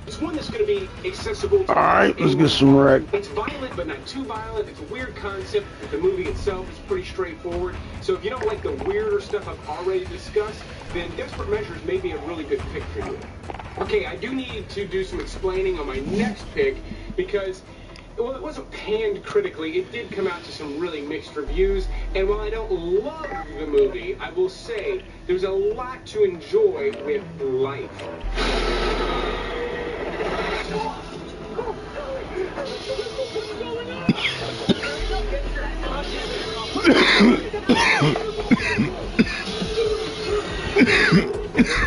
It's one that's going to be accessible to Alright, let's get some wreck. It's violent, but not too violent. It's a weird concept. The movie itself is pretty straightforward. So if you don't like the weirder stuff I've already discussed, then Desperate Measures may be a really good pick for you. Okay, I do need to do some explaining on my next pick because, well, it wasn't panned critically. It did come out to some really mixed reviews. And while I don't love the movie, I will say there's a lot to enjoy with life.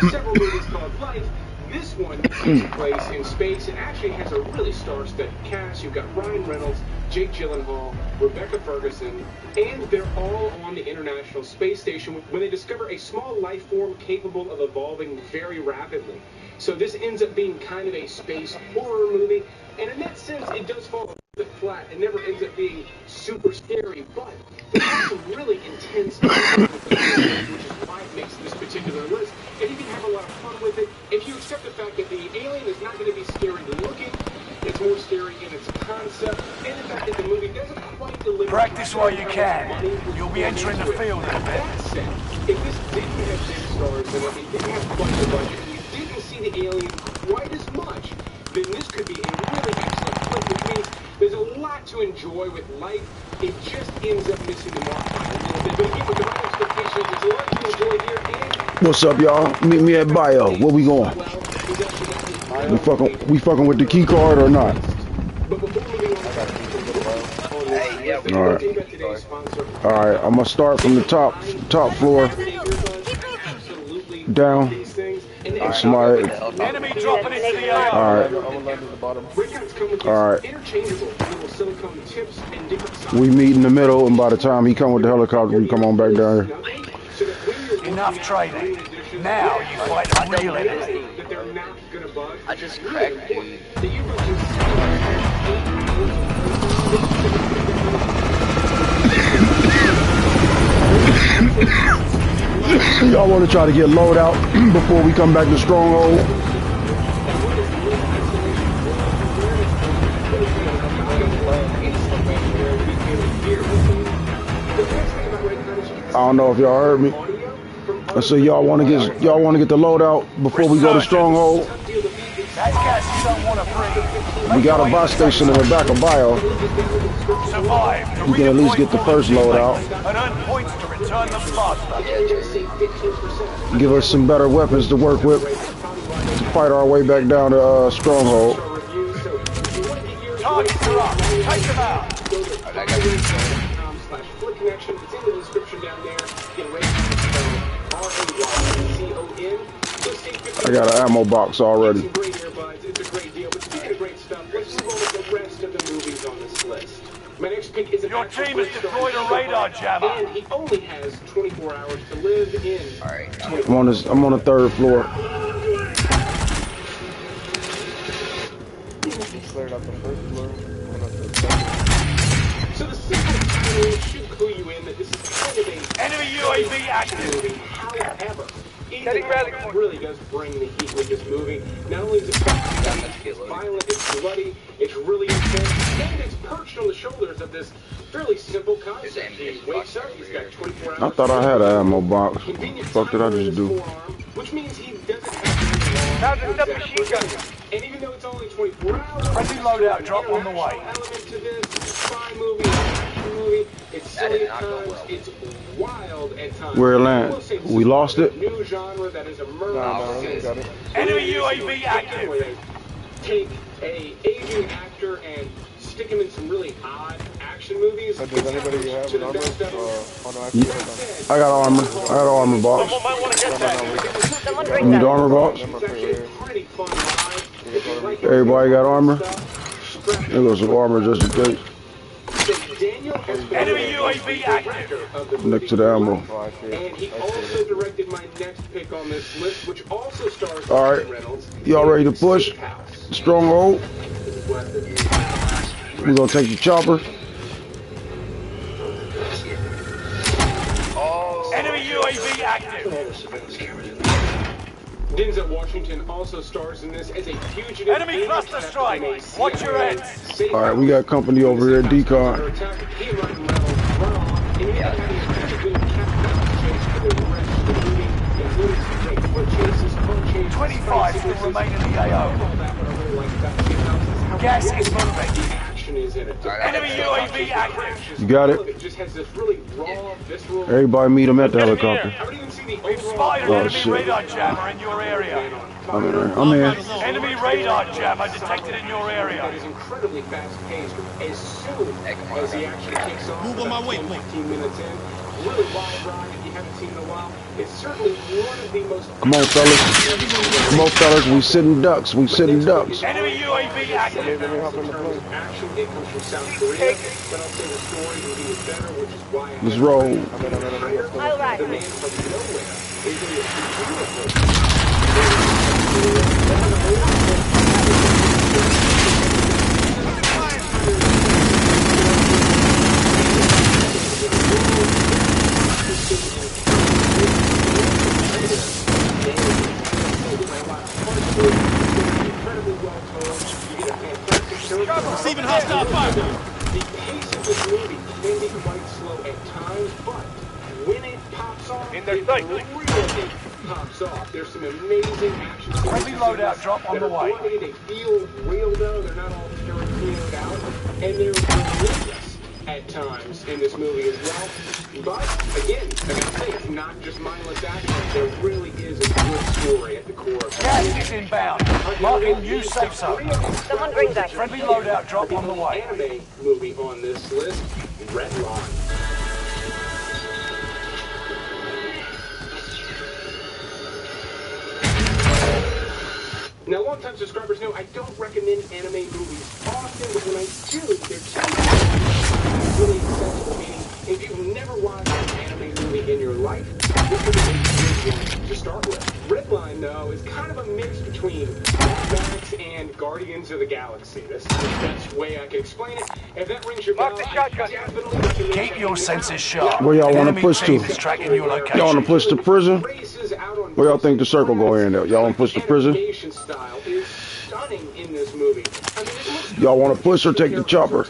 Several movies called Life. This one takes place in space and actually has a really star-studded cast. You've got Ryan Reynolds, Jake Gyllenhaal, Rebecca Ferguson, and they're all on the International Space Station when they discover a small life form capable of evolving very rapidly. So this ends up being kind of a space horror movie, and in that sense, it does fall a bit flat. It never ends up being super scary, but there's some really intense dialogue with the movie, which is why it makes this particular list. And you can have a lot of fun with it if you accept the fact that the alien is not going to be scary looking. It's more scary in its concept, and the fact that the movie doesn't quite deliver. Practice while you can. You'll be entering the field in a bit. That said, if this didn't have big stars and it didn't have quite the budget, and you didn't see the alien quite as much, then this could be a really excellent flick, which means there's a lot to enjoy with Life. It just ends up missing the mark by a little bit. But again, with the right expectations, there's a lot to enjoy here. And What's up, y'all? Meet me at Bio. Where we going? We fucking with the key card or not? Alright. Alright, I'm gonna start from the top floor. Down. Somebody. Enemy dropping into the air. Alright. Alright. We meet in the middle, and by the time he come with the helicopter, we come on back down here. Enough training. Now you fight the real enemy. I just cracked dude. Y'all want to try to get load out before we come back to Stronghold? I don't know if y'all heard me. I said y'all want to get the load out before we go to Stronghold. We got a buy station in the back of Bio. We can at least get the first load out. Give us some better weapons to work with to fight our way back down to Stronghold. Targets are up. Take them out. I got an ammo box already. It's a great deal, but speaking of great stuff, let's move on to the rest of the movies on this list. My next pick is your team has deployed a radar jammer, and he only has 24 hours to live in. All right. I'm on the third floor. Cleared out the first floor. So the simple title should clue you in that this is kind of a enemy UAV active. However, it really does bring the heat with this movie. Not only is it violent, it's bloody, it's really intense, and it's perched on the shoulders of this fairly simple concept. He wakes up, he's got 24 hours. I thought I had an ammo box. What the fuck did I just do? Which means he doesn't have to machine gun. And even though it's only 24 hours, friendly loadout drop on the way. Element to this, it's a spy movie, it's an action movie, it's silly at times, it's wild at times. Where it land? We lost it? New genre that is a murder. Enemy UAV active. Take a aging actor and stick him in some really odd action movies. Does anybody have an armor? I got armor. I got an armor box. You need armor box? Everybody got armor? There goes some armor just in case. Enemy UAV active. Next to the ammo. And he also directed my next pick on this list, which also stars Ryan Reynolds. Y'all ready to push? Stronghold. We're gonna take the chopper. Enemy UAV active. Denzel Washington also stars in this as a fugitive. Enemy cluster strike. Watch your heads. All right, we got company over here, decon. 25 still remain in the AO. Gas is moving. Enemy UAV active. You got it? Everybody meet him at the helicopter. We've spotted an enemy radar jammer in your area. I'm in there. I'm in. Enemy radar jammer detected in your area. That is incredibly fast paced. As soon as the action kicks off, Move on my way, 15 minutes in, really wild ride if you haven't seen it in a while. It's certainly one of the most. Come on, fellas. Come on, fellas. We sitting ducks. We sitting ducks. Enemy UAV active. Action, it comes from South Korea, but I'll say the story will be better, which is why I Let's roll. All right. The man from nowhere is in this Receiving hostile fire. The pace of this movie can be quite slow at times, but when it pops off, it really pops off. There's some amazing action scenes. Friendly loadout drop on the way. They feel real though, they're not all Tarantino'd out, and they're relentless at times in this movie as well. But again, I gotta say, it's not just mindless action. There really is a good story at the core of it. Gas is inbound. Marking new safe zone. Someone bring back. Friendly loadout drop on the way. Anime movie on this list, Red Line. Now, long-time subscribers know I don't recommend anime movies often, but when I do, they're typically really accessible. Meaning, if you've never watched an anime movie in your life, this is a good one to start with. Redline, though, is kind of a mix between Mad Max and Guardians of the Galaxy. That's the best way I can explain it. If that rings your bell, I definitely recommend Keep your senses sharp. Where y'all want to Enemy push to? team is tracking your location. Y'all want to push to prison? Where y'all think the circle go in at? Y'all want to push to prison? Style is stunning in this movie. I mean, it looks Y'all want to push or take the chopper?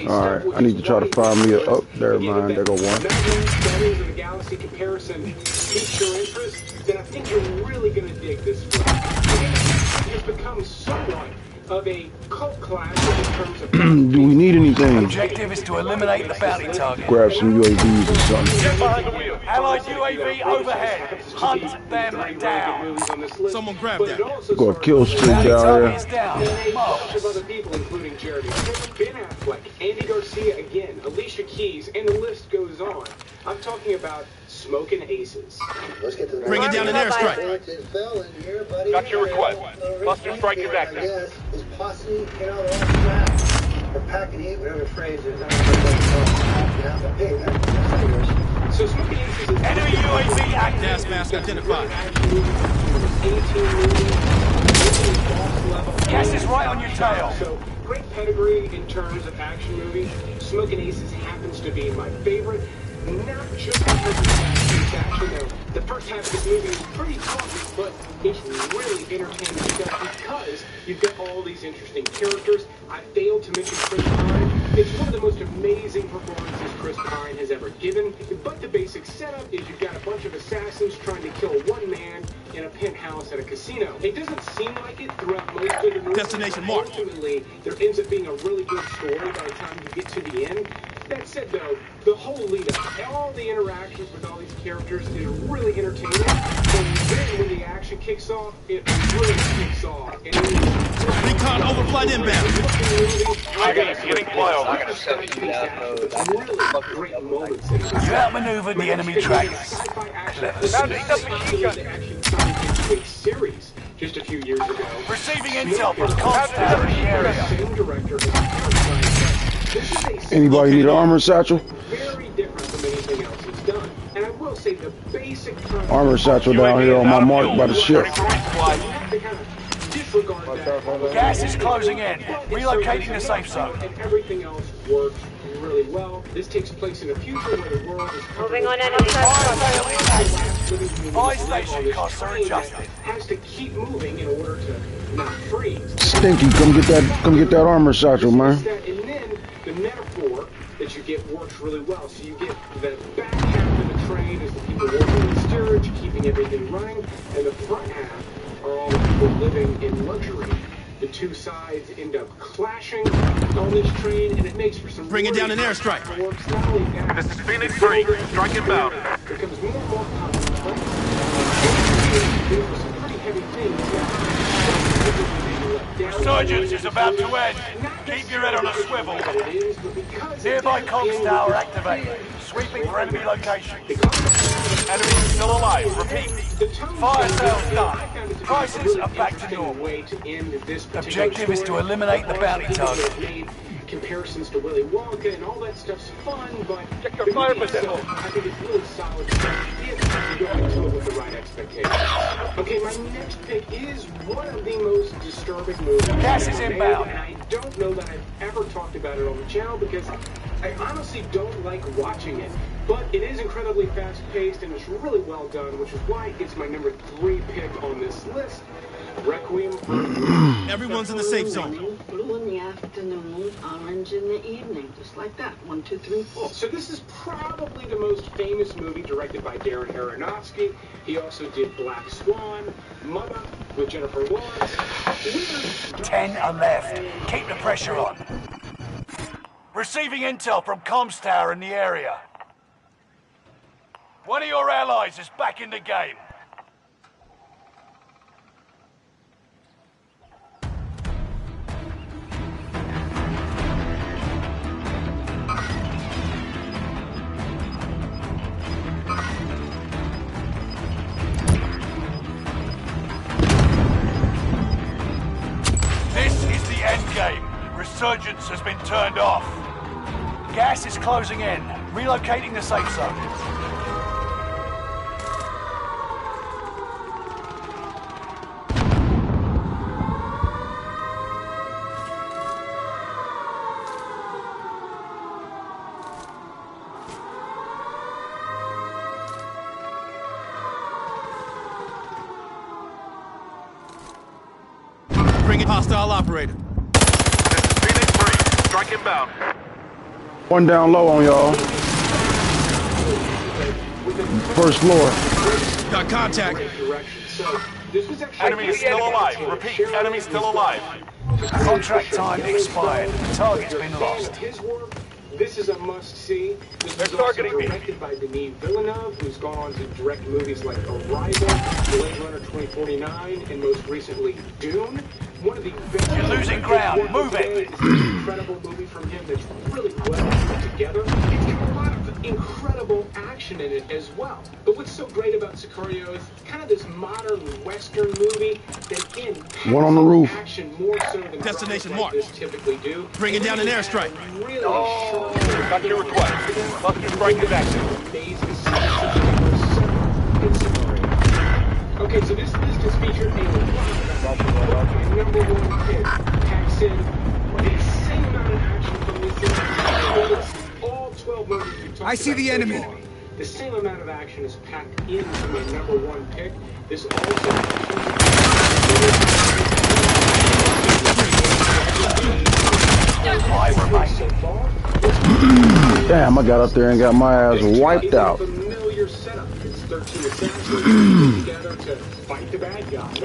Alright, I need to try to find me a... Oh, never mind, there go one. Guardians of the Galaxy comparison piques your interest, then I think you're really going to dig this film. It has become somewhat of a cult classic in terms of... Do we need anything? Objective is to eliminate the bounty target. Grab some UAVs or something. Allied UAV overhead. Hunt them down. Someone grab that. Go a kill streak Bounty down target here. is down. And a bunch of Marvelous. other people, including Jeremy Ben Affleck, Andy Garcia again, Alicia Keys, and the list goes on. I'm talking about Smoking Aces. Let's get to the Bring it down an airstrike. Got your request. Cluster strike is active. Yes, is posse, you know, they're on track. Or pack and eat, whatever the phrase is. I don't know what hey, that's yours. So Smoking Aces is Enemy UAV active. Gas mask identified. Gas is right on your tail. So great pedigree in terms of action movie. Smoking Aces happens to be my favorite. Not just because of the action, though. The first half of this movie is pretty tough, but it's really entertaining stuff because you've got all these interesting characters. I failed to mention Chris Pine. It's one of the most amazing performances Chris Pine has ever given. But the basic setup is you've got a bunch of assassins trying to kill one man in a penthouse at a casino. It doesn't seem like it throughout most of the movie. Destination marked. Ultimately, there ends up being a really good story by the time you get to the end. That said, though, the whole lead-up, all the interactions with all these characters is really entertaining. And then when the action kicks off, it really kicks off. And Recon overflight inbound. I got it. Getting close. really great moments in it. You outmaneuvered the enemy trackers. Sci-fi action. Clever. Series just a few years ago. Receiving intel from Coldwar in the area. Same director as Parasite. This is a Anybody need an armor satchel? very different from anything else he's done. And I will say the basic concept. Armor satchel down here on my mark by the ship. They kind of disregard that. Gas is closing in. Relocating the safe zone. And everything else works really well. This takes place in a future where the world is Moving on enemy. living communities Buy live on station this costs are train that adjusted. has to keep moving in order to not freeze. Stinky, come get that armor satchel, man. And then the metaphor that you get works really well. So you get the back half of the train is the people working in steerage, keeping everything running, and the front half are all the people living in luxury. The two sides end up clashing on this train, and it makes for some Bringing down an airstrike. This is Phoenix 3. Strike inbound. Becomes more and more complex. There's some pretty heavy things that Resurgence is about to end. Keep your head on a swivel. Nearby comms tower activated. Sweeping for enemy location. Enemy still alive. Repeat. Fire sales done. Prices are back to normal. Objective is to eliminate the bounty target. Comparisons to Willy Wonka and all that stuff's fun, but Check your fire position. I think it's really solid if you go into it with the right expectations. Okay, my next pick is one of the most disturbing movies. Gas is inbound. And I don't know that I've ever talked about it on the channel because I honestly don't like watching it. But it is incredibly fast-paced and it's really well done, which is why it's my number 3 pick on this list. Requiem for Everyone's in the safe zone. Blue in the afternoon, orange in the evening, just like that. 1, 2, 3, 4. So this is probably the most famous movie directed by Darren Aronofsky. He also did Black Swan, Mother with Jennifer Lawrence. 10 are left. Keep the pressure on. Receiving intel from comms tower in the area. One of your allies is back in the game. Resurgence has been turned off. Gas is closing in. Relocating the safe zone. Bring it, hostile operator. Strike inbound. One down low on y'all. First floor. Got contact. Enemy still alive. Repeat, enemy still alive. Contract time expired. Target's been lost. His work, this is a must-see. This They're was also targeting me. directed by Denis Villeneuve, who's gone on to direct movies like Arrival, Blade Runner 2049, and most recently Dune. One of the best. You're losing ground. Move it. It's an incredible movie from him that's really well put together. It's got a lot of incredible action in it as well. But what's so great about Sicario is kind of this modern Western movie that again One on the roof. action more so than Destination dramas like marked. this typically do. Bringing down an airstrike. Really Got your request. Cluster strike is active. amazing Okay, so this list has featured a lot of number 1 pick. Packs in the same amount of action from this list. All 12 movies we've talked I see about the so enemy. far. The same amount of action is packed into my number 1 pick. This also Damn, I got up there and got my ass wiped out.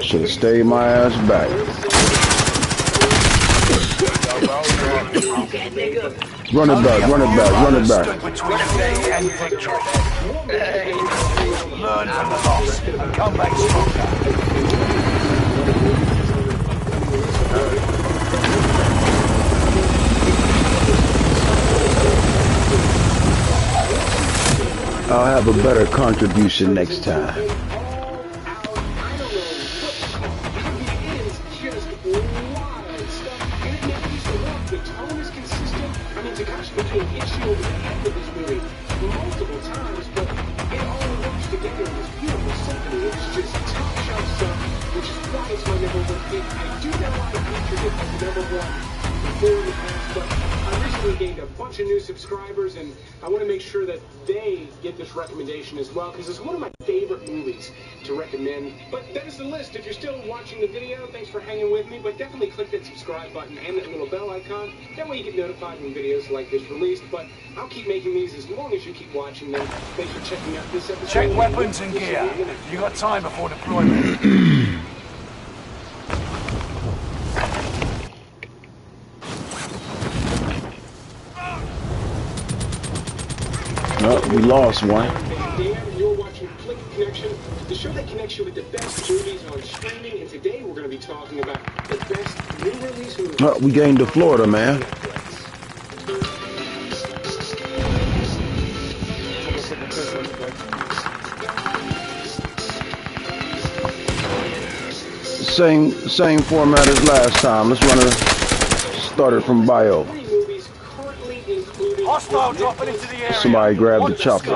Should have stayed my ass back. Run it back, run it back, run it back. Between today and victory. Learn from the loss and come back stronger. I'll have a better contribution next time. Multiple times, but it all works together in this beautiful symphony. It's just top shelf stuff, which is why it's my number 1 pick. I do know I featured it as number 1 before in the past, but I recently recently gained a bunch of new subscribers, and I want to make sure that they get this recommendation as well, because it's one of my favorite movies to recommend. But that is the list. If you're still watching the video, thanks for hanging with me, but definitely click that subscribe button and that little bell icon. That way you get notified when videos like this released, but I'll keep making these as long as you keep watching them. Thanks for checking out this episode. Check weapons and gear. You got time before deployment. Oh, we lost one. Dan, you're watching Flick Connection, the show that connects you with the best movies on streaming, and today we're going to be talking about the best new release movies. Oh, we gained to Florida, man. Same format as last time. Let's run it. Start it from bio. Hostile dropping into the area. Somebody grab the chopper.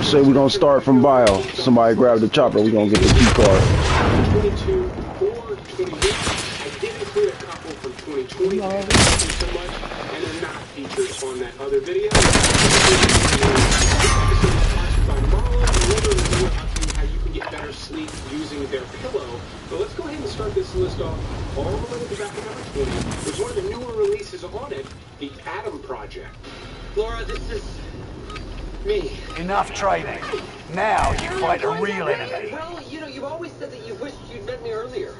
Say we're gonna start from bio. Somebody grab the chopper. We're gonna get the key card. 22 or 28. I did include a couple from 2020 that I love so much, and they're not featured on that other video. How you can get better sleep using their pillow. But let's go ahead and start this list off all the way to the back of number 20. There's one of the newer releases on it, The Adam Project. Laura, this is me. Enough training. Now you fight a real enemy. Well, you know, you've always said that you wished you'd met me earlier.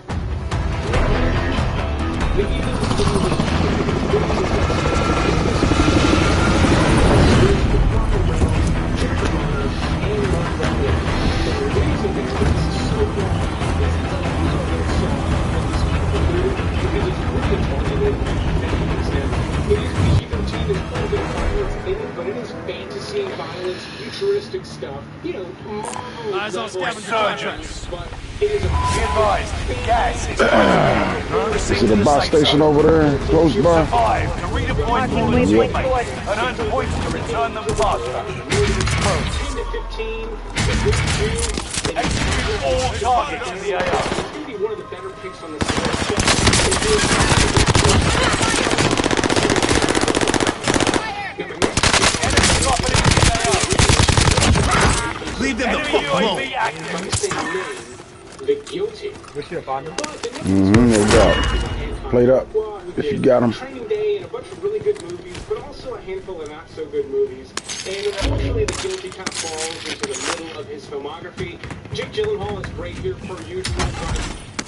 But it is fantasy, violence, futuristic stuff. You know, Eyes on scavenger Surgeons. but it is a Be advised, the gas is Is it a bus station over there, close by? survive to redeploy fallen teammates and earn points to return them faster. 10 to 15. Execute all targets in the AO. Maybe one of the better picks on the Enemy dropping into the AO. Leave them the Enemy fuck alone. UAV active. The Guilty. No doubt. Played up. If you got them. Training Day and a bunch of really good movies, but also a handful of not so good movies. And unfortunately, The Guilty kind of falls into the middle of his filmography. Jake Gyllenhaal is great here per usual, but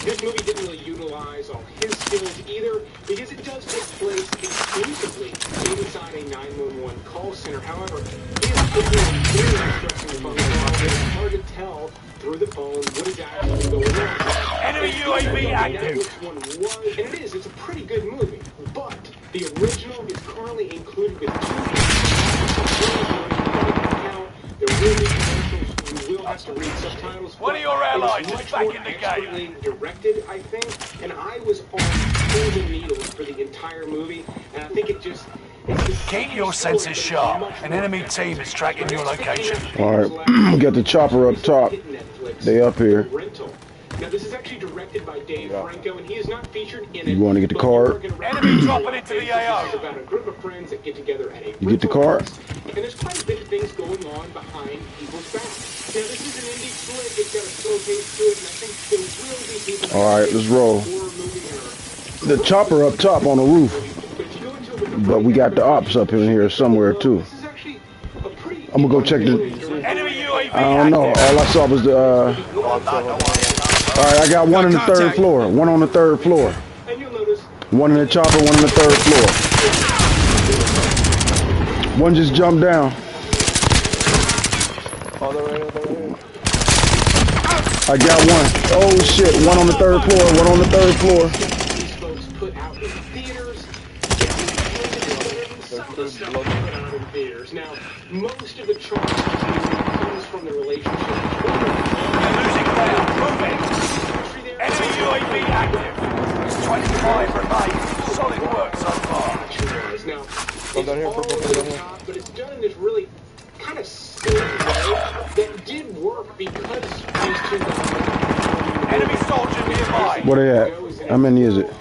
this movie didn't really utilize all his skills either, because it does take place exclusively inside a 911 call center. However, he is very interesting phone call. It's hard to tell through the phone what is actually going on. Enemy UAV active. Which one was, and it is, it's a pretty good movie, but the original is currently included with 2 there will be commercials, you will have to read subtitles. One of your allies is much back more in the game. expertly directed, I think, and I was on pins and needles for the entire movie, and I think it just... Keep your senses sharp. An enemy team is tracking your location. Alright, get the chopper up top. They up here. Now this is actually directed by Dave Franco, and he is not featured in it. You want to get the card? Enemy dropping into the AO. It's about a group of friends that get together at a You get the card? and there's quite a bit of things going on behind people's backs. Now this is an indie flick, it's got a slow pace to it, and I think there will be people... Alright, let's roll. The chopper up top on the roof. But we got the ops up in here somewhere too. I'm gonna go check the... Enemy UAV I don't know. All I saw was the... Alright, I got one on the 3rd floor. One on the 3rd floor. One in the chopper, one on the 3rd floor. One just jumped down. I got one. Oh shit, one on the 3rd floor, one on the 3rd floor. These folks put out in theaters. Some of the stuff put out in theaters. Now, most of the charge comes from the relationship. Losing ground. Moving. Enemy UAV active. 25 remain. Solid work so far. Now, it's all over the top, but it's done in this really kind of silly way that did work because these two guys... Enemy soldier nearby. Where they at? How many is it?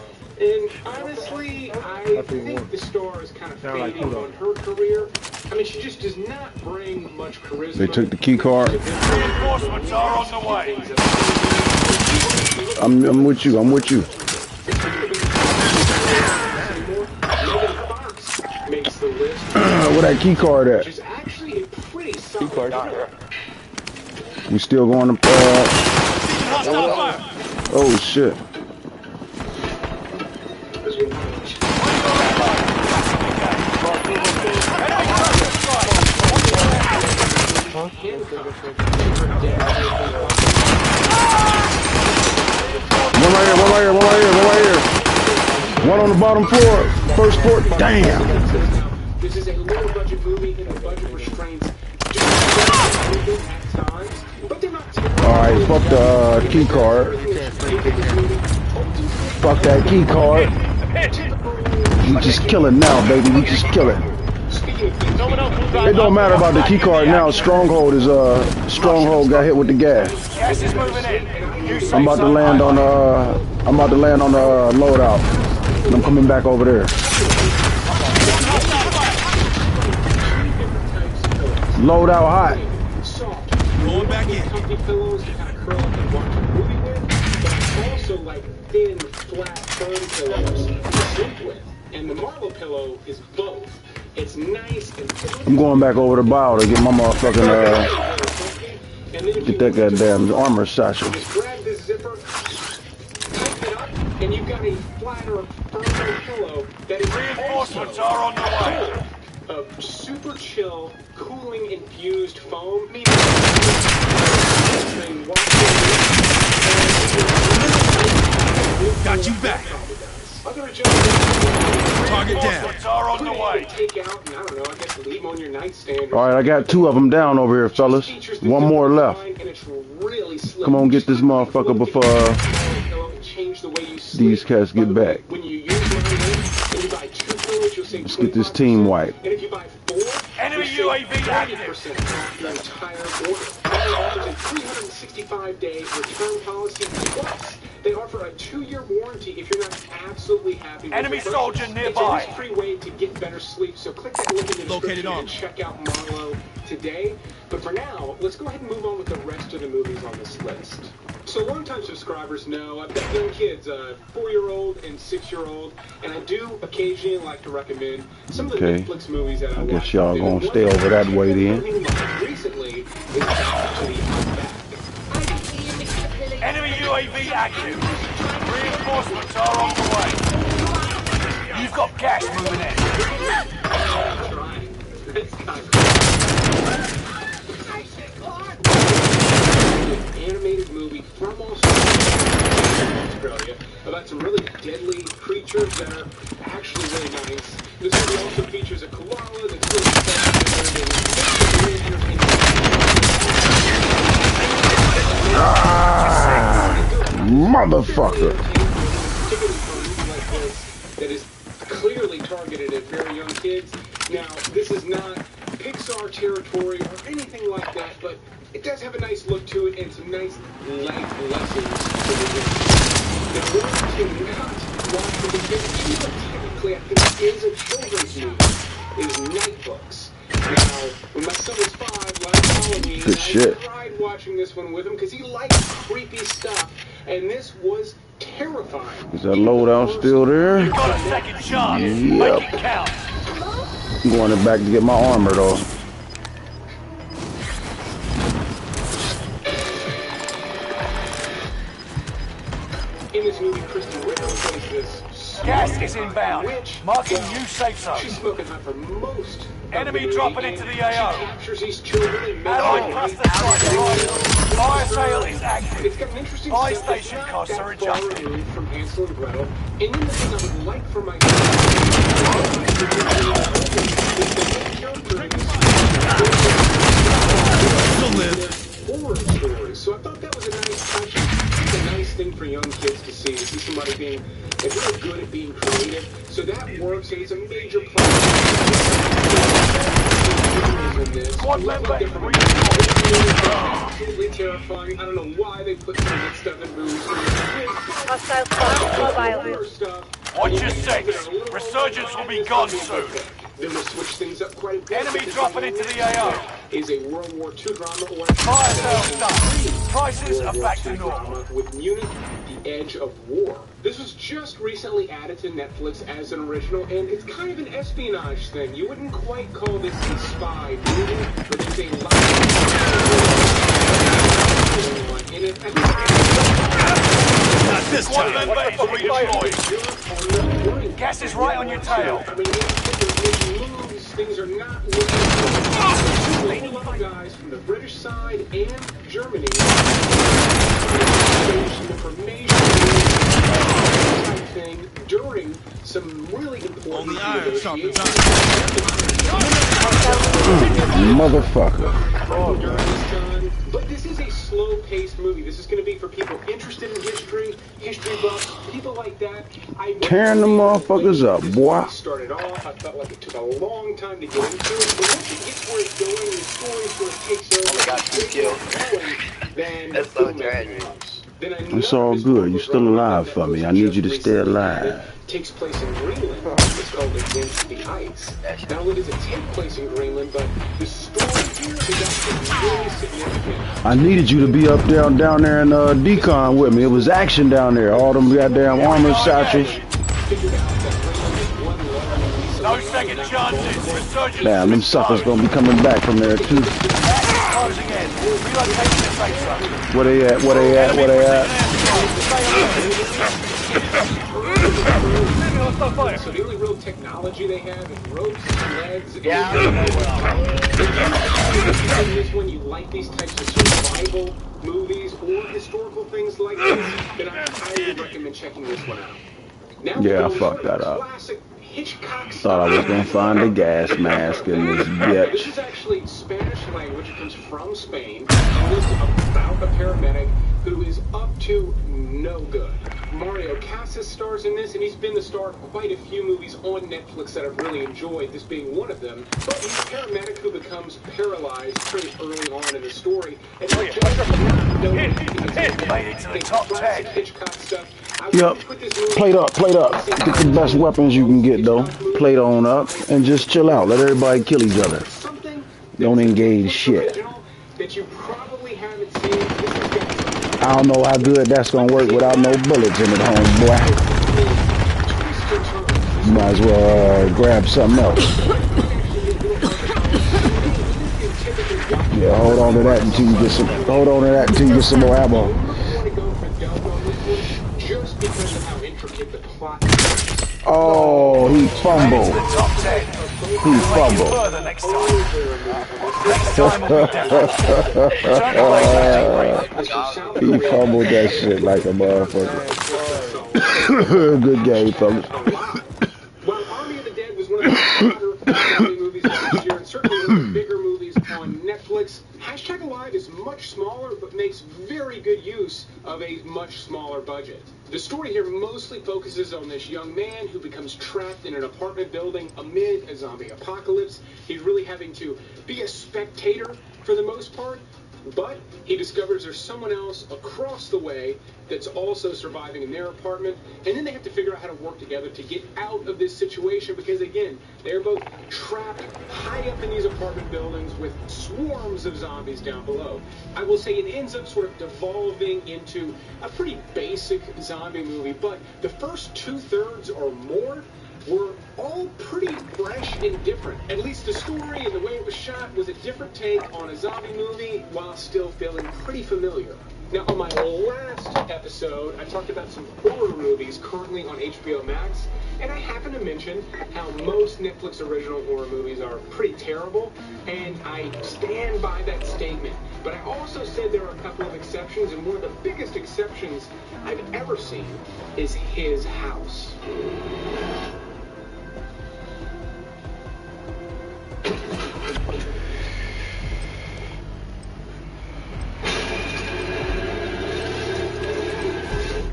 And honestly, I think the star is kind of fading on her career. I mean, she just does not bring much charisma. They took the key card. Reinforcements are on the way. I'm with you. I'm with you. Where that key card at? Key card. We still going to oh shit. One right here. One on the bottom floor. First floor. Damn. This is a low budget movie and the budget restraints do at times, but they're not terrible. Alright, fuck the key card. Fuck that key card. We just kill it now, baby. We just kill it. It don't matter about the key card now. Stronghold is Stronghold got hit with the gas. Gas is moving in. I'm about to land on the loadout. And I'm coming back over there. Loadout hot. Going back in. Comfy pillows to kind of curl up and watch a movie with, but also like thin, flat foam pillows to sleep with. And the Marvel pillow is both. It's nice and I'm going back over the bow to get my motherfucking get that goddamn armor satchel. Just grab this zipper, tighten it up, and you've got a flatter, firmer pillow that is Reinforcements are on the way. A super chill, cooling infused foam. Got you back. Target down. Are on the way. Alright, I got 2 of them down over here, fellas. 1 more left. Come on, get this motherfucker before these cats get back. Let's get this team wiped. Enemy UAV active. Your entire order. They offers a 365-day return policy. Plus, they offer a 2-year warranty if you're not absolutely happy with Enemy the soldier purchase. nearby. It's a free way to get better sleep. So click that link in the description and check out Marlowe today. But for now, let's go ahead and move on with the rest of the movies on this list. So longtime subscribers know I've got young kids, 4-year-old and 6-year-old, and I do occasionally like to recommend some of the Netflix movies that I watch. I guess y'all gonna stay over that way then. Recently is Back to the Outback. Enemy UAV active. Reinforcements are on the way. You've got gas moving in. Animated movie from Australia about some really deadly creatures that are actually really nice. This movie also features a koala that's really motherfucker. That is clearly targeted at very young kids. Now, this is not Pixar territory or anything like that, but it does have a nice look to it and some nice life lessons for the young. Now, one cannot watch the beginning, even technically I think it is a children's movie, is Night Books. Now, when my son was 5, last Halloween, I tried watching this one with him because he likes creepy stuff, and this was terrifying. Is that loadout still there? You got a second chance. Yep. Make it count. I'm going back to get my armor though. In this movie, Kristen Ritter plays this gas is inbound. Marking new safe zone. She's smoking hot for most. Enemy dropping into the AO. She captures these children and Allied cluster strike. Fire sale is active. It's got an interesting Fire station costs are adjusted. From Hansel and Gretel. And then the thing I would like for my horror stories. So I thought that was a nice touch. It's a nice thing for young kids to see somebody being really good at being creative. So that works, and it's a major part. Squad member in absolutely terrifying. I don't know why they put some of this stuff in movies. Hostile squad mobile. Watch your six. Resurgence will be gone soon. Then we'll switch things up quite a bit. Enemy dropping into the AO. Is a World War II drama or Fire sales done. Prices are back to normal. With Munich, The Edge of War. This was just recently added to Netflix as an original, and it's kind of an espionage thing. You wouldn't quite call this a spy movie, but there's a lot of in it. Not this time. Redeployed. Gas is right on your tail. I mean, things are not looking guys from the British side and Germany. Information type thing during some really important negotiations. Motherfucker. During this time. But this is a slow-paced movie. This is going to be for people interested in history buffs, people like that. Tearing the motherfuckers up, boy. Started off, I felt like it took a long time to get into it, but once it gets where it's going, the story sort of takes over. Oh my God, you killed. Then That's so tragic. It's all good. You're still alive for me. I need you to stay alive. Takes place in Greenland. It's called Against the Ice. Not only does it take place in Greenland, but the story here is actually really significant. I needed you to be up down there in decon with me. It was action down there. All them goddamn armor satchels. No second chances. Resurgence. Damn, them suckers gonna be coming back from there too. Where they at? Where they at? Where they at? So the only real technology they have is ropes, legs, and this one, you like these types of survival movies or historical things like this, then I highly recommend checking this one out. Now Yeah, I fucked that up. Hitchcock Thought I was gonna find a gas mask in this This bitch. is actually Spanish language. It comes from Spain. It's about a paramedic who is up to no good. Mario Casas stars in this, and he's been the star of quite a few movies on Netflix that I've really enjoyed, this being one of them. But he's a paramedic who becomes paralyzed pretty early on in the story. And he just Made it to the top 10. Hitchcock stuff. Yep. Plate up, plate up. Get the best weapons you can get though. Plate on up and just chill out. Let everybody kill each other. Don't engage shit. That you probably haven't seen. I don't know how good that's gonna work without no bullets in it, homeboy. You might as well grab something else. Yeah, hold on to that until you get some. Hold on to that until you get some more ammo. Just because of how intricate the plot. Oh, he fumbled. He fumbled. Next time will be different. He fumbled that shit like a motherfucker. Good game, fellas. While Army of the Dead was one of the better movies last year, and certainly one of the bigger movies on Netflix, #Alive is much smaller, but makes very good use of a much smaller budget. The story here mostly focuses on this young man who becomes trapped in an apartment building amid a zombie apocalypse. He's really having to be a spectator for the most part, but he discovers there's someone else across the way that's also surviving in their apartment, and then they have to figure out how to work together to get out of this situation because, again, they're both trapped high up in these apartment buildings with swarms of zombies down below. I will say it ends up sort of devolving into a pretty basic zombie movie, but the first 2/3 or more were all pretty fresh and different. At least the story and the way it was shot was a different take on a zombie movie while still feeling pretty familiar. Now, on my last episode, I talked about some horror movies currently on HBO Max, and I happened to mention how most Netflix original horror movies are pretty terrible, and I stand by that statement. But I also said there are a couple of exceptions, and one of the biggest exceptions I've ever seen is His House.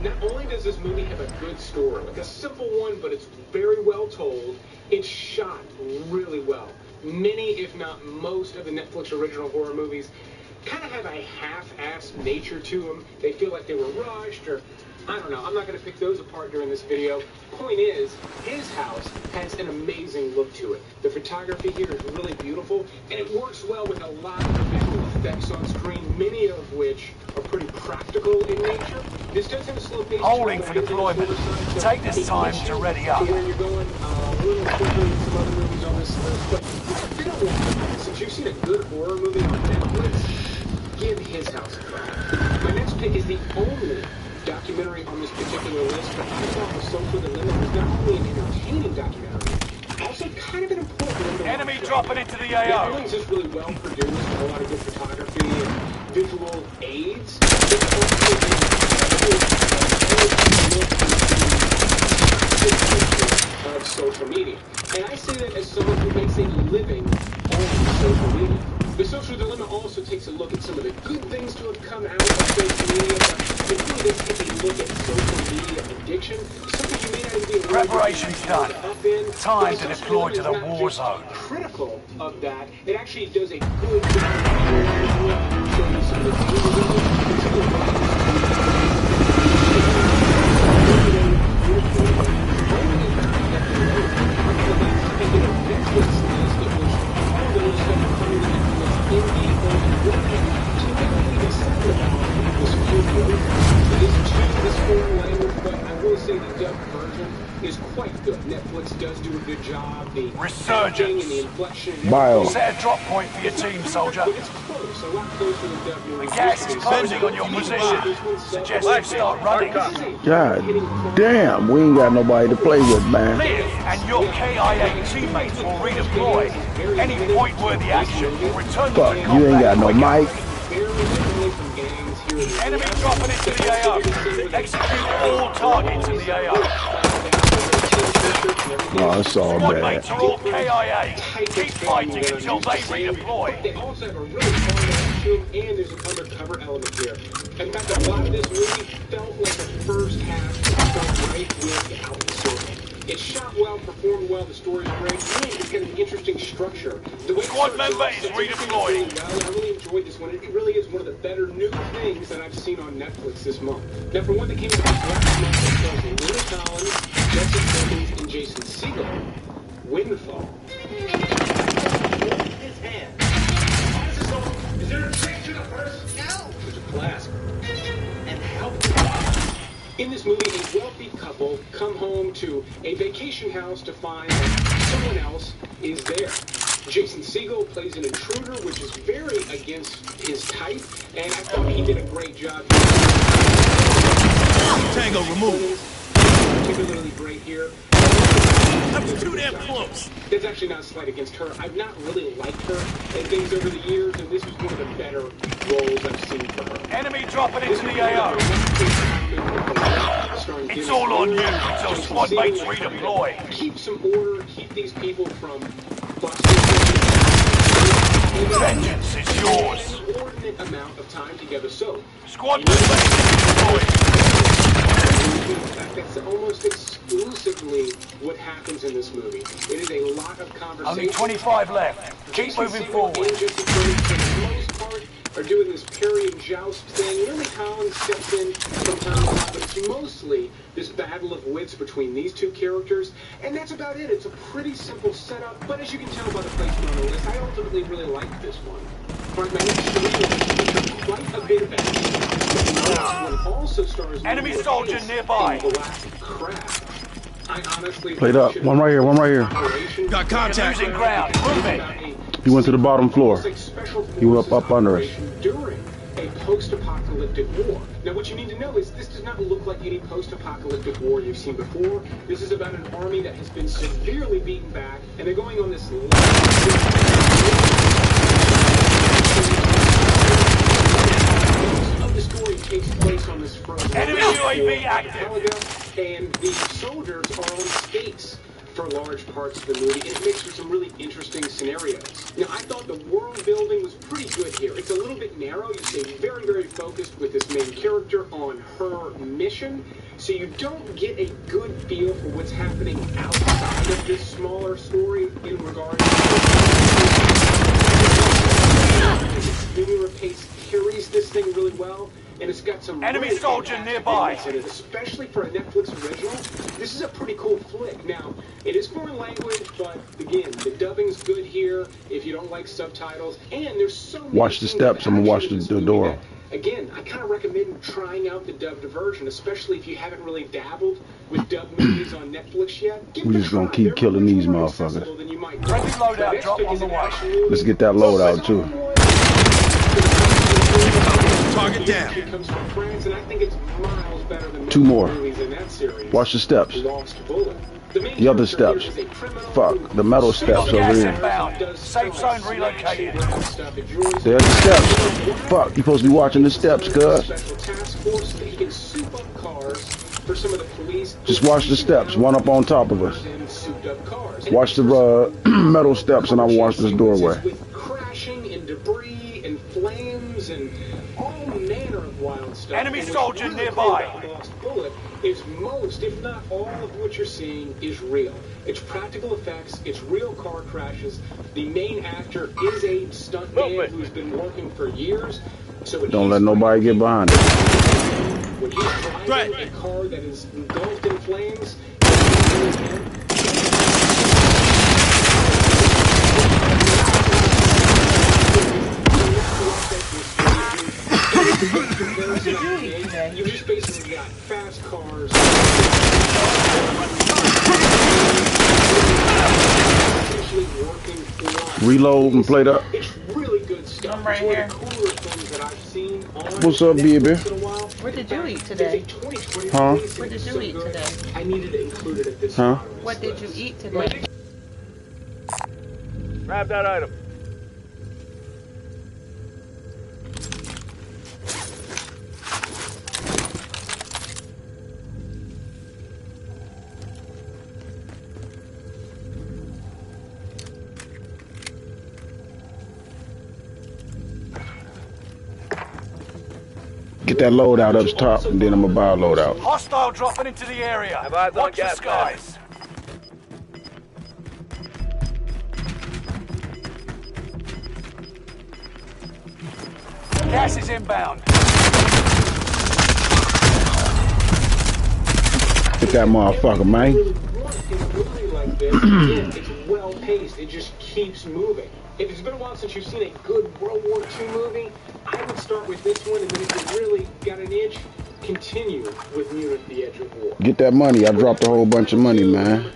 Not only does this movie have a good story, like a simple one, but it's very well told, it's shot really well. many, if not most, of the Netflix original horror movies kind of have a half-assed nature to them. They feel like they were rushed, or I don't know. I'm not going to pick those apart during this video. Point is, his house has an amazing look to it. The photography here is really beautiful, and it works well with a lot of visual effects on screen, many of which are pretty practical in nature. This does have a slow pace. Holding for deployment. Take this time to ready up. Here you're going a little quicker than some other movies on this list, but if you don't want, since you've seen a good horror movie on Netflix, give his house a try. My next pick is the only documentary on this particular list, but I thought The Social Dilemma was not only an entertaining documentary, also kind of an important one. Enemy dropping into the Yeah, AO. everything's just really well produced, with a lot of good photography and visual aids. It's also of social media. And I say that as someone who makes a living on social media. The Social Dilemma also takes a look at some of the good things to have come out of social media, but it really does take a look at social media addiction, something you may not even be aware of. Preparation's done. Time to deploy to the war zone. Critical of that, it actually does a good job of showing you some of the things is quite good. Netflix does do a good job. The Resurgence. and the inflection. Bio. Set a drop point for your team, soldier. But it's close, a lot closer than W. The gas is closing on your position. Suggest you start running. God damn, we ain't got nobody to play with, man. Live and your KIA teammates will redeploy. Any point-worthy action will return them Fuck, to you ain't got no combat. mic. Enemy dropping into the AO. Execute all targets in the AO. Oh, it's all Squad bad. mates are all KIA. Keep fighting until they redeploy. They also have a really fun costume, and there's an undercover element here. In fact, a lot of this movie felt like the first half felt right without the story. It's shot well, performed well, the story's great, and it's got an interesting structure. The way Squad member is redeploying. I really enjoyed this one. It really is one of the better new things that I've seen on Netflix this month. Now, for one that came out last month, it stars Lily Collins, Jesse Plemons, and Jason Segel. Windfall. His hand. Is there a trick to the first? No. There's a flask. And help. In this movie, a wealthy couple come home to a vacation house to find that someone else is there. Jason Segel plays an intruder, which is very against his type, and I thought he did a great job. Tango removed. Particularly great here. That was too damn close. That's actually not a slight against her. I've not really liked her in things over the years, and this was one of the better roles I've seen for her. Enemy dropping into the AO. It's all on you until squad mates redeploy. Keep some order, keep these people from Vengeance is yours. an inordinate amount of time together. So, Squad mates redeploy. in fact, that's almost exclusively what happens in this movie. It is a lot of conversation. Only 25 left. Keep moving forward. And Jesse Plemons, for the most part, are doing this parry and joust thing. Lily Collins steps in from time to time, but it's mostly this battle of wits between these two characters, and that's about it. It's a pretty simple setup, but as you can tell by the placement on the list, I ultimately really liked this one. My next three feature quite a bit of action. This one also stars Enemy soldier nearby. Black crap. I honestly Played up. One right here, one right here. Got contact. Losing ground. Move it. He went to the bottom floor. He went up under us. During a post-apocalyptic war. Now, what you need to know is this does not look like any post-apocalyptic war you've seen before. This is about an army that has been severely beaten back, and they're going on this of the story takes place on this front. Enemy UAV active. And the soldiers are on skates for large parts of the movie, and it makes for some really interesting scenarios. Now, I thought the world building was pretty good here. It's a little bit narrow. You stay very, very focused with this main character on her mission, so you don't get a good feel for what's happening outside of this smaller story in regards to linear pace carries this thing really well. And it's got some enemy really soldier nearby. in it, especially for a Netflix original. This is a pretty cool flick. Now, it is foreign language, but again, the dubbing's good here if you don't like subtitles. And there's so many Watch the steps. I'm gonna watch the door. That, again, I kind of recommend trying out the dubbed version, especially if you haven't really dabbled with dubbed movies on Netflix yet. We just gonna keep killing these motherfuckers. Friendly loadout drop on the way. Let's get that loadout too. Target down. Two more. Watch the steps. The other steps. Fuck. The metal steps over here. Safe zone relocated. There's the steps. Fuck. You supposed to be watching the steps, cuz. Just watch the steps. One up on top of us. Watch the metal steps, and I'll watch this doorway. Flames and all manner of wild stuff. Enemy soldier nearby. Lost Bullet is most, if not all, of what you're seeing is real. It's practical effects. It's real car crashes. The main actor is a stuntman who's been working for years. So don't let nobody get behind it. When he's driving a car that is engulfed in flames, you just basically got fast cars. Reload and plate up. It's really good stuff. I'm right here. Cooler things that I've seen on What's up, baby? What did you eat today? Huh? What did you eat today? I needed to include it at this Huh? What did you eat today? Grab that item. Get that loadout up top, and then I'm gonna buy a loadout. Hostile dropping into the area. Have eyes on Watch the gas skies. Gas is inbound. Get that motherfucker, man. It's well paced. It just keeps moving. If it's been a while since you've seen a good World War II movie, I would start with this one, and then if you really got an itch, continue with Munich: The Edge of War. Get that money. I dropped a whole bunch of money, man.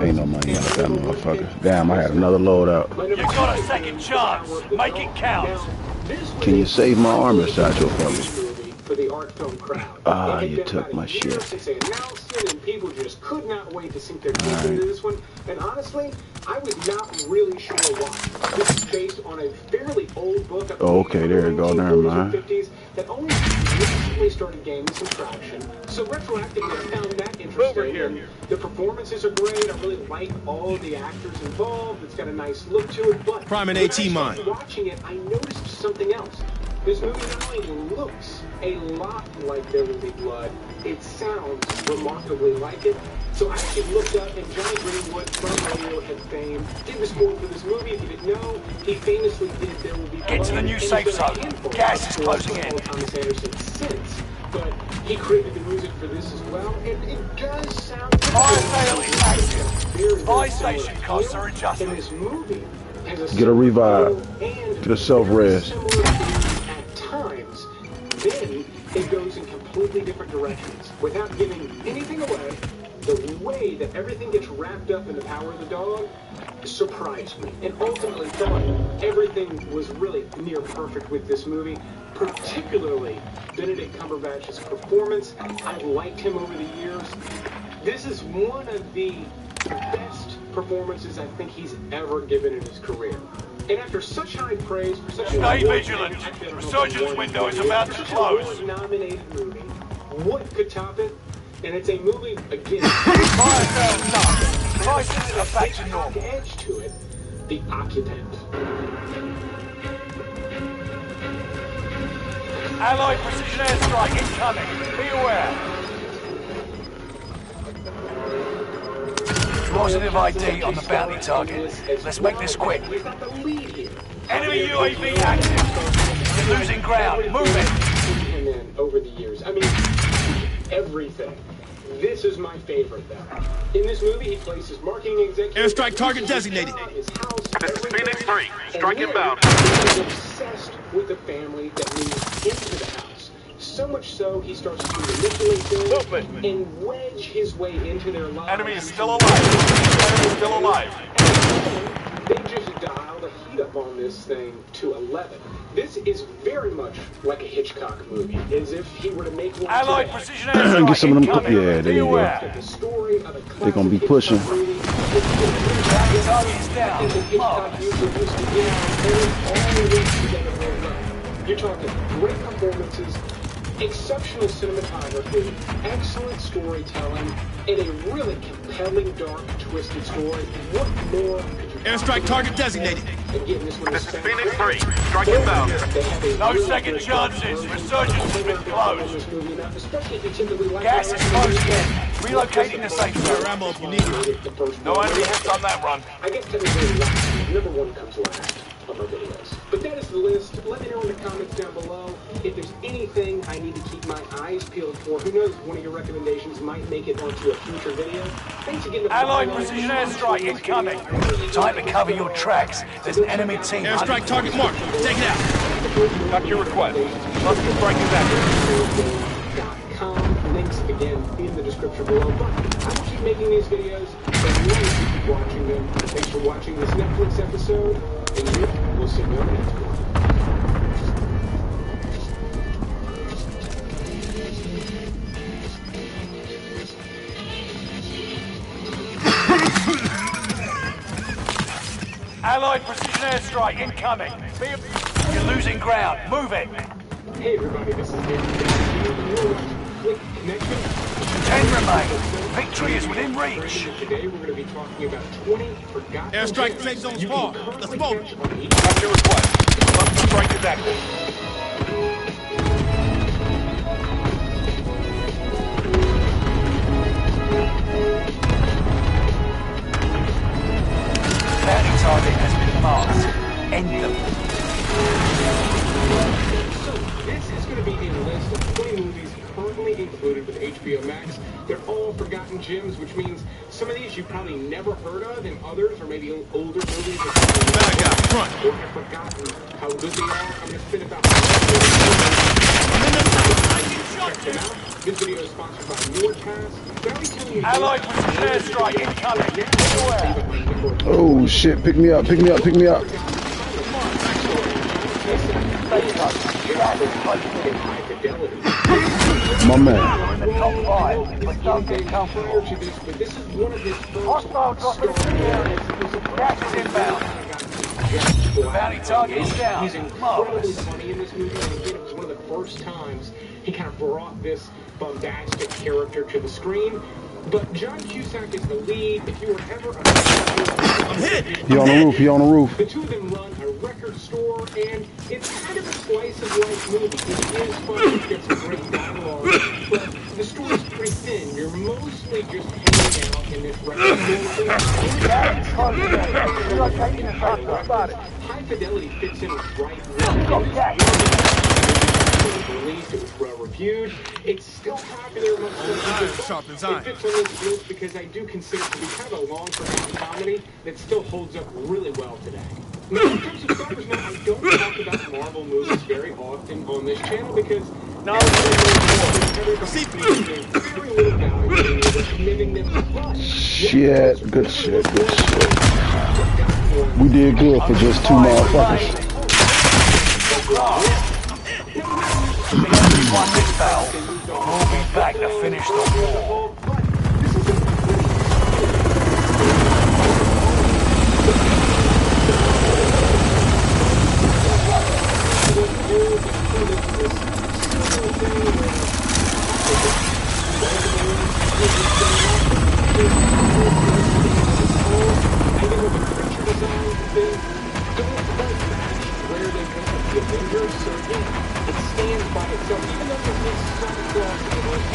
Ain't no money out that motherfucker. Damn, I had another loadout. You got a second chance. Make it count. Can you save my armor, Satchel, for me? For the art film crowd. Ah, you took my shit. Since they announced it, and people just could not wait to sink their teeth into this one. And honestly, I was not really sure why. This is based on a fairly old book. Oh, okay, there you go. Never mind. That only recently started gaining some traction. So retroactively, I found that interesting. The performances are great. I really like all of the actors involved. It's got a nice look to it. But Prime and AT mine. Watching it, I noticed something else. This movie not only looks a lot like There Will Be Blood, it sounds remarkably like it. So I actually looked up, and Johnny Greenwood from Radiohead fame did the score for this movie. If you didn't know, he famously did There Will Be Blood. Get to the new safe zone. Gas is closing in. Thomas Anderson since, but he created the music for this as well, and it does sound. Fire sale is active. Buy station costs are In adjusted. this movie, has Get a revive. and Get a self-res. at times, then it goes in completely different directions. Without giving anything away, the way that everything gets wrapped up in the power of the dog surprised me. And ultimately thought everything was really near perfect with this movie, particularly Benedict Cumberbatch's performance. I've liked him over the years. This is one of the best performances I think he's ever given in his career. And after such high praise for such Stay vigilant. Resurgence window is about to close. Nominated movie. What could top it? And it's a movie, again, Fire sales done. Prices are back to normal. edge to it, The Occupant. Allied precision airstrike incoming. Be aware. Positive ID on the bounty target. Let's make this quick. Enemy UAV active. You're losing ground. Move it. And then over the years, I mean, everything. This is my favorite, though. In this movie, he plays his marketing executive. Airstrike target designated. His house, This is everything. Phoenix 3. Strike And inbound. He's obsessed with the family that moves into the house. So much so, he starts to manipulate them Movement. and wedge his way into their lives. Enemy is still alive. Enemy is still alive. They just dialed the heat up on this thing to 11. This is very much like a Hitchcock movie, as if he were to make one Allied today. precision airstrike Get some of them. incoming. Yeah, there Be you go. aware. The story of a They're gonna be classic pushing. Hitchcock movie. Bounty target's down. And the Hitchcock Marvelous. usually used to get out and all the way together very well. You're talking great performances, exceptional cinematography, excellent storytelling, and a really compelling, dark, twisted story. What more could you Airstrike target designated. Again, this one This is spent Phoenix great. 3. Strike inbound. They have a No really second great chances. version. Resurgence has been closed. This movie enough, especially if you typically like Gas is closed in. Relocating the safe Spare zone. ammo if you need it. The first No one. enemy hits on that run. I guess technically last. Number one comes last on my videos. But that is the list. Let me know in the comments down below if there's anything I need to keep my eyes peeled for. Who knows, one of your recommendations might make it onto a future video. Thanks again to Allied precision airstrike incoming. Time to cover your tracks. There's an enemy team. Airstrike target marked. Take it out. Got your request. Must be striking back. .com. Links again in the description below. But I will keep making these videos, so you want to keep watching them. Thanks for watching this Netflix episode, and we'll see you on the next one. Allied precision airstrike incoming. You're losing ground. Move it. Hey everybody, this is David. Quick connection. 10 remain. Victory is within reach. Today we're going to be talking about 20 forgotten Airstrike gems safe zone's you far. can Let's currently move. catch on each Got your request. Must be striking back. Bounty target has been marked. End them. So this is going to be a list of 20 movies currently included with HBO Max. They're all forgotten gems, which means some of these you've probably never heard of, and others are maybe older movies Bad guy, front. or have forgotten how good they are. I'm going to spit about check them out. This video is sponsored by NordPass. But I'll be telling you Allied precision airstrike incoming. Be aware. Oh shit! Pick me up! Pick me up! Pick me up! My man. In the top 5, but don't get comfortable. But this is one of his first Hostile dropping into the area. Gas is inbound. Bounty target is down. He's incredibly Marvelous. funny in this movie, and again, it was one of the first times he kind of brought this bombastic character to the screen. But John Cusack is the lead. If you were ever a I'm hit. He on the roof. He on the roof. the two of them run a record store, and it's kind of a slice of life movie. It is fun. It's got some great dialogue, but the story's pretty thin. You're mostly just hanging out in this record store. High Fidelity fits in right released, it was well reviewed. It's still popular amongst people. Sharp It design. fits on this list because I do consider it to be kind of a long forgotten comedy that still holds up really well today. Now, in terms of subscribers, now I don't talk about Marvel movies very often on this channel because very little value in recommending them. But Shit. Good shit. Good shit. We did good for just 2 motherfuckers. Won this battle. We'll be back to finish the war. stands by itself, even though it is slight flaws in the worst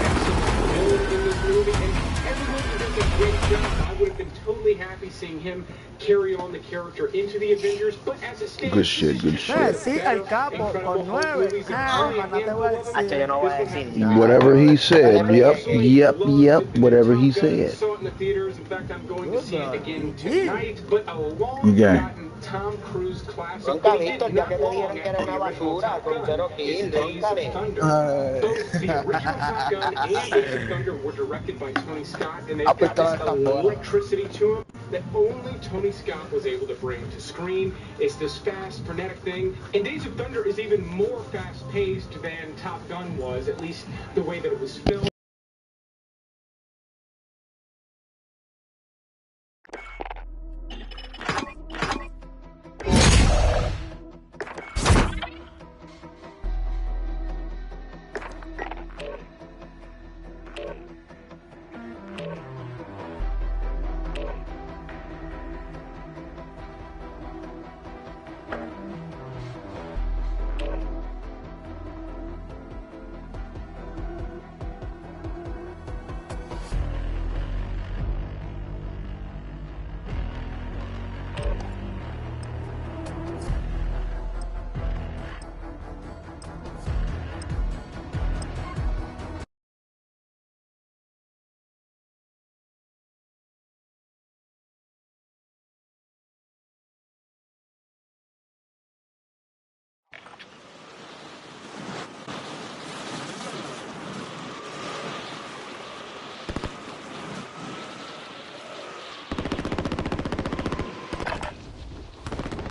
excellent in this movie, and everyone does a great job. I would have been totally happy seeing him carry on the character into the Avengers, but as it stands, Good shit, good shit. Sí, el capo con 9. Ah, no te voy a Hacho, yo no voy a decir nada. Whatever he said. Yep. Whatever he said. Saw it in the theaters. In fact, I'm going to see it again tonight. But a long Okay. forgotten Tom Cruise classic. Nunca Víctor, ya que te dijeron que era una basura con 0 kills, róncale. Both the original Top Gun and Days of Thunder were directed by Tony Scott, and they've got this electricity to them that only Tony Scott was able to bring to screen. It's this fast, frenetic thing, and Days of Thunder is even more fast-paced than Top Gun was, at least the way that it was filmed.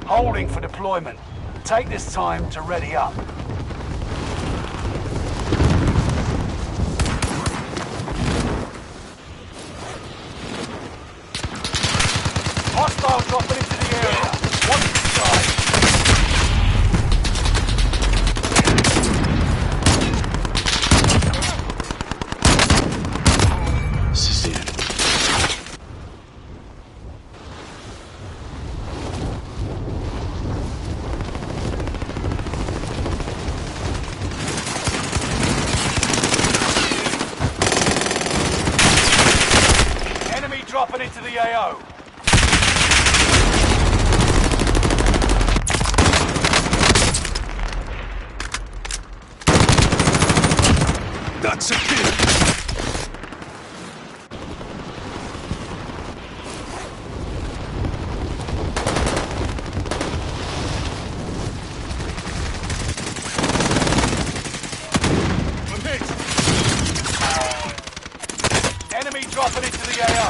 Holding for deployment. Take this time to ready up. Hostile dropping into the area. Watch the side. This is it. Dropping into the AO. That's a kill. I'm hit. Enemy dropping into the AO.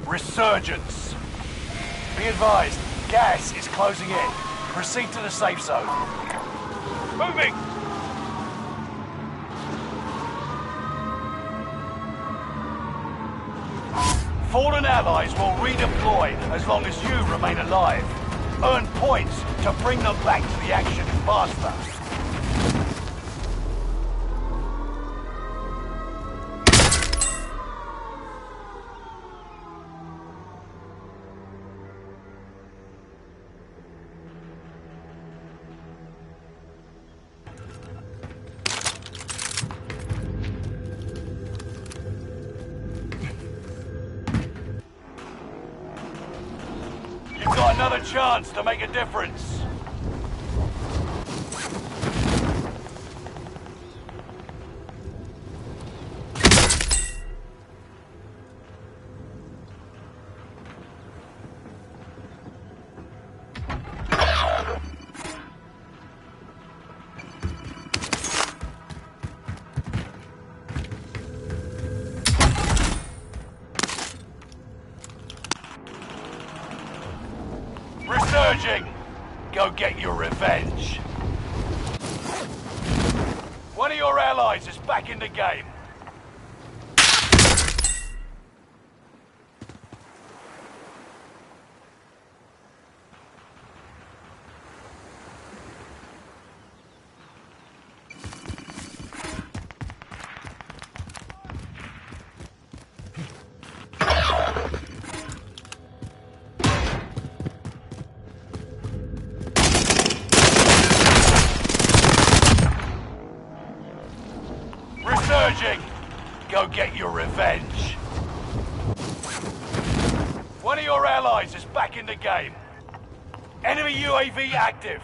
Resurgence. Be advised, gas is closing in. Proceed to the safe zone. Moving! Fallen allies will redeploy as long as you remain alive. Earn points to bring them back to the action faster. You've got another chance to make a difference. Resurging! Go get your revenge. One of your allies is back in the game. Resurging! Go get your revenge. One of your allies is back in the game. Enemy UAV active.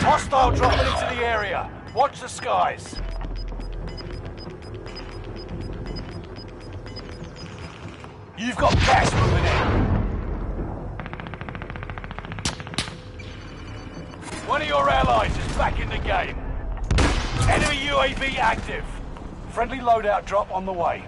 Hostile dropping into the area. Watch the skies. You've got gas moving in. One of your allies is back in the game. Enemy UAV active. Friendly loadout drop on the way.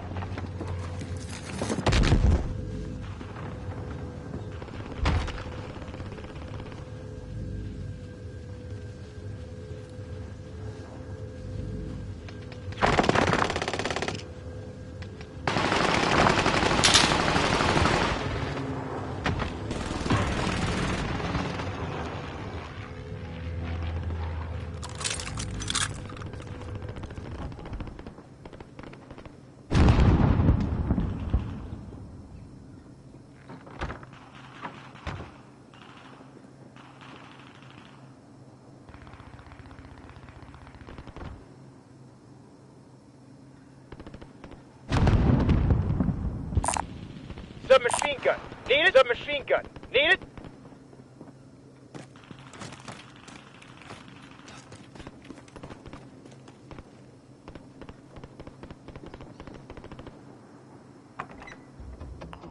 Submachine gun. Need it? Submachine gun. Need it?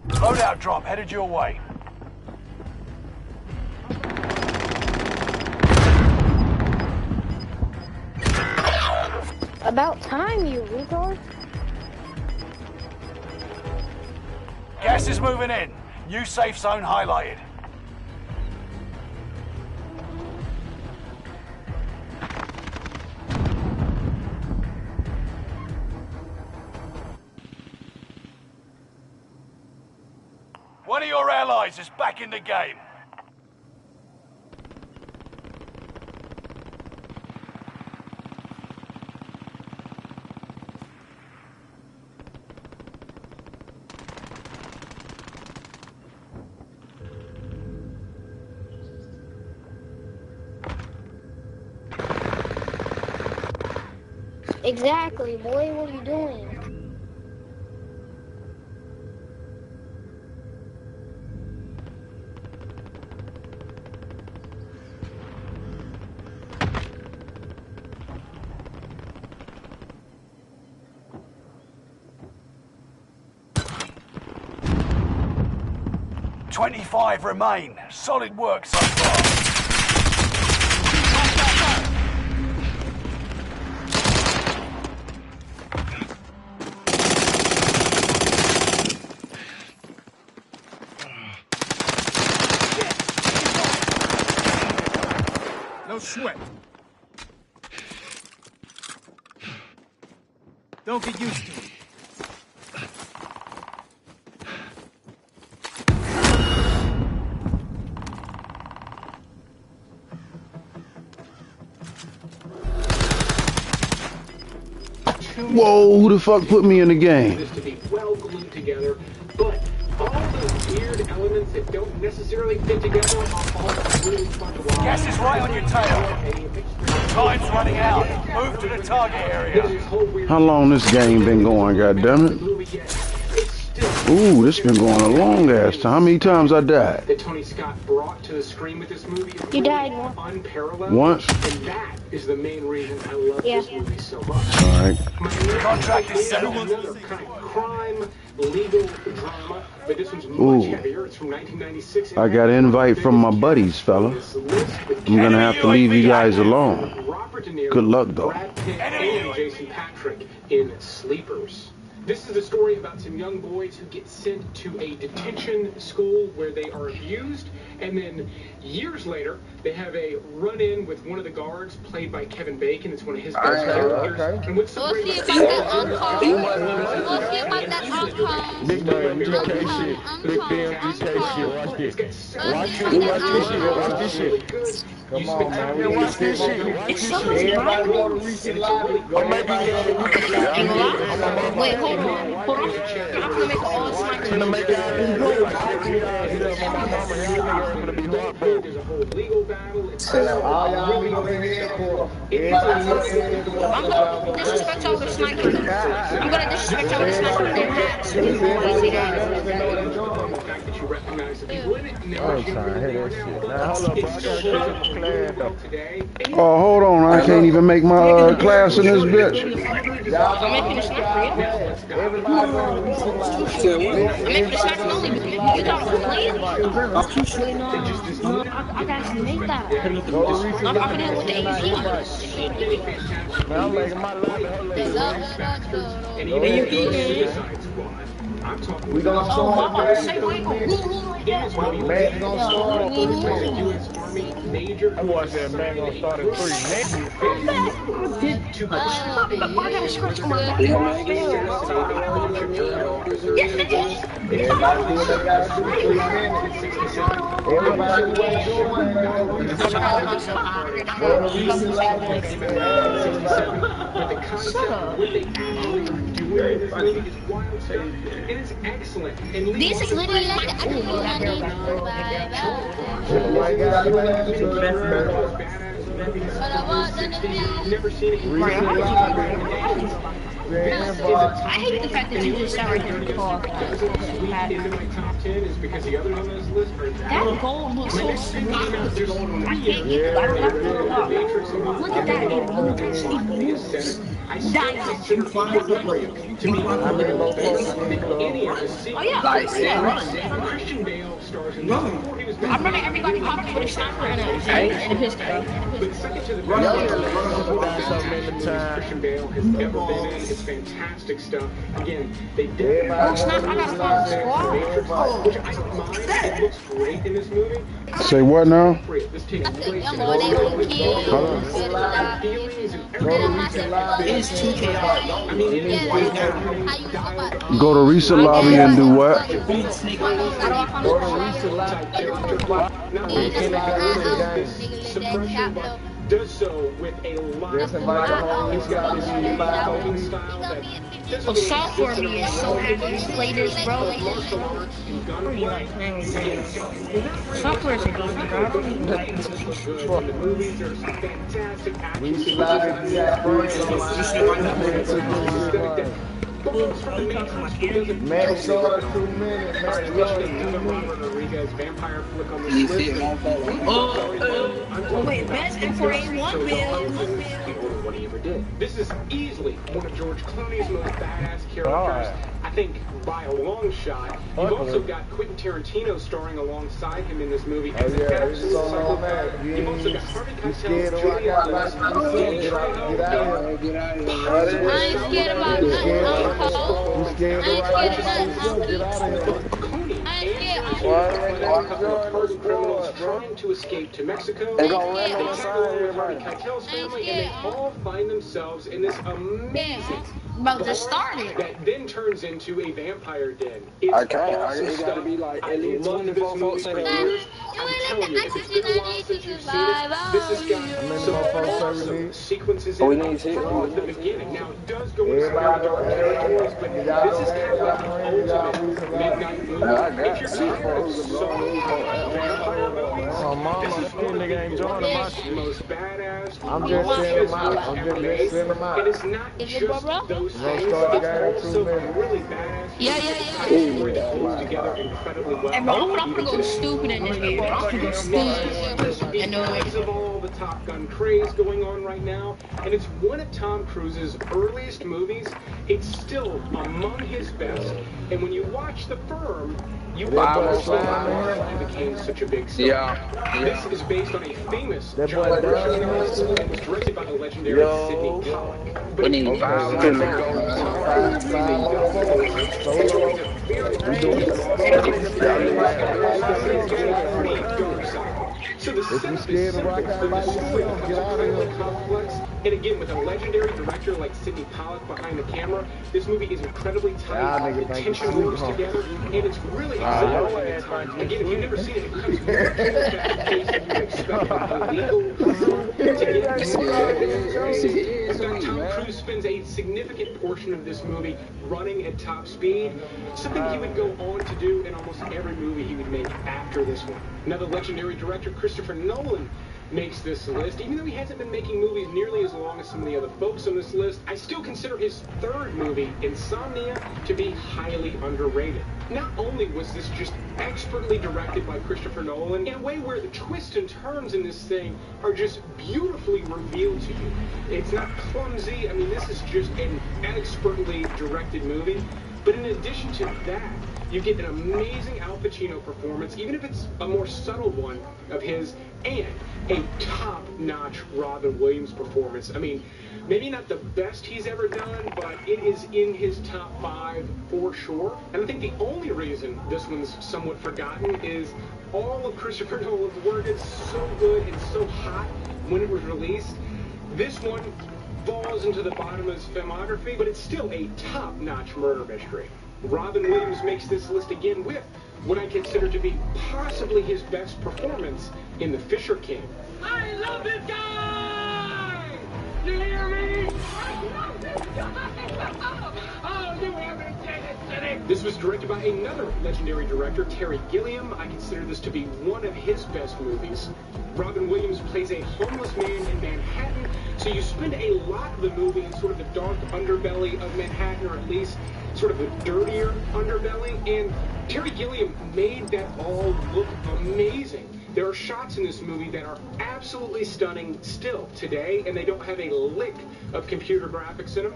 Loadout drop headed your way. About time, you retard. Gas is moving in. New safe zone highlighted. One of your allies is back in the game. Exactly, boy, what are you doing? "25 remain. Solid work so far." No sweat. Don't get used to it. Whoa, who the fuck put me in the game? This to be well glued together, but all those weird elements that don't necessarily fit together are all really fun to watch. Gas is right on your tail. Time's running out. Move to the target area. How long this game been going, goddammit? It's still Ooh, this been going a long ass time. How many times I died? That Tony Scott brought to the screen with this movie is You really died once. unparalleled. Once? And that is the main reason I love this movie so much. Alright. Contract is settled. Another kind of crime, legal drama, but this one's much heavier. It's from 1996. I got an invite from my buddies, fella. I'm gonna have to leave you guys alone. Good luck, though. Brad Pitt and Jason Patric in Sleepers. This is a story about some young boys who get sent to a detention school where they are abused, and then years later, they have a run-in with one of the guards, played by Kevin Bacon. It's one of his best characters. And what's so great about that uncle. Big damn DK shit. Big damn DK shit. Watch this. Watch this shit. Watch this shit. Come on, man. We watch this shit. Everybody go to recent lobby. Go make it. Wait, hold on. Hold on. I'm gonna make all this like There's a whole legal battle. It's really disrespect y'all with sniper. I'm gonna disrespect y'all with sniper. the fact that you recognize the people in it. And I'm trying to hear that shit. Now, hold up, bro. I gotta get up today. Oh, hold on. I can't even make my class in this bitch. I'm making a sniper. I gotta make that. I'm in with the AZ. I'm making my life. We gonna storm the man gonna storm. I watched that man gonna start at 3. I gotta scratch on my back. Everybody and it's excellent. And this is literally like the never seen it. I hate the fact that you just sat right here and talked. Into my top 10 is because the others on this list are that gold looks so sweet. I can't get it. Look at that. I still to me, oh yeah, Christian Bale stars in I remember everybody popped with a sniper and a pistol. But second to the Christian Bale has ever been in. It's fantastic stuff. Again, they did. Oh snap! I gotta find the squad. Which I don't mind. It looks great in this movie. Say what now? This takes place in Go to recent lobby and do what? Does so with a lot of software me is so happy to play this, bro. Software is a game, bro. The movies are fantastic action. man, so 2 minutes. Rodriguez vampire flick on the list. Wait, best M4A1 build. What he ever did. This is easily one of George Clooney's most badass characters. I think by a long shot. You've also got Quentin Tarantino starring alongside him in this movie. You've also got Harvey Keitel, Julia Roberts, Get out of here. I ain't scared about nothing, criminals trying to escape to Mexico. They tackle Harvey Keitel's family, and they all find themselves in this amazing about to start it. That then turns into a vampire den. It's awesome stuff. Gotta be like I love this movie for years. I'm telling you, if it's been a while since you've seen it, this has got some awesome sequences in it from the beginning. Now, it does go into some other dark territories, but this is kind of like the ultimate midnight movie. If you're tired of solid vampire movies, mama, this is that one of nigga ain't the joining my largest, shit. most badass, I'm just sending them out. I'm just sending them out. and it's not just those We're gonna things, start the it's game in 2 also a minutes. really badass Yeah. story that holds together incredibly well. Hey, bro, I'm even gonna go today. stupid in this game. I'm gonna go stupid. I know it. Because of all the Top Gun craze going on right now, and it's one of Tom Cruise's earliest movies. It's still among his best, and when you watch The Firm, you understand why he became such a big star. This is based on a famous John Grisham novel and was directed by the legendary Sidney Pollack. But if you never seen The Firm, Tom Cruise plays a young composer and joins a very dark side. So the setup is simple, but the story becomes incredibly complex. And again, with a legendary director like Sidney Pollack behind the camera, this movie is incredibly tight. The tension works together, and it's really exhilarating at times. Again, if you've never seen it, it becomes more at the pace than you expect. In fact, Tom Cruise spends a significant portion of this movie running at top speed, something he would go on to do in almost every movie he would make after this one. Now, the legendary director Christopher Nolan makes this list. Even though he hasn't been making movies nearly as long as some of the other folks on this list, I still consider his third movie, Insomnia, to be highly underrated. Not only was this just expertly directed by Christopher Nolan in a way where the twists and turns in this thing are just beautifully revealed to you. It's not clumsy. I mean, this is just an expertly directed movie. But in addition to that, you get an amazing Al Pacino performance, even if it's a more subtle one of his, and a top-notch Robin Williams performance. I mean, maybe not the best he's ever done, but it is in his top 5 for sure. And I think the only reason this one's somewhat forgotten is all of Christopher Nolan's work is so good and so hot when it was released. This one falls into the bottom of his filmography, but it's still a top-notch murder mystery. Robin Williams makes this list again with what I consider to be possibly his best performance in The Fisher King. I love this guy! You hear me? I love this guy! Oh, you haven't said it today! This was directed by another legendary director, Terry Gilliam. I consider this to be one of his best movies. Robin Williams plays a homeless man in Manhattan, so you spend a lot of the movie in sort of the dark underbelly of Manhattan, or at least sort of a dirtier underbelly, and Terry Gilliam made that all look amazing. There are shots in this movie that are absolutely stunning still today, and they don't have a lick of computer graphics in them.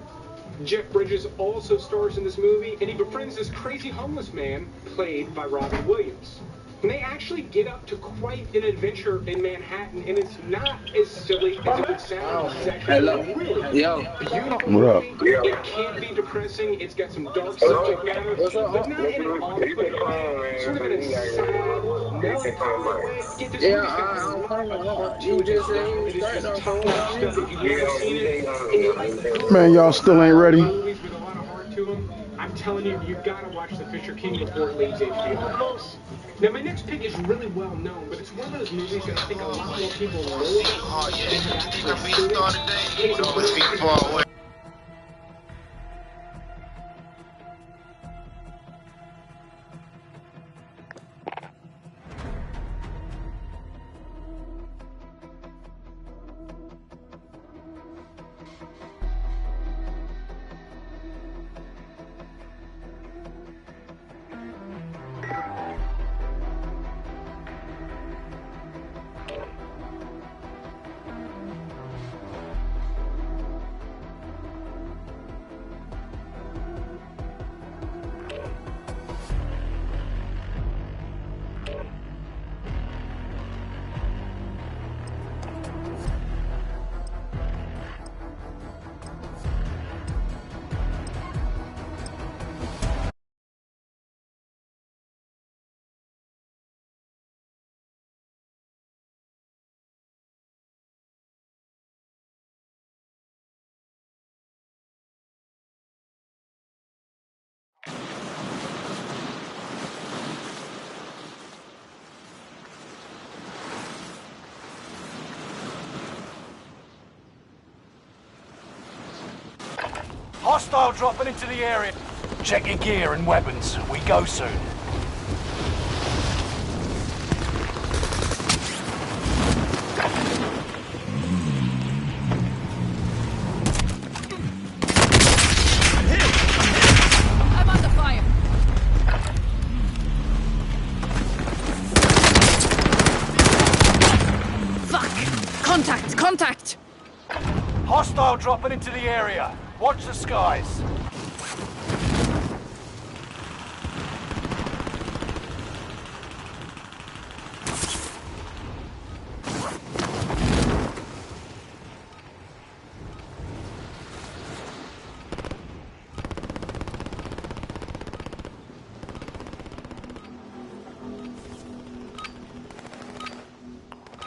Jeff Bridges also stars in this movie, and he befriends this crazy homeless man played by Robin Williams. And they actually get up to quite an adventure in Manhattan, and it's not as silly as it would sound. It's actually really beautiful movie. It can be depressing. It's got some dark subject matter, but not in an off-putting way. Sort of in a sad, melancholy way. Get this movie's got a lot of heart to it. It is just top-notch stuff. If you've never seen it, and you like the Man, y'all still ain't ready. movies with a lot of heart to them, I'm telling you, you've got to watch The Fisher King before it leaves HBO. Now, my next pick is really well known, but it's one of those movies that I think a lot more people know about than have actually seen it. Hostile dropping into the area. Check your gear and weapons. We go soon. dropping into the area. Watch the skies.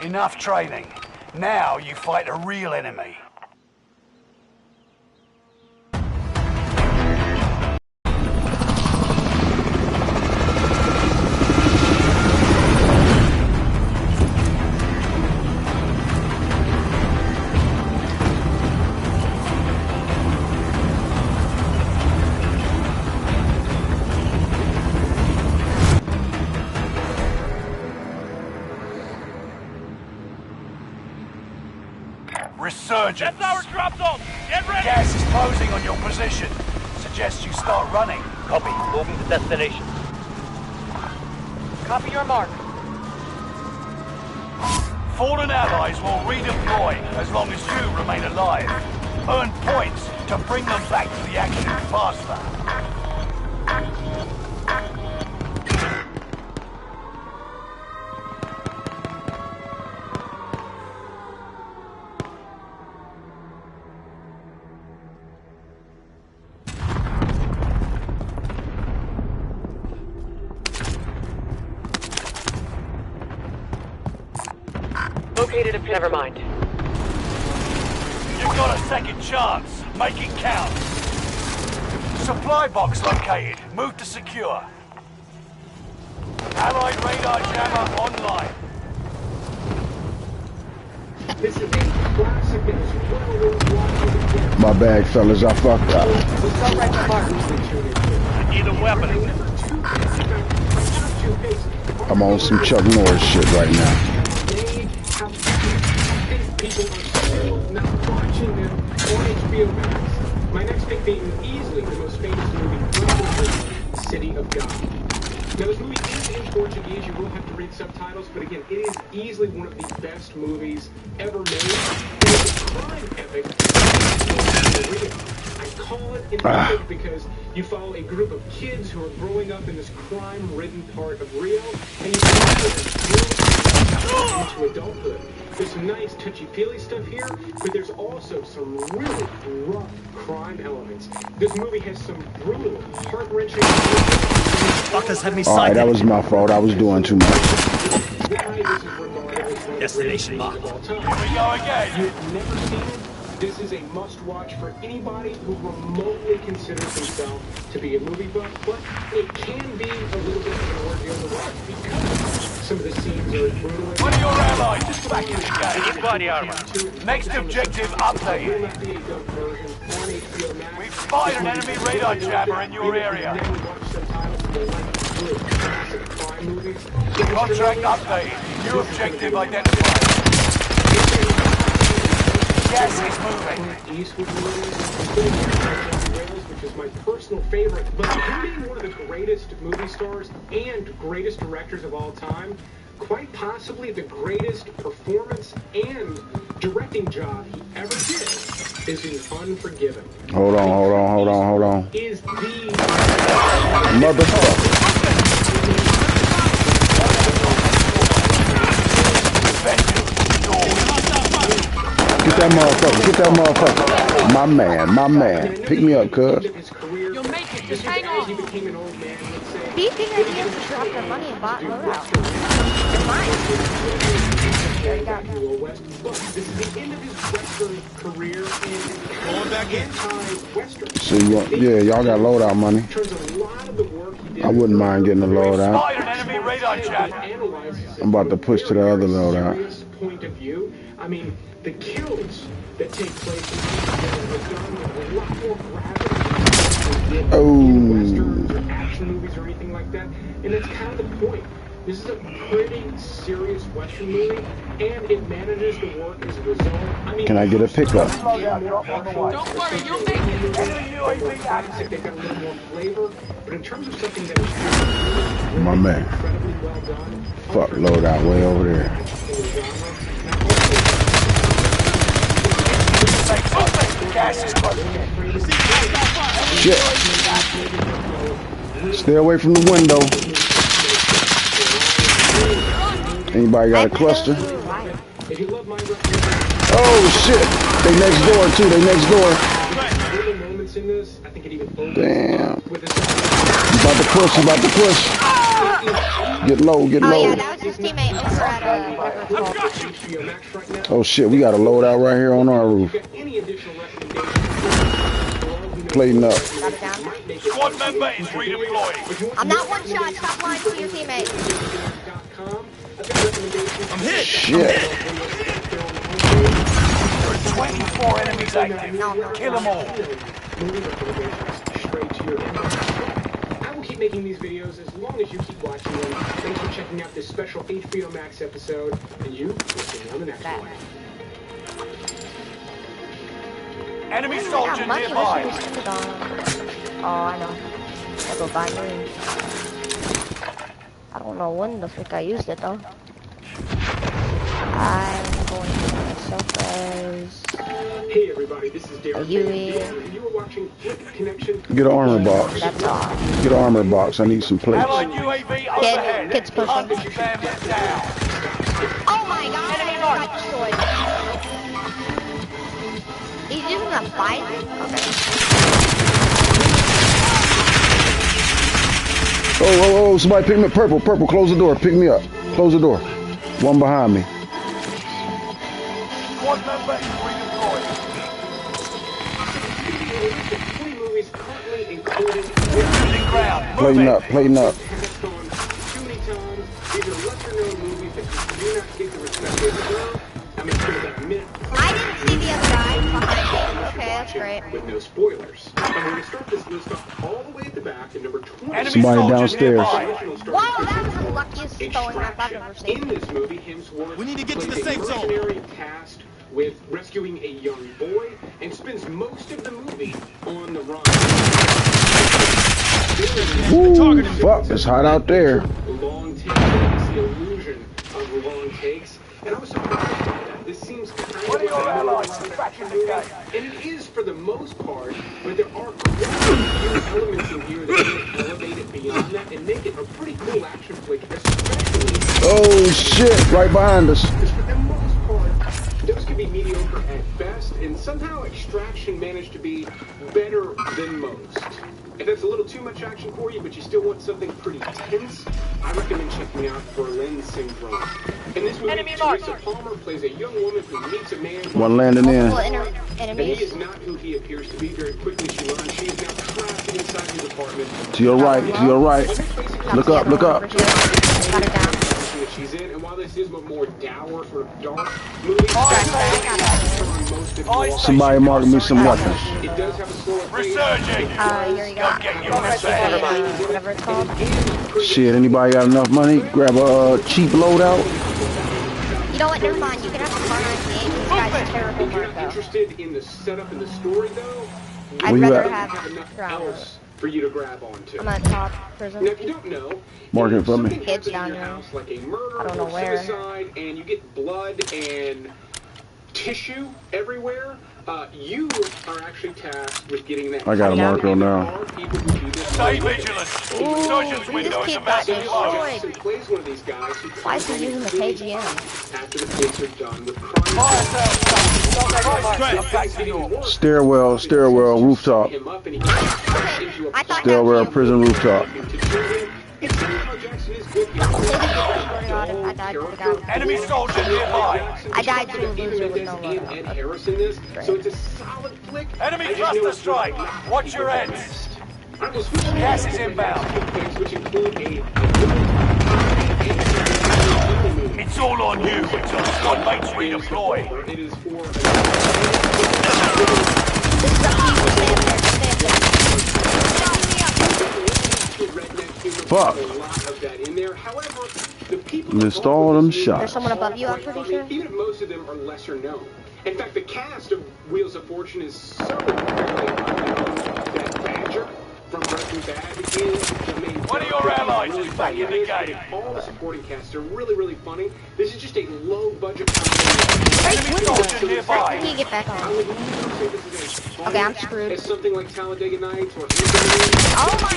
Enough training. Now you fight a real enemy. Resurgence. That's our drop zone. Get ready. Gas is closing on your position. Suggest you start running. Copy. Moving to destination. Copy your mark. Fallen allies will redeploy as long as you remain alive. Earn points to bring them back to the action faster. Located a never mind. You've got a second chance. Make it count. Supply box located. Move to secure. Allied radar jammer online. This is a classic that is well worth watching. My bad, fellas. I fucked up. Need a weapon. I'm on some Chuck Norris shit right now. People are still not watching them on HBO Max. My next pick being easily the most famous movie, City of God. Now this movie is in Portuguese, you will have to read subtitles, but again, it is easily one of the best movies ever made. It is a crime epic. I call it an epic because you follow a group of kids who are growing up in this crime-ridden part of Rio, and you follow them into adulthood. There's some nice touchy-feely stuff here, but there's also some really rough crime elements. This movie has some brutal, heart-wrenching... Fuckers had me Alright, that was my fault. I was doing too much. Destination marked. Here we go again. You've never seen it? This is a must-watch for anybody who remotely considers himself to be a movie buff, but it can be a little bit of an ordeal to watch because some of the scenes are brutal. One of your allies is back in the game. Body armor. Next objective updated. We've spotted an enemy radar jammer in your area. Contract updated. New objective identified. Gas is moving. Which is my personal favorite, but him being one of the greatest movie stars and greatest directors of all time, quite possibly the greatest performance and directing job he ever did is in Unforgiven. Hold on. Is the Motherfucker. Get that motherfucker. My man. Pick me up, cuz. You'll make it. Just hang on. Do you think I'd be able to drop their money and bot loadout? They're mine. This is the end of his Western career Going back in. So y'all got loadout money. I wouldn't mind getting a loadout. Spotted an enemy radar jammer. I'm about to push to the other loadout. Point of view. I mean, the kills that take place in are done with a lot more gravity than westerns or action movies or anything like that. And that's kind of the point. This is a pretty serious Western movie, and it manages to work as a result. I mean, can I get a pickup? Don't worry, you'll make it. They've got a little more flavor, but in terms of something that is My man. incredibly well done, Fuck, loadout way over there. Gas is closing in. Shit. Stay away from the window. Anybody got a cluster? Oh shit! They next door too. They next door. Damn. About to push. About to push. Get low. Get low. Oh yeah, that was his teammate over at Oh shit! We got a loadout right here on our roof. Plating up. Squad member is redeployed. I'm not one shot. Stop lying to your teammate. I'm hit. Shit. 24 enemies active. Kill them all. I will keep making these videos as long as you keep watching them. Thanks for checking out this special HBO Max episode, and you will see me on the next one. Enemy soldier nearby. Oh, I know. I'll go buy green. I don't know when the frick I used it though. I'm going to put myself as Hey everybody, this is Derek. You are watching Flick Connection. Get an armor box. That's all. Get an armor box. I need some plates. Allied UAV overhead. Kids pushing. Hunt them down. Oh my god, I got destroyed. He's using a fight? Okay. Oh, somebody pick me up. Purple, close the door. Pick me up. Close the door. One behind me. Squad member is redeployed. Losing ground. Plating up, plating up. I didn't see the other guy behind me. Okay, that's great. With no spoilers. I'm going to start this list off all the way at the back at number 20. Somebody downstairs. Wow, that was the luckiest throwing map I've ever seen. In this movie, Hemsworth We need to get to the plays a safe zone. mercenary tasked with rescuing a young boy and spends most of the movie on the run. Ooh, fuck, it's hot out there. Long takes, the illusion of long takes, and I was surprised by that. This seems kind of like a action movie, and it is for the most part, but there are quite a few elements in here that can elevate it beyond that and make it a pretty cool action flick, especially. Oh shit, right behind us. For the most part, those can be mediocre at best, and somehow Extraction managed to be better than most. If that's a little too much action for you, but you still want something pretty tense, I recommend checking out Berlin Syndrome. In this movie, Teresa Palmer plays a young woman who meets a man. One landing in. And he is not who he appears to be. Very quickly, she learns she is now trapped inside his apartment. To your right, to your right. Look up, look up. She's in, and while this is a more dour, sort of dark movie, Somebody mark me some weapons. it does have a slower Resurging. Here you go. Whatever it's called. Shit, anybody got enough money? Grab a cheap loadout. You know what? Never mind. You can have the car 98. This guy's terrible If you're mark not interested in the setup and the story, though, I'd Where you rather at? have enough ground. else for you to grab onto. I'm at top prison. Now, if you don't know, Mark it for me. something Kids happens in down your there. house, like a murder I don't know or where. suicide, and you get blood and tissue everywhere, you are actually tasked with getting that. I got a Marco now. Stay vigilant. Surgeon's window is about to close. Plays one of these guys who Why is he using the KGM? after the police are done with crime. Stairwell, rooftop. Him up and he I thought Stairwell, prison rooftop. I died to the guy. Enemy soldier nearby. I died to a loser with no loadout. Harrison this, so it's a solid flick. Enemy cluster strike. Watch your heads. Gas is inbound. It's all on you until squad mates redeploy. It is for Fuck. a lot of that in there. However, the people Missed all them There's shots. someone above you, I'm pretty sure. even if most of them are lesser known. In fact, the cast of Wheels of Fortune is so incredibly unknown that Badger from Red Breaking Bad is the main. One of your allies really is back in the game. All the supporting cast are really, really funny. This is just a low-budget Enemy soldier nearby. Can you get back on? Okay, I'm screwed. It's something like Talladega Nights or Oh my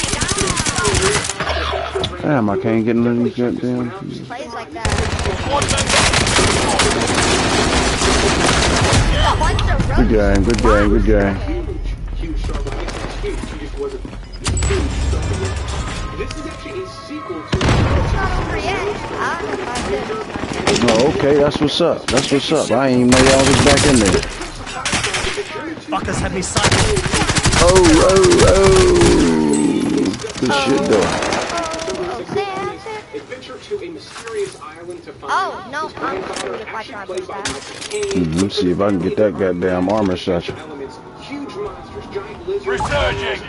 god! Damn, I can't get none of these goddamn. Plays like that. Good game, good game, good game. Huge star, but I guess it's huge. She just wasn't huge. This is actually a sequel to. It's not over yet. Oh, okay, that's what's up. That's what's up. I ain't even know y'all was back in there. Fuckers had me psyched. Good shit, though. Adventure to a mysterious island to find. Oh, no, I'm screwed if I try to push that. Let's see if I can get that goddamn armor shot. Huge monsters, giant lizards. Resurging.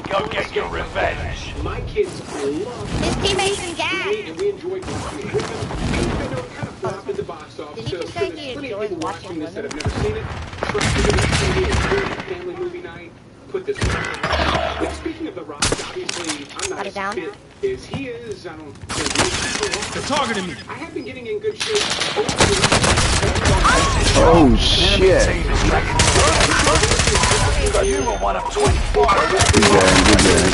Go get your revenge. My kids love his teammates in gas. and we enjoyed watching it with them. Even though it kind of flopped at the box office. Did you just say he enjoyed watching this that have never seen it. Try to give it a family movie night. Put this one. Now, speaking of The Rock, obviously, I'm not as fit as he is. I don't think They're targeting me. I have been getting in good shape. Oh, shit. You were one of 24. Good game.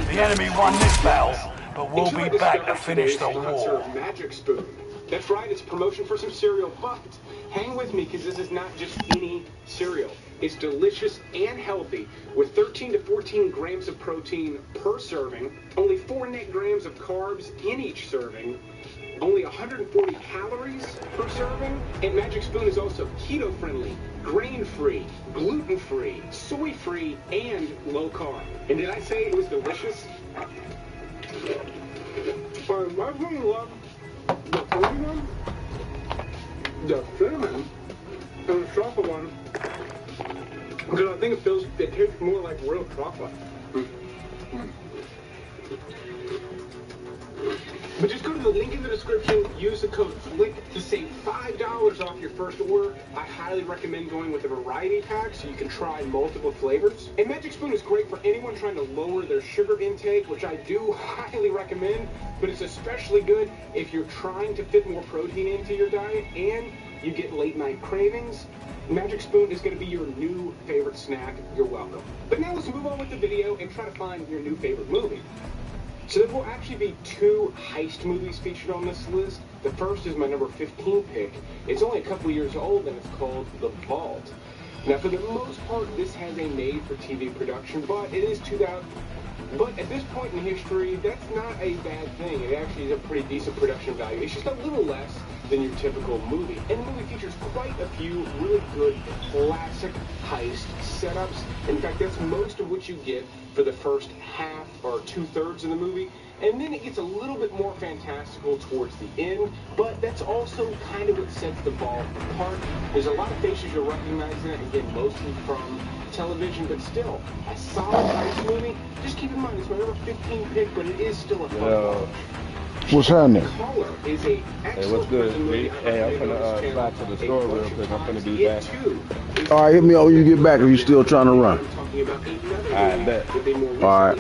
The enemy won this battle, but we'll be back to finish the war. Magic Spoon. That's right, it's a promotion for some cereal, but hang with me because this is not just any cereal. It's delicious and healthy with 13 to 14 grams of protein per serving, only 4 net grams of carbs in each serving, only 140 calories per serving, and Magic Spoon is also keto-friendly, grain-free, gluten-free, soy-free, and low-carb. And did I say it was delicious? I really love the fruity one, the cinnamon, and the chocolate one, because I think it tastes more like real chocolate. But just go to the link in the description, use the code FLICK to save $5 off your first order. I highly recommend going with a variety pack so you can try multiple flavors. And Magic Spoon is great for anyone trying to lower their sugar intake, which I do highly recommend, but it's especially good if you're trying to fit more protein into your diet and you get late night cravings. Magic Spoon is going to be your new favorite snack. You're welcome. But now let's move on with the video and try to find your new favorite movie. So there will actually be 2 heist movies featured on this list. The first is my number 15 pick. It's only a couple years old and it's called The Vault. Now for the most part, this has a made-for-TV production, but it is 2000. But at this point in history, that's not a bad thing. It actually is a pretty decent production value. It's just a little less than your typical movie. And the movie features quite a few really good classic heist setups. In fact, that's most of what you get for the first half or 2/3 of the movie. And then it gets a little bit more fantastical towards the end, but that's also kind of what sets The Vault apart. There's a lot of faces you'll recognize in it, again, mostly from television, but still, a solid heist movie. Just keep in mind, it's my number 15 pick, but it is still a fun watch. What's happening? Hey, what's good, Pete? Hey, I'm finna slide to the store real quick. I'm finna be back. All right, hit me up when you get back if you're still trying to run. I bet. All right.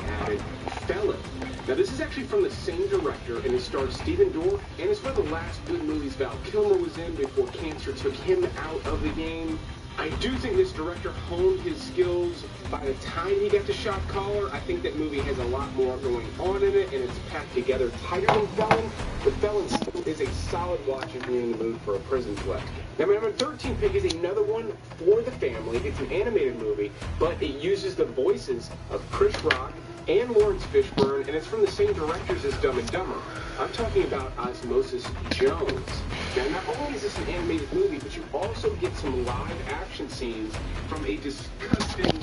Now, this is actually from the same director, and it stars Stephen Dorff, and it's one of the last good movies Val Kilmer was in before cancer took him out of the game. I do think this director honed his skills by the time he got to Shot Caller. I think that movie has a lot more going on in it, and it's packed together tighter than Felon. But Felon still is a solid watch if you're in the mood for a prison flick. Now, my number 13 pick is another one for the family. It's an animated movie, but it uses the voices of Chris Rock and Lawrence Fishburne, and it's from the same directors as Dumb and Dumber. I'm talking about Osmosis Jones. Now, not only is this an animated movie, but you also get some live action scenes from a disgusting...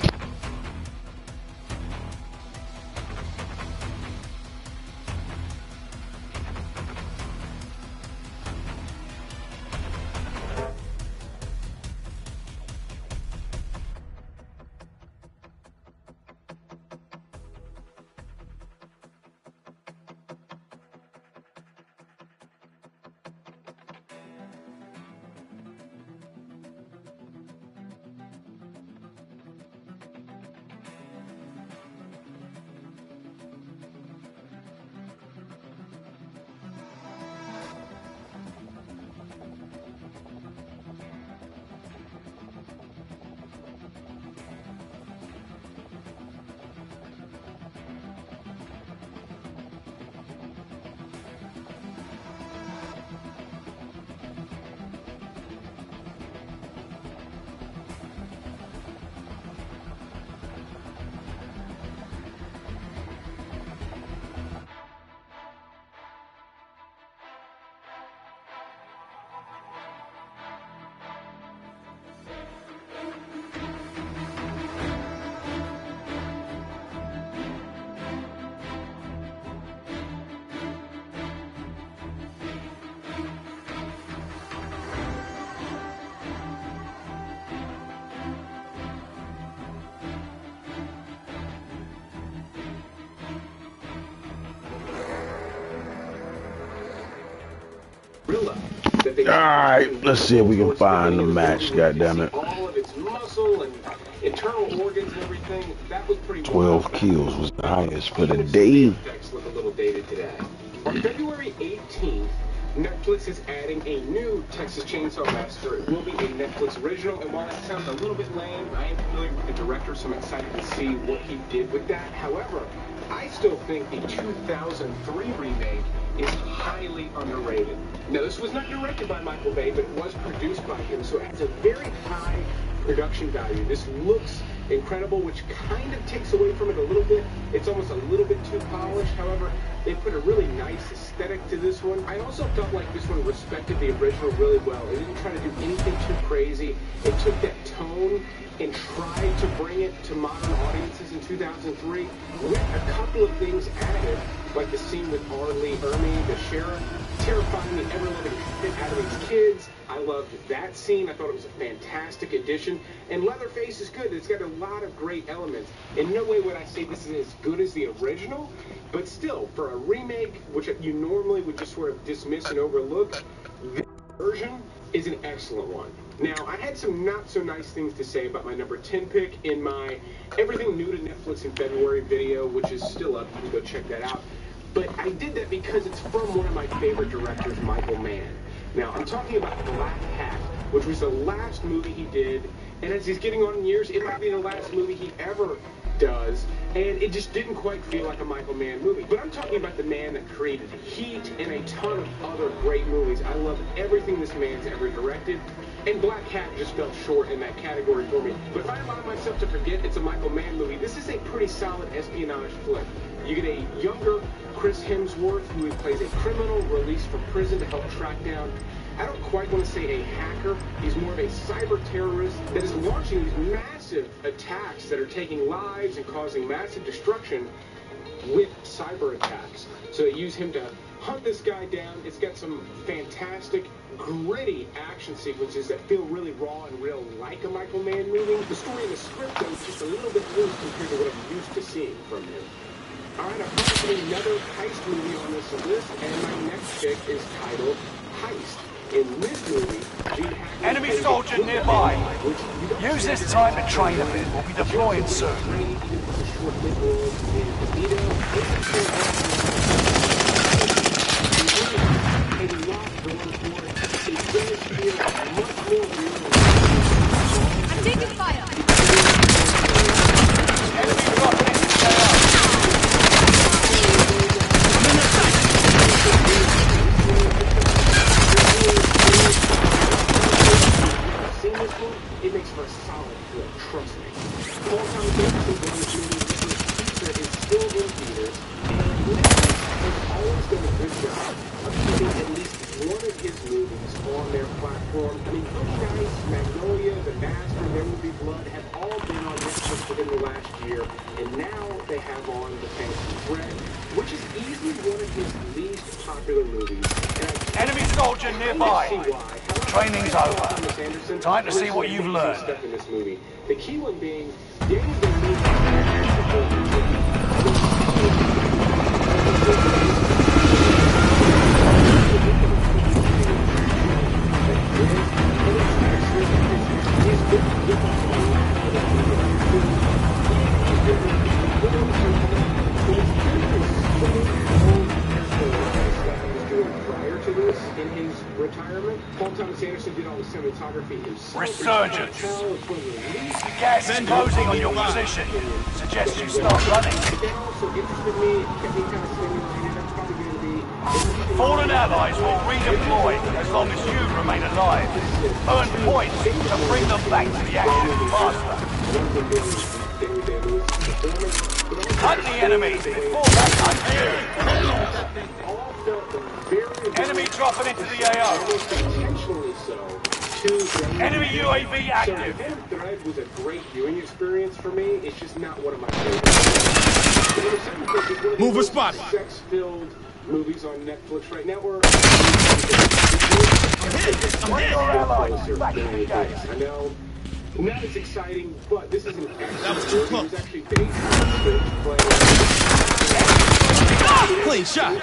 that they. Alright, let's see if we can find the match, goddammit. All of its muscle and internal organs and everything. That was pretty 12 kills was the highest for the day. Effects look a little dated today. On February 18th, Netflix is adding a new Texas Chainsaw Massacre. It will be a Netflix original, and while that sounds a little bit lame, I am familiar with the director, so I'm excited to see what he did with that. However, I still think the 2003 remake is highly underrated. Now, this was not directed by Michael Bay, but it was produced by him, so it has a very high production value. This looks incredible, which kind of takes away from it a little bit. It's almost a little bit too polished. However, they put a really nice aesthetic to this one. I also felt like this one respected the original really well. It didn't try to do anything too crazy. It took that tone and tried to bring it to modern audiences in 2003 with a couple of things added, like the scene with R. Lee Ermey, the sheriff, terrifying the ever-living shit out of these kids. I loved that scene. I thought it was a fantastic addition. And Leatherface is good. It's got a lot of great elements. In no way would I say this is as good as the original, but still, for a remake, which you normally would just sort of dismiss and overlook, this version is an excellent one. Now, I had some not-so-nice things to say about my number 10 pick in my Everything New to Netflix in February video, which is still up. You can go check that out. But I did that because it's from one of my favorite directors, Michael Mann. Now, I'm talking about Black Hat, which was the last movie he did, and as he's getting on in years, it might be the last movie he ever does, and it just didn't quite feel like a Michael Mann movie. But I'm talking about the man that created Heat and a ton of other great movies. I love everything this man's ever directed, and Black Hat just fell short in that category for me. But if I allow myself to forget it's a Michael Mann movie, this is a pretty solid espionage flick. You get a younger Chris Hemsworth, who plays a criminal released from prison to help track down, I don't quite want to say a hacker, he's more of a cyber terrorist that is launching these massive attacks that are taking lives and causing massive destruction with cyber attacks. So they use him to hunt this guy down. It's got some fantastic, gritty action sequences that feel really raw and real, like a Michael Mann movie. The story and the script, though, is just a little bit loose compared to what I'm used to seeing from him. Alright, I've got another heist movie on this list, and my next pick is titled Heist. In this movie, enemy soldier nearby. Use this time to train a bit. We'll be deploying soon. I'm taking fire. It makes for a solid flick, trust me. Full-time Netflix is still in theaters, and Netflix has always done a good job of keeping at least one of his movies on their platform. I mean, Boogie Nights, Magnolia, The Master, There Will Be Blood have all been on Netflix within the last year, and now they have on The Phantom Thread, which is easily one of his least popular movies. Enemy soldier nearby. Training's over. Time to see what you've learned. In this movie. The key one being Danny prior to this, in his retirement, Paul Thomas Anderson did all the cinematography himself. Resurgence. Gas is closing on your position. Suggest you start running. That also interested me, kept me kind of stimulated. That's probably going to be... Fallen allies will redeploy as long as you remain alive. Earn points to bring them back to the action faster. Hunt the enemy before that hunts you. Enemy dropping into the AO. Enemy UAV active. So Thread was a great viewing experience for me. It's just not one of my favorites. Move a spot. Sex-filled movies on Netflix right now, or I know. Not as exciting, but this is an excellent movie. It was actually based on the stage play. Clean shot.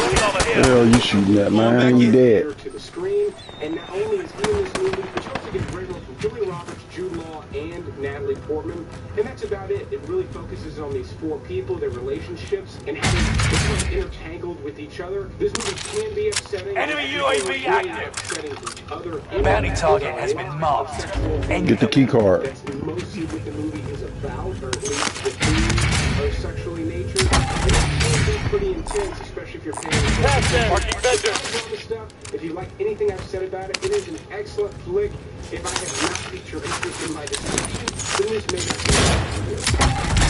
The hell you shooting at, man? You dead. To the screen, and not only is he in this movie, but you also get originals from Julia Roberts, Jude Law, and Natalie Portman, and that's about it. It really focuses on these four people, their relationships, and how they become intertangled with each other. This movie can be upsetting. Enemy UAV active. Upsetting each other. The bounty target has been marked. Get the key card. That's mostly what the movie is about, or at least the themes are sexually natured. And it can be pretty intense, especially if you're paying attention. If you like anything I've said about it, it is an excellent flick. If I have not piqued your interest in my description, then this may not be good.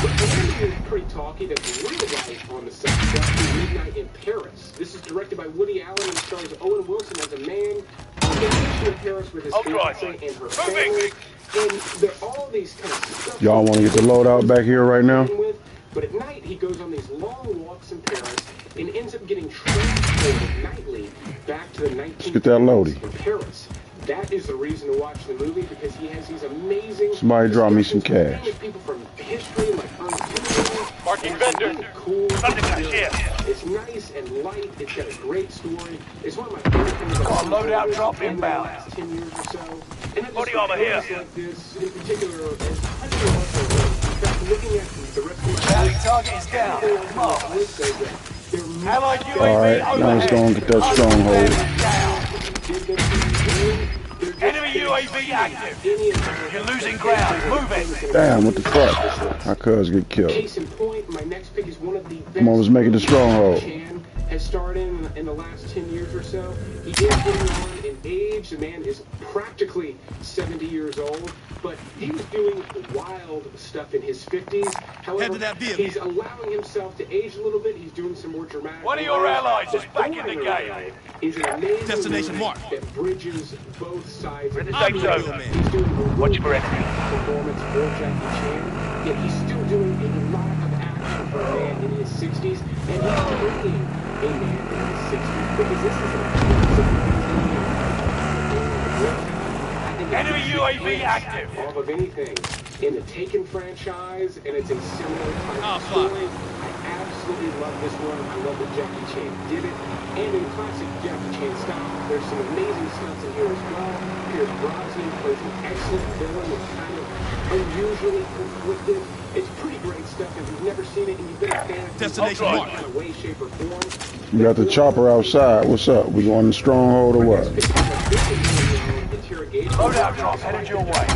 But the movie is pretty talky. That's real life on the soundtrack. Midnight in Paris. This is directed by Woody Allen and stars Owen Wilson as a man on vacation in Paris with his fiancée and her family. And there are all these kind of stuff. Y'all want to get the loadout back here right now? But at night, he goes on these long walks in Paris and ends up getting transported nightly back to the 1930s in Paris. That is the reason to watch the movie, because he has these amazing... Somebody draw me some cash. ...people from history, like Marking vendor. Cool. Here. It's nice and light. It's got a great story. It's one of my favorite things about loadout drop inbound. the last 10 years or so. And Body armor here. Like this, in particular, as hundreds of also, in fact, looking at the rest of my bounty target is down. Allied UAV Alright, now let's go and get that stronghold. Enemy UAV active. You're losing ground. Move it. Damn, what the fuck? Our cuz get killed. Case in point, my next pick is one of the best. Come on, let's make it a stronghold. Has started in the last 10 years or so. He is getting on in age. The man is practically 70 years old, but he was doing wild stuff in his 50s. However, he's allowing himself to age a little bit. He's doing some more dramatic. One of your allies is back in the game. Is an amazing Destination mark that bridges both sides. We're in the safe zone. He's doing a Watch for enemy. performance for Jackie Chan, yet he's still doing a lot of action for a man in his 60s, and he's bringing a man in his 60s, because this is enemy UAV active. Off of anything in the Taken franchise, and it's a similar type of story. I absolutely love this one. I love that Jackie Chan did it, and in classic Jackie Chan style, there's some amazing stunts in here as well. Pierce Brosnan plays an excellent villain that's kind of unusually conflicted. It's pretty great stuff. If you've never seen it and you've been a fan of Destination mark in a way, shape, or form. You got the chopper outside. What's up? We going to stronghold or what? Loadout drop headed your way.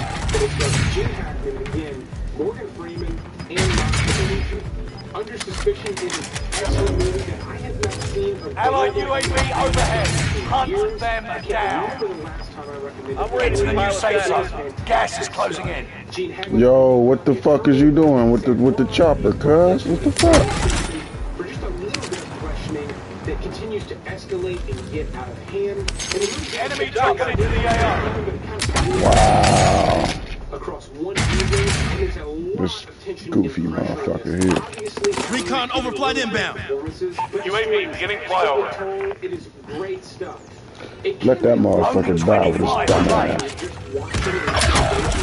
Jim Hackman again, Morgan Freeman, and Mark Under Suspicion is an excellent movie that I have not seen. Allied UAV overhead. Hunt them down. I'm ready to the new safe zone. Gas is closing in. Yo, what the fuck is you doing with the chopper, cuz? What the fuck? For just a little bit of questioning that continues to escalate and get out of hand. Enemy dropping into the AR. Wow. Across one evening, and there's a lot of tension. Goofy motherfucker here. Recon overflight inbound. UAV beginning flyover. It is great stuff. Let that motherfucker die with his dumb ass.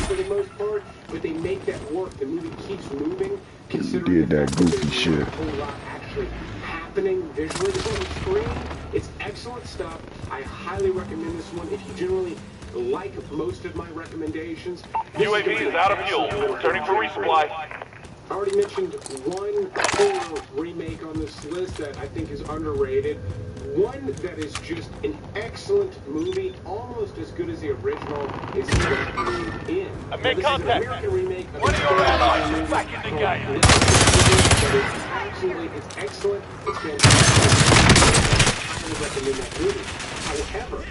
For the most part, but they make that work. The movie keeps moving. You did that goofy shit. A whole lot actually happening visually on the screen. It's excellent stuff. I highly recommend this one if you generally like most of my recommendations. UAV is out of fuel. Returning for resupply. I already mentioned one horror remake on this list that I think is underrated. One that is just an excellent movie, almost as good as the original, is Let Me In. I made contact. American remake of One of your allies is back in the game. Absolutely, it's excellent. It's fantastic. I would recommend that movie. However,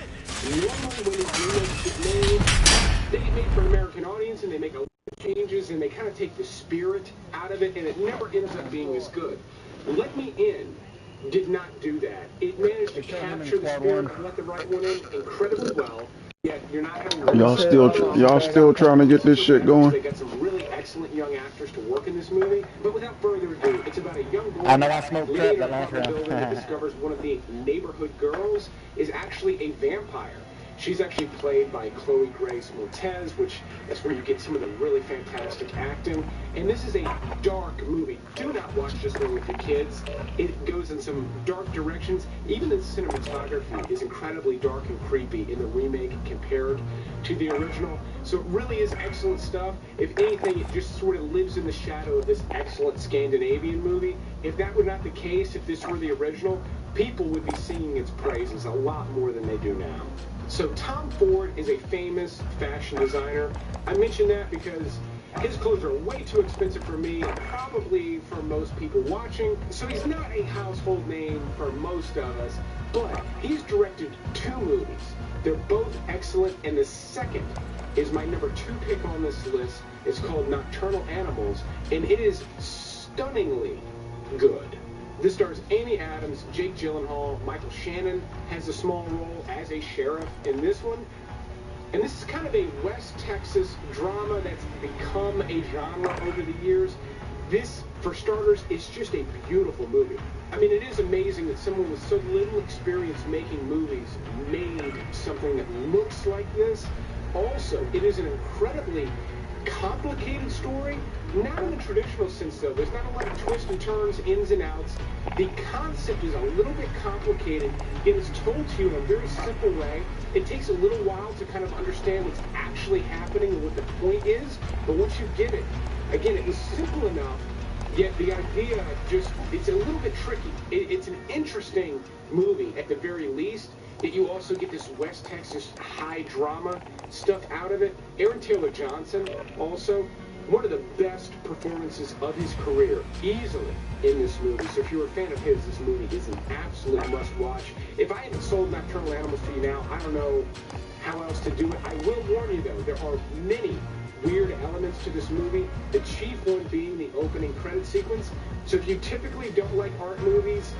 normally when these remakes get made, they get made for an American audience and they make a lot of changes and they kind of take the spirit out of it, and it never ends up being as good. Let Me In did not do that. It managed to capture the spirit and let the right one in incredibly well. Yet you're not having y'all still trying to get this shit going? They got some really excellent young actors to work in this movie, but without further ado, it's about a young boy I know I smoked living in the an last apartment round. building that discovers one of the neighborhood girls is actually a vampire. She's actually played by Chloe Grace Moretz, which that's where you get some of the really fantastic acting. And this is a dark movie. Do not watch this one with your kids. It goes in some dark directions. Even the cinematography is incredibly dark and creepy in the remake compared to the original. So it really is excellent stuff. If anything, it just sort of lives in the shadow of this excellent Scandinavian movie. If that were not the case, if this were the original, people would be singing its praises a lot more than they do now. So Tom Ford is a famous fashion designer. I mention that because his clothes are way too expensive for me and probably for most people watching. So he's not a household name for most of us, but he's directed 2 movies. They're both excellent, and the second is my number 2 pick on this list. It's called Nocturnal Animals, and it is stunningly good. This stars Amy Adams, Jake Gyllenhaal. Michael Shannon has a small role as a sheriff in this one. And this is kind of a West Texas drama that's become a genre over the years. This, for starters, is just a beautiful movie. I mean, it is amazing that someone with so little experience making movies made something that looks like this. Also, it is an incredibly complicated story. Not in the traditional sense, though. There's not a lot of twists and turns, ins and outs. The concept is a little bit complicated, yet it's told to you in a very simple way. It takes a little while to kind of understand what's actually happening and what the point is, but once you get it, again, it was simple enough, yet the idea just, it's a little bit tricky. It's an interesting movie, at the very least, that you also get this West Texas high drama stuff out of it. Aaron Taylor Johnson, also, one of the best performances of his career, easily, in this movie. So if you're a fan of his, this movie is an absolute must-watch. If I hadn't sold Nocturnal Animals to you now, I don't know how else to do it. I will warn you, though, there are many weird elements to this movie, the chief one being the opening credit sequence. So if you typically don't like art movies,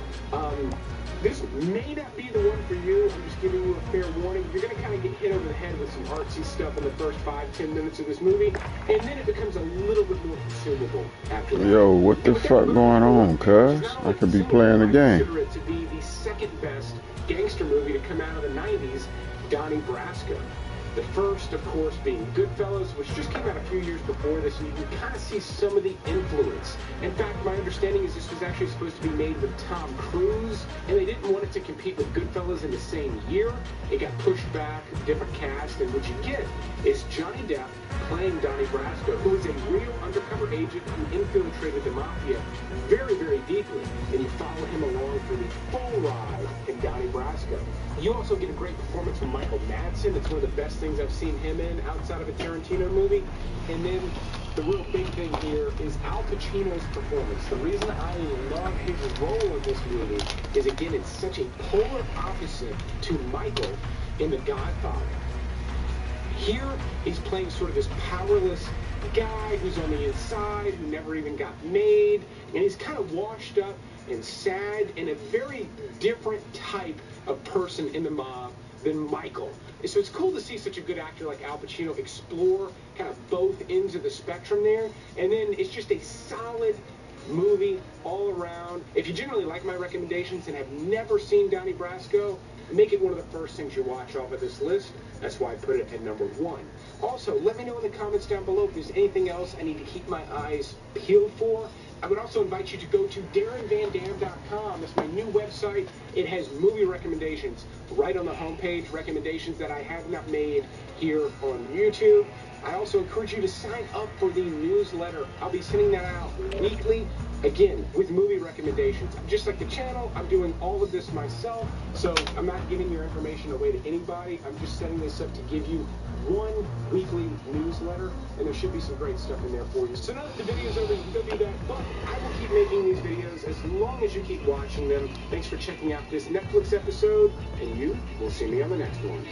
this may not be the one for you. I'm just giving you a fair warning. You're going to kind of get hit over the head with some artsy stuff in the first 5-10 minutes of this movie, and then it becomes a little bit more consumable after that. Yo, what the fuck going on, cuz? I could be playing the game. I consider it to be the second best gangster movie to come out of the 90s, Donnie Brasco. The first, of course, being Goodfellas, which just came out a few years before this, and you can kind of see some of the influence. In fact, my understanding is this was actually supposed to be made with Tom Cruise, and they didn't want it to compete with Goodfellas in the same year. It got pushed back, different cast, and what you get is Johnny Depp playing Donnie Brasco, who is a real undercover agent who infiltrated the mafia very, very deeply, and you follow him along for the full ride in Donnie Brasco. You also get a great performance from Michael Madsen. It's one of the best things I've seen him in outside of a Tarantino movie. And then the real big thing here is Al Pacino's performance. The reason I love his role in this movie is, again, it's such a polar opposite to Michael in The Godfather. Here, he's playing sort of this powerless guy who's on the inside, who never even got made, and he's kind of washed up and sad and a very different type of person in the mob than Michael. So it's cool to see such a good actor like Al Pacino explore kind of both ends of the spectrum there, and then it's just a solid movie all around. If you generally like my recommendations and have never seen Donnie Brasco, make it one of the first things you watch off of this list. That's why I put it at number 1. Also, let me know in the comments down below if there's anything else I need to keep my eyes peeled for. I would also invite you to go to DarrenVanDam.com. That's my new website. It has movie recommendations right on the homepage, recommendations that I have not made here on YouTube. I also encourage you to sign up for the newsletter. I'll be sending that out weekly, again, with movie recommendations. Just like the channel, I'm doing all of this myself, so I'm not giving your information away to anybody. I'm just setting this up to give you one weekly newsletter, and there should be some great stuff in there for you. So now that the video's over, you can go do that, but I will keep making these videos as long as you keep watching them. Thanks for checking out this Netflix episode, and you will see me on the next one.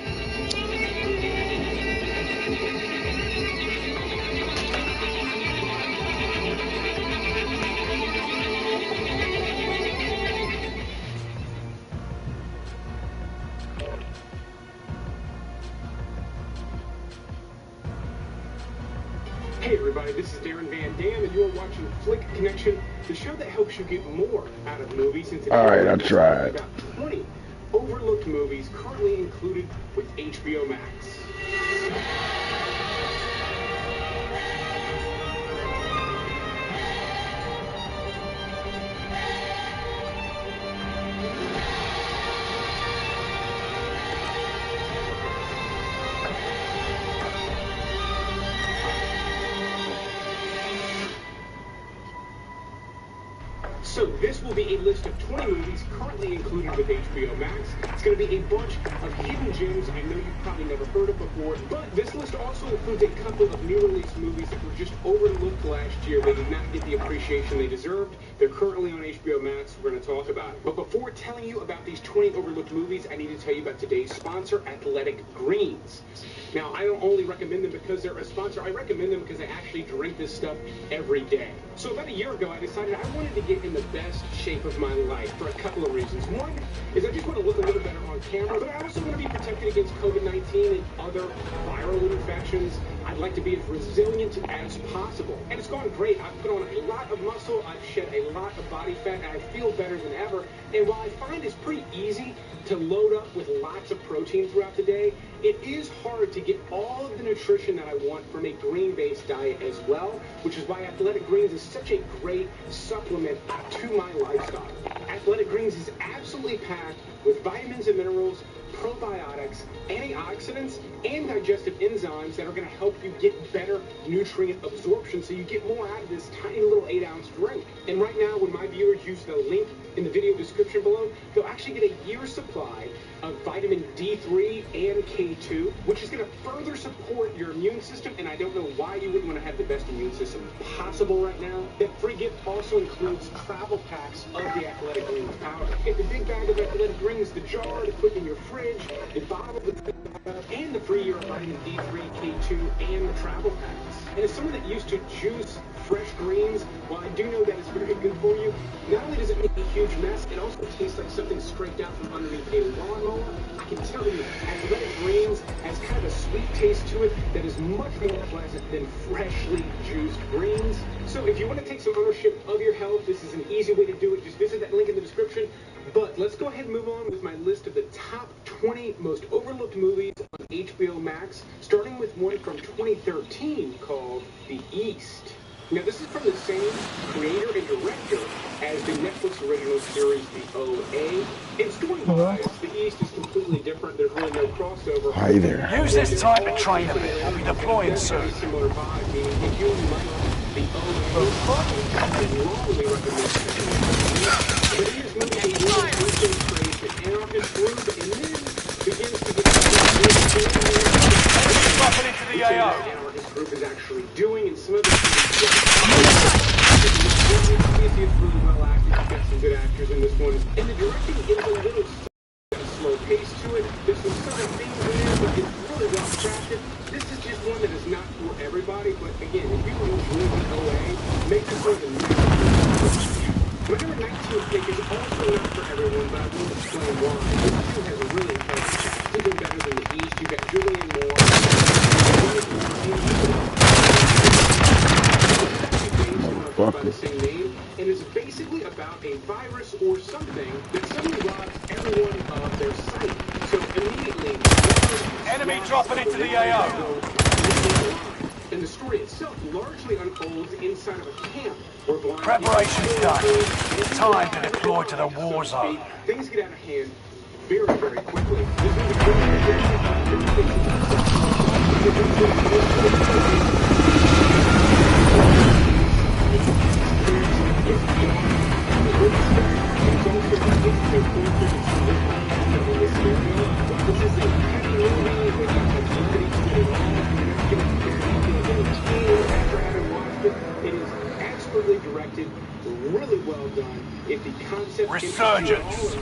Hey everybody, this is Darren Van Dam, and you're watching Flick Connection, the show that helps you get more out of movies. And today all right, I tried. About 20 overlooked movies currently included with HBO Max. So this will be a list of 20 movies currently included with HBO Max. It's going to be a bunch of hidden gems I know you've probably never heard of before, but this list also includes a couple of new release movies that were just overlooked last year. They did not get the appreciation they deserved. They're currently on HBO Max. We're going to talk about it. But before telling you about these 20 overlooked movies, I need to tell you about today's sponsor, Athletic Greens. Now, I don't only recommend them because they're a sponsor. I recommend them because I actually drink this stuff every day. So about a year ago, I decided I wanted to get in the best shape of my life for a couple of reasons. One is I just want to look a little better on camera, but I also want to be protected against COVID-19 and other viral infections. I'd like to be as resilient as possible. And it's gone great. I've put on a lot of muscle, I've shed a lot of body fat, and I feel better than ever. And while I find it's pretty easy to load up with lots of protein throughout the day, it is hard to get all of the nutrition that I want from a green-based diet as well, which is why Athletic Greens is such a great supplement to my lifestyle. Athletic Greens is absolutely packed with vitamins and minerals, probiotics, antioxidants, and digestive enzymes that are going to help you get better nutrient absorption so you get more out of this tiny little 8-ounce drink. And right now, when my viewers use the link in the video description below, they'll actually get a year's supply of vitamin D3 and K2, which is going to further support your immune system, and I don't know why you wouldn't want to have the best immune system possible right now. That free gift also includes travel packs of the Athletic Greens powder. Get the big bag of Athletic Greens, the jar to put in your fridge, the bottle, and the free year of vitamin D3, K2, and the travel packs. And as someone that used to juice fresh greens, while I do know that it's very good for you, not only does it make a huge mess, it also tastes like something scraped out from underneath a lawnmower. I can tell you, Athletic Greens has kind of a sweet taste to it that is much more pleasant than freshly juiced greens. So if you want to take some ownership of your health, this is an easy way to do it. Just visit that link in the description. But let's go ahead and move on with my list of the top 20 most overlooked movies on HBO Max, starting with one from 2013 called The East. Now, this is from the same creator and director as the Netflix original series, The OA. And story-wise, The East is completely different. There's really no crossover. Hi there. Use this time to train a bit. We'll be deploying soon. Similar vibe, meaning if you like The OA, I strongly recommend it. But here's movie a really creates an anarchist group, and then begins to get dropping into the AO. Anarchist group is actually doing, and some of it's really well acted. You've got some good actors in this one. And the directing is a little slow pace to it. There's some certain things in there, but it's really well crafted. This is just one that is not for everybody, but again, if you enjoy The OA, make this one the next one. My number 19 pick is also not for everyone, but I will explain why. This too has a really impressive cast. Even better than The East. You've got Julianne Moore. By the same name, and is basically about a virus or something that suddenly robs everyone of their sight. So immediately, enemy dropping into the AO. And the story itself largely unfolds inside of a camp where blind preparation's done. Time to deploy to the war zone. Things get out of hand very, very quickly. It is expertly directed, really well done. If the concept resurgence.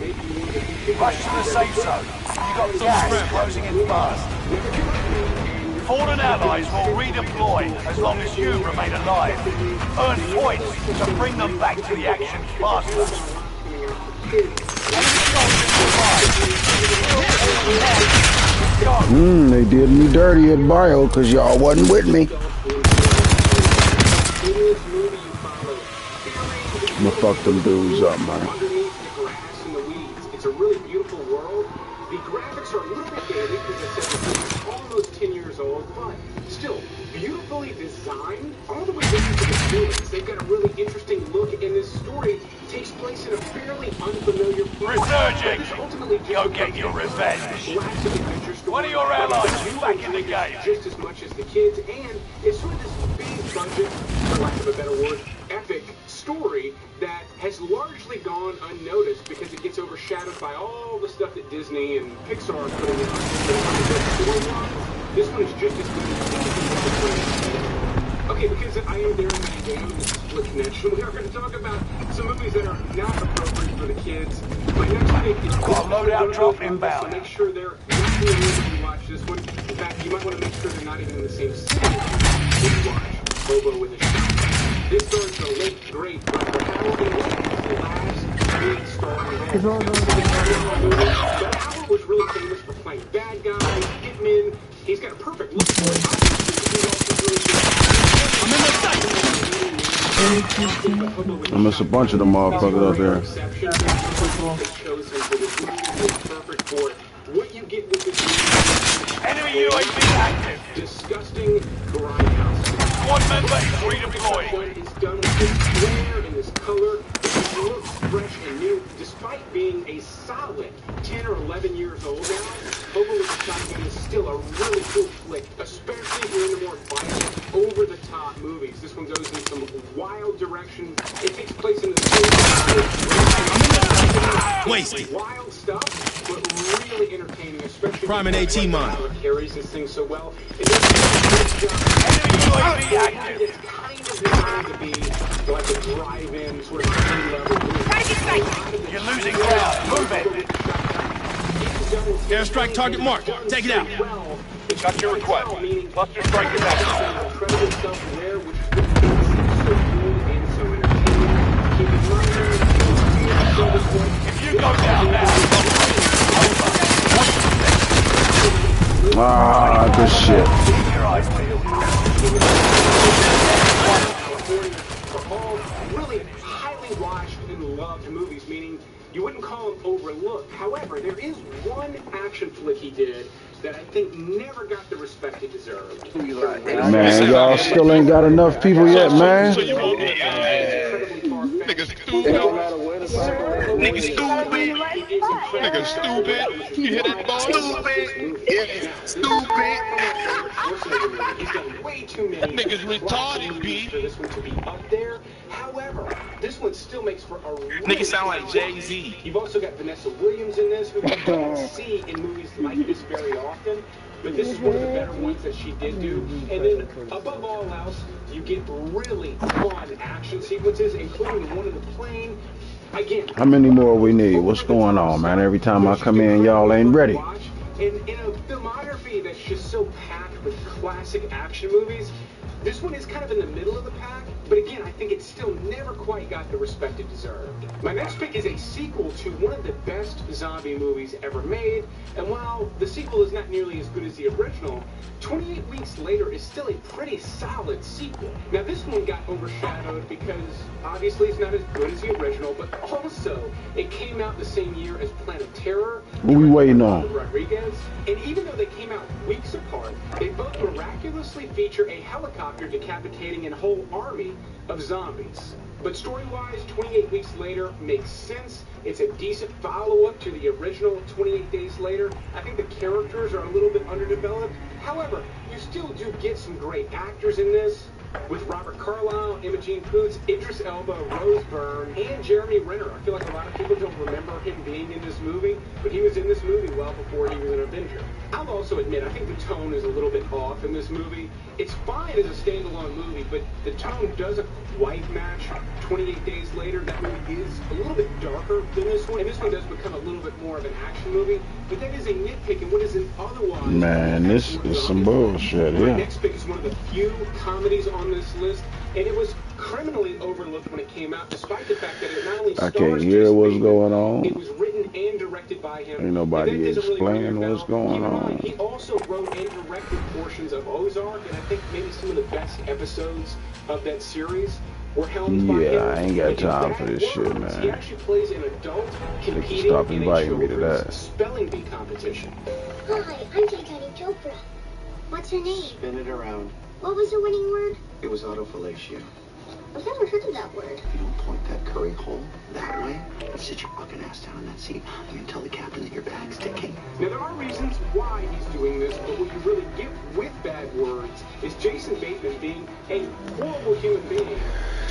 Rush to the safe zone. You got gas closing in fast. Fallen allies will redeploy as long as you remain alive. Earn points to bring them back to the action faster. They did me dirty at bio because y'all wasn't with me. I'ma fuck them dudes up, man. Underneath the grass and the weeds, it's It's a really beautiful world. The graphics are a little bit dated because I said it's almost 10 years old, but still beautifully designed all the way down to the villains. They've got a really interesting look, and this story takes place in a fairly unfamiliar place. Resurging! Go get your revenge. One of your allies is back in the game. Just as much as the kids, and it's sort of this big budget, for lack of a better word, epic story that has largely gone unnoticed because it gets overshadowed by all the stuff that Disney and Pixar are putting out. This one is just as good as okay, because I am there in the game, this is Split Connection, we are going to talk about some movies that are not appropriate for the kids. My next pick is loadout drop inbound. So make sure they're not in the room when you watch this one. In fact, you might want to make sure they're not even in the same city when you watch Bobo with a Shotgun. This stars the late, great Dr. Howard, and the last big star in But Howard was really famous for playing bad guys, hitmen. He's got a perfect look for it. I miss a bunch of them motherfuckers out there. What you get with this enemy UAV active. Disgusting grindhouse. One member is redeployed. It's done with this glare and this color. It looks fresh and new, despite being a solid 10 or 11 years old now. Bobo with a Shotgun is still a really cool flick, especially if you're into more violent, over-the-top movies. This one goes in some wild direction. It takes place in the wasted. Wild stuff, but really entertaining, especially Prime and AT mine. Carries this thing so well. It does a good job. It's kind of designed to be like a drive-in sort of level movie. You're losing ground. Move it. Airstrike target marked. Take it out. Got your request. Cluster strike is active. Incredible stuff rare, which is what makes it so good and so entertaining. Keep in mind, if you go down now, good shit. are all really highly watched and loved movies, meaning you wouldn't call them overlooked. However, there is one action flick he did that I think never got the respect it deserved. Man, y'all still ain't got enough people yet, man. Nigga stupid. Nigga stupid. Nigga stupid. You hear that, boy? Stupid. Yeah, stupid. He's done way too many. That nigga's retarded, B. For this one to be up there. However, this one still makes for a really nigga sound like Jay-Z. You've also got Vanessa Williams in this, who you don't see in movies like this very often. But this is one of the better ones that she did do. And then, above all else, you get really fun action sequences, including the one in the plane. Again, how many more we need? What's going on, man? Every time I come in, y'all ain't ready. In a filmography that's just so packed with classic action movies, this one is kind of in the middle of the pack, but again, I think it still never quite got the respect it deserved. My next pick is a sequel to one of the best zombie movies ever made, and while the sequel is not nearly as good as the original, 28 Weeks Later is still a pretty solid sequel. Now, this one got overshadowed because obviously it's not as good as the original, but also it came out the same year as Planet Terror. What we waiting on? Rodriguez. And even though they came out weeks apart, they both miraculously feature a helicopter decapitating a whole army of zombies. But story-wise, 28 Weeks Later makes sense. It's a decent follow-up to the original 28 Days Later. I think the characters are a little bit underdeveloped. However, you still do get some great actors in this, with Robert Carlyle, Imogen Poots, Idris Elba, Rose Byrne, and Jeremy Renner. I feel like a lot of people don't remember him being in this movie, but he was in this movie well before he was an Avenger. I'll also admit, I think the tone is a little bit off in this movie. It's fine as a standalone movie, but the tone doesn't quite match 28 Days Later. That movie is a little bit darker than this one, and this one does become a little bit more of an action movie, but that is a nitpick in what is an otherwise... Man, this is some bullshit, My yeah. next pick is one of the few comedies on this list, and it was criminally overlooked when it came out, despite the fact that it not only I stars can't hear Jason what's Bateman, going on. it was written and directed by him. Ain't nobody And that doesn't explaining really what's going on. He also wrote and directed portions of Ozark, and I think maybe some of the best episodes of that series. were helmed by Yeah, him. I ain't got And in time Bad for this shit, Words, He man. actually plays an adult competing stop in a inviting me to children's that. spelling bee competition. Hi, I'm Chaitanya Chopra. What's her name? Spin it around. What was the winning word? It was autofellatio. I've never heard of that word. You don't point that curry hole that way. You sit your fucking ass down in that seat. You can tell the captain that your bag's ticking. Now, there are reasons why he's doing this, but what you really get with Bad Words is Jason Bateman being a horrible human being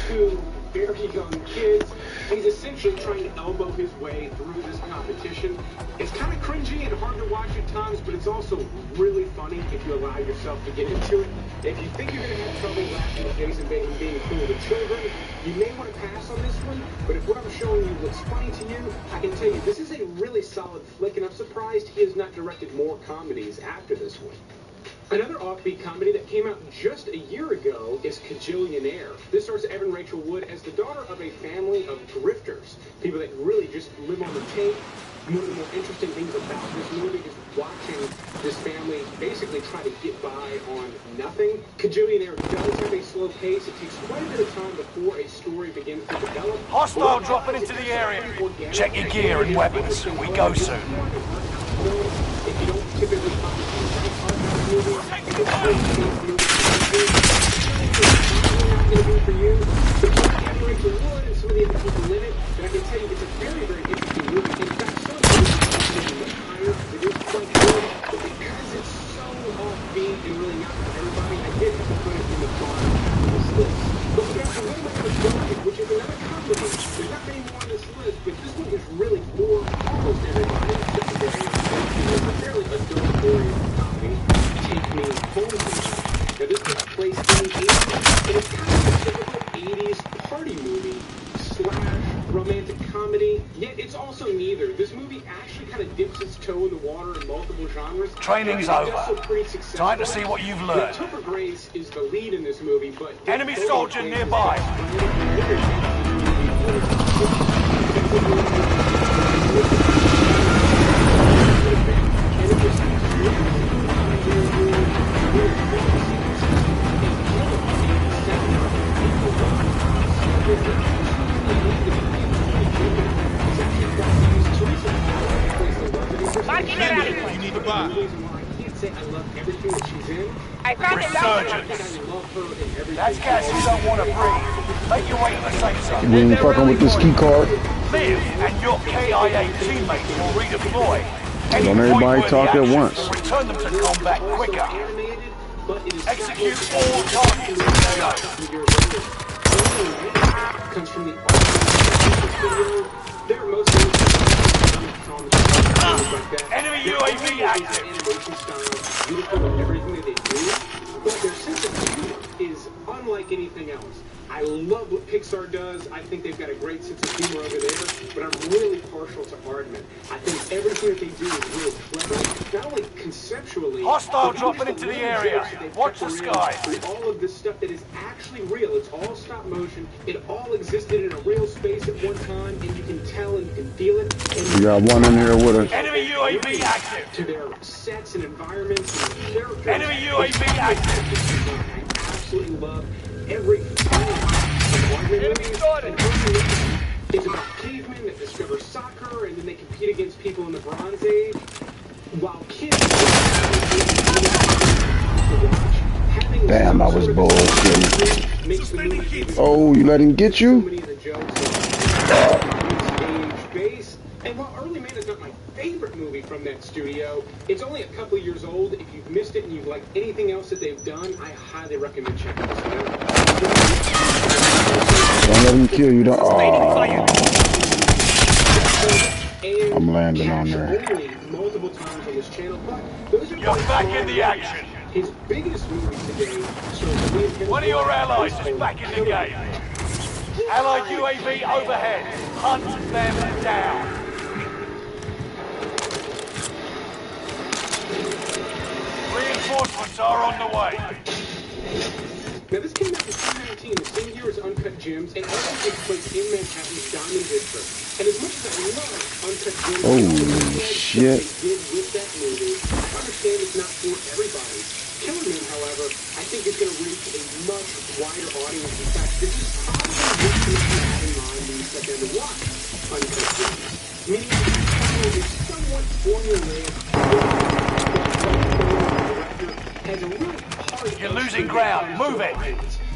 to very young kids. He's essentially trying to elbow his way through this competition. It's kind of cringy and hard to watch at times, but it's also really funny if you allow yourself to get into it. If you think you're going to have trouble laughing at Jason Bateman being cool to children, you may want to pass on this one, but if what I'm showing you looks funny to you, I can tell you this is a really solid flick, and I'm surprised he has not directed more comedies after this one. Another offbeat comedy that came out just a year ago is Kajillionaire. This stars Evan Rachel Wood as the daughter of a family of grifters, people that really just live on the tape. One of the more interesting things about this movie is watching this family basically try to get by on nothing. Kajillionaire does have a slow pace. It takes quite a bit of time before a story begins to develop. Hostile dropping into the area. Check your gear and weapons. We go soon. If you don't typically find movies, for you, but Evan Rachel Wood and some of the other people in it, and I can tell you it's a very, very interesting movie. In fact, some of the movies much higher. It is quite good, but because it's so offbeat and really not for everybody, I did have to put it in the bottom of this list. But we got a little bit of Dark, which is another comedy. There's not many more on this list, but this one is really for almost everybody. It's a fairly adult-oriented comedy. Take Me Home. Now, this takes place in the 80s, and it's kind of a typical 80s party movie / romantic comedy, yet it's also neither. This movie actually kind of dips its toe in the water in multiple genres. Training's over. Time to see what you've learned. Topher Grace is the lead in this movie, but... Enemy soldier nearby. You need to buy. I found it. That's gas you don't want to breathe. Make your way to the safe zone. We ain't fucking with this key card. Liv and your KIA teammates will redeploy. Don't everybody talk at once. Return them to combat quicker. Execute all targets. Comes from the enemy UAV active. Everything that they do, but their sense of humor is unlike anything else. I love what Pixar does. I think they've got a great sense of humor over there, but I'm really partial to Aardman. I think everything that they do is really clever, not only conceptually... Hostile dropping into the area. Watch the sky. All of this stuff that is actually real. It's all stop motion. It all existed in a real space at one time, and you can tell and you can feel it. And We got one in here with us. Enemy UAV active. To their sets and environments and characters. Enemy UAV active. I absolutely love every it's about cavemen that discover soccer and then they compete against people in the Bronze Age, while kids Damn, I was bullshitting. Oh, you let him get you? And while Early Man is not my favorite movie from that studio, it's only a couple years old. If you've missed it and you like anything else that they've done, I highly recommend checking this out. Don't let him kill you. I'm landing on there. Multiple times on this channel, but those are You're back in the action. His biggest movie today. One of your allies is back in the game. Allied UAV overhead. Hunt them down. Reinforcements are on the way. Now, this came out in 2019, the same year as Uncut Gems, and also takes place in Manhattan's Diamond District. And as much as I love Uncut Gems, holy shit. They did with that movie, I understand it's not for everybody. Killer Man, however, I think is going to reach a much wider audience. audience. In fact, this is probably what you have in mind when you sit down to watch Uncut Gems. Meaning the title is somewhat formulaic. Has a really hard. You're losing ground. Move it.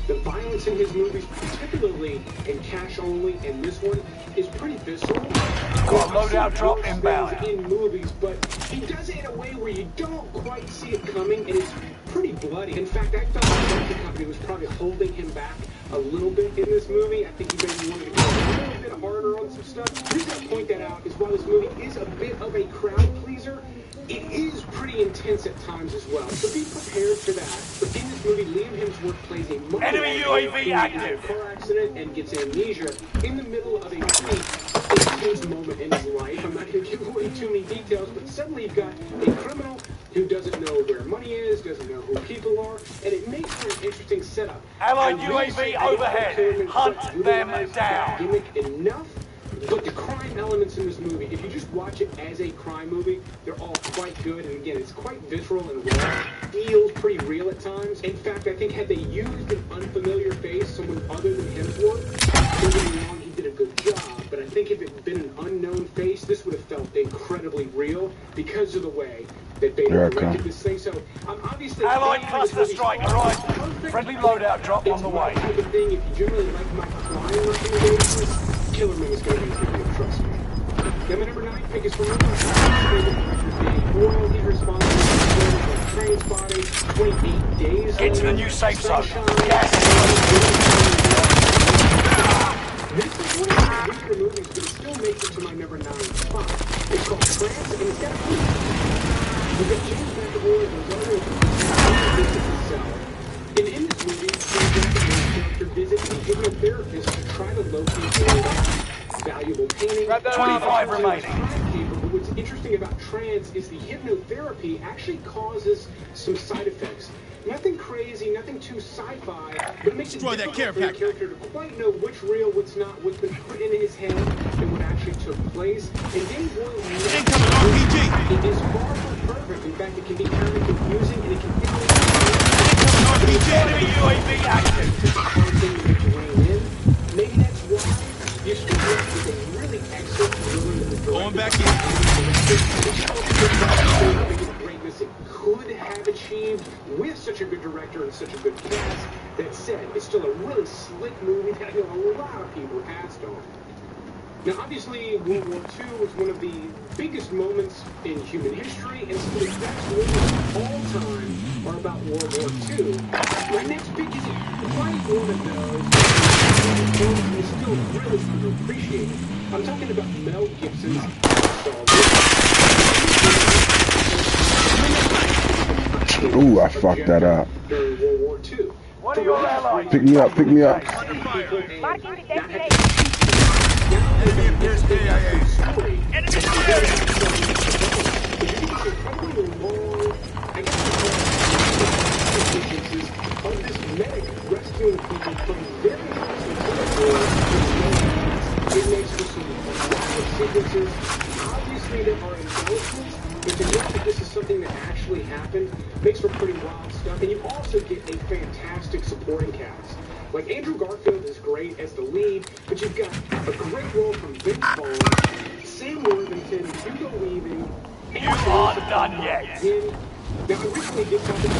The violence in his movies, particularly in Cash Only and this one, is pretty visceral. Got a loadout drop inbound. In movies, but he does it in a way where you don't quite see it coming, and it's pretty bloody. In fact, I felt the production company was probably holding him back a little bit in this movie. I think he maybe wanted to go a little bit harder on some stuff. The reason I point that out is while this movie is a bit of a crowd pleaser, it is pretty intense at times as well. So be prepared for that. But in this movie, Liam Hemsworth plays a enemy UAV active. Car accident and gets amnesia in the middle of a pretty intense moment in his life. I'm not going to give away too many details, but suddenly you've got a criminal who doesn't know where money is, doesn't know who people are, and it makes for an interesting setup. Allied UAV overhead. Hunt them down. Gimmick enough. But the crime elements in this movie, if you just watch it as a crime movie, they're all quite good. And again, it's quite visceral and raw. Feels pretty real at times. In fact, I think had they used an unfamiliar face, someone other than Hemsworth, don't get me wrong, he did a good job. But I think if it had been an unknown face, this would have felt incredibly real because of the way that they directed this thing. So I'm obviously Allied cluster strike arrived. Friendly loadout drop on the way. Type of thing. If you generally like my crime recommendations, Killerman is going to be for you, trust me. Then my number 9 pick is from Oil. He's responsible for train spotting, 28 days. Get to the new safe zone. Gas. This is one of the weaker movies, but it still makes it to my number 9 spot. It's called Trance, and it's got a we've got James McAvoy and those other himself. And in this movie, James McAvoy's character visits a hypnotherapist to try to locate a valuable painting. 25 remaining. But what's interesting about trance is the hypnotherapy actually causes some side effects. Nothing crazy, nothing too sci-fi, but it makes it difficult for the character to quite know what's real, what's not, what's been put in his head, and what actually took place. And Danny Boyle it is far from perfect. In fact, it can be kind of confusing, and it can enemy UAV active. Maybe that's why you still left with a really excellent villain. Going back in. Greatness it could have achieved with such a good director and such a good cast. That said, it's still a really slick movie that I know a lot of people passed on. Now, obviously, World War II was one of the biggest moments in human history, and some of the best movies of all time are about World War II. My next pick is quite one of those that is still really underappreciated. I'm talking about Mel Gibson's Ooh, I fucked that up. During World War II. One of your allies. Pick me up, pick me up. Enemy appears AIA. Of this medic rescuing people from very it makes for some wild sequences. Obviously, there are embellishments, but to know that this is something that actually happened makes for pretty wild stuff. And you also get a fantastic supporting cast. Like, Andrew Garfield is great as the lead, but you've got a great role from Vince Vaughn, Sam Worthington, Hugo Weaving, and you aren't done yet. Now, I recently did something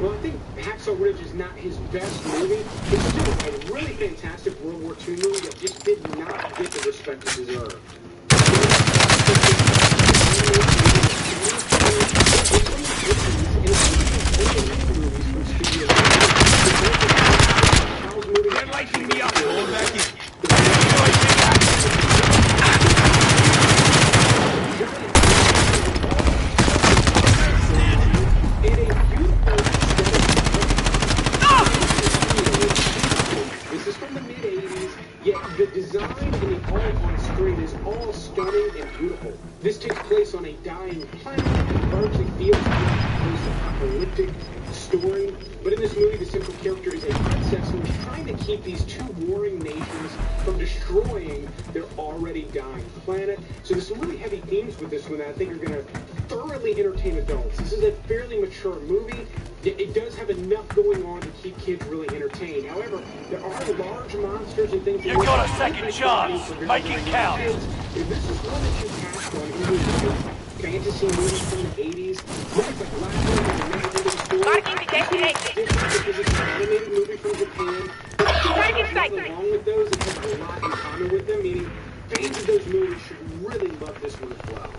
well, I think Hacksaw Ridge is not his best movie. It's still a really fantastic World War II movie that just did not get the respect it deserved. They're lighting me up. Going back in. This is from the mid-'80s, yet the design and the art on screen is all stunning and beautiful. This takes place on a dying planet and largely feels like a post-apocalyptic story. But in this movie, the central character is a princess who is trying to keep these two warring nations from destroying their already dying planet. So there's some really heavy themes with this one that I think are going to thoroughly entertain adults. This is a fairly mature movie. It does have enough going on to keep kids really entertained. However, there are large monsters and things. You've got a second chance. Make it count. If this is one that you passed on, it was fantasy movies from the 80s. Movies like Last One and Never Ending Story. Because it's an animated movie from Japan. Nothing wrong with those. It has a lot in common with them, meaning fans of those movies should really love this one as well.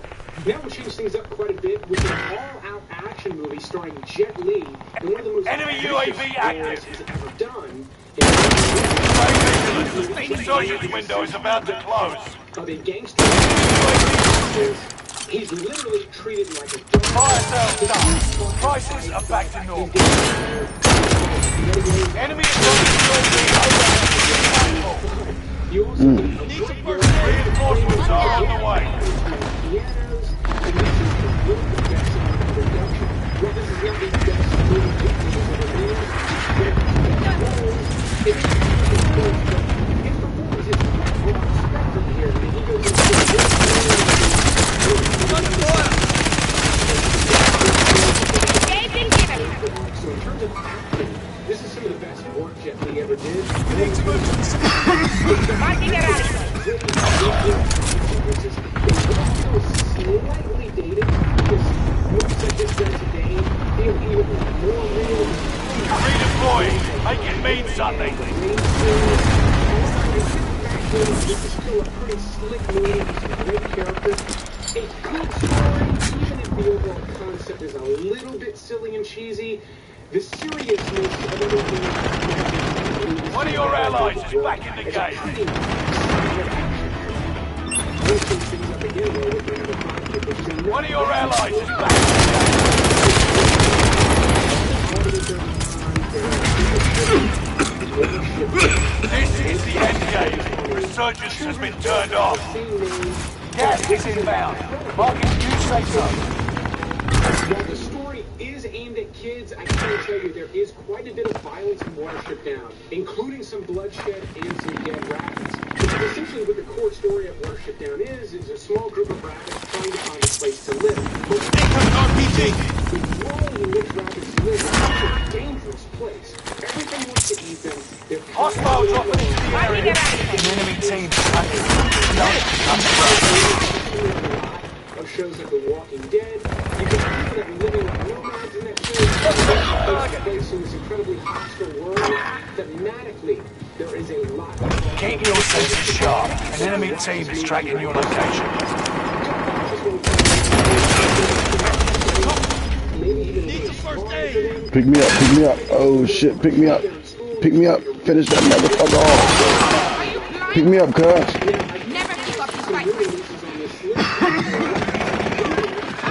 Now we'll change things up quite a bit with an all-out action movie starring Jet Li in one of the most enemy UAV active he's ever done. The surgeon's window is about to close. Of a gangster. He's literally treated like a dog. Fire sales done. Prices are back to normal. Enemy You also need some reinforcements are on the way. So in terms of acting, this is some of the best work Jet Li ever did. We need to move to the Slightly dated because movies like this done today feel even more real. redeploying. Make it mean something. This is still a pretty slick movie with some great characters. A good story, even if the overall concept is a little bit silly and cheesy. The seriousness of everything. One of your allies is back in the game. One of your allies is back in the game. This is the end game. Resurgence has been turned off. Gas is inbound. Marking new safe zone. While the story is aimed at kids, I can tell you there is quite a bit of violence in Watership Down, including some bloodshed and some dead rabbits. Because essentially what the core story of Watership Down is a small group of rabbits trying to find a place to live. But RPG! the world in which rabbits live is such a dangerous place. Everything wants to eat them. They're Hostile dropping into the area. An enemy team attacking. Of shows like The Walking Dead, you can feel that living like nomads in that show, face in this incredibly hostile world. Thematically, there is a lot of... Keep your senses sharp. An enemy team is tracking your location. Pick me up, pick me up. Oh shit, pick me up. Pick me up. Finish that motherfucker off. Pick me up, cuz.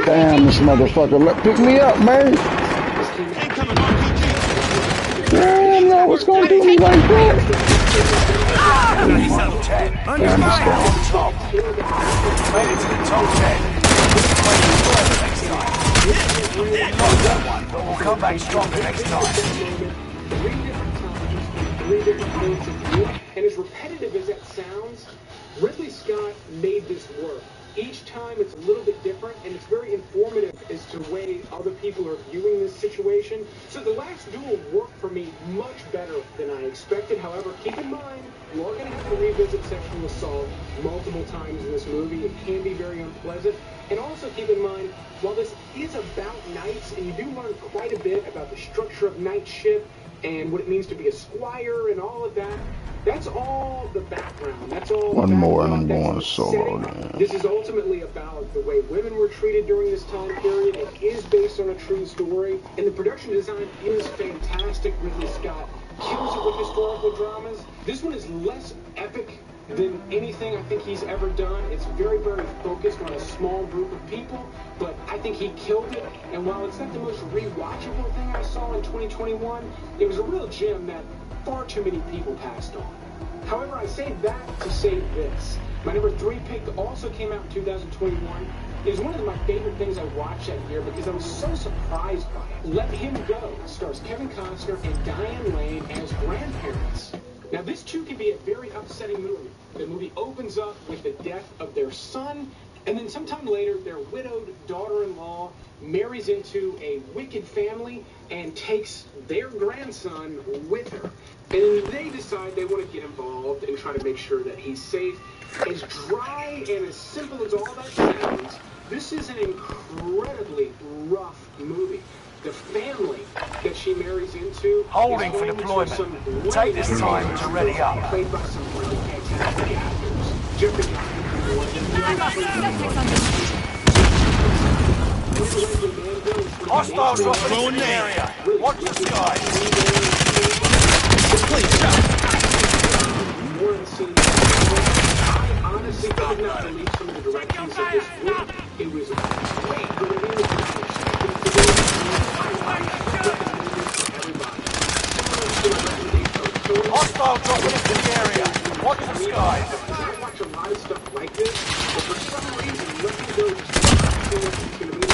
Damn, this motherfucker. Pick me up, man. Damn, no, what's going to do me like that? Damn, this guy. Made it to the top 10. We lost that one, but we'll come back stronger next time. And as repetitive as that sounds, Ridley Scott made this work. Each time it's a little bit different, and it's very informative as to the way other people are viewing this situation. So the last duel worked for me much better than I expected. However, keep in mind, you are going to have to revisit sexual assault multiple times in this movie. It can be very unpleasant. And also keep in mind, while this is about nights, and you do learn quite a bit about the structure of night shift and what it means to be a squire and all of that, that's all the background. That's all. One more and I'm going solo. This is ultimately about the way women were treated during this time period. It is based on a true story, and the production design is fantastic. Ridley Scott kills it with historical dramas. This one is less epic than anything I think he's ever done. It's very, very focused on a small group of people, but I think he killed it. And while it's not the most rewatchable thing I saw in 2021, it was a real gem that far too many people passed on. However, I say that to say this. My number 3 pick also came out in 2021. It was one of my favorite things I watched that year because I was so surprised by it. Let Him Go stars Kevin Costner and Diane Lane as grandparents. Now, this too can be a very upsetting movie. The movie opens up with the death of their son, and then sometime later, their widowed daughter-in-law marries into a wicked family and takes their grandson with her. And they decide they want to get involved and try to make sure that he's safe. As dry and as simple as all that sounds, this is an incredibly rough movie. The family that she marries into holding for deployment. Take this time to ready up. Played by some really fantastic actors. Jeffrey Hostile dropping in the area. Watch the skies. I honestly could not believe some of the directions of this movie. It was great, but it was hostile dropping into the area. Watch the skies. I watch a lot of stuff like this, but for some reason, Let Me Go just going to be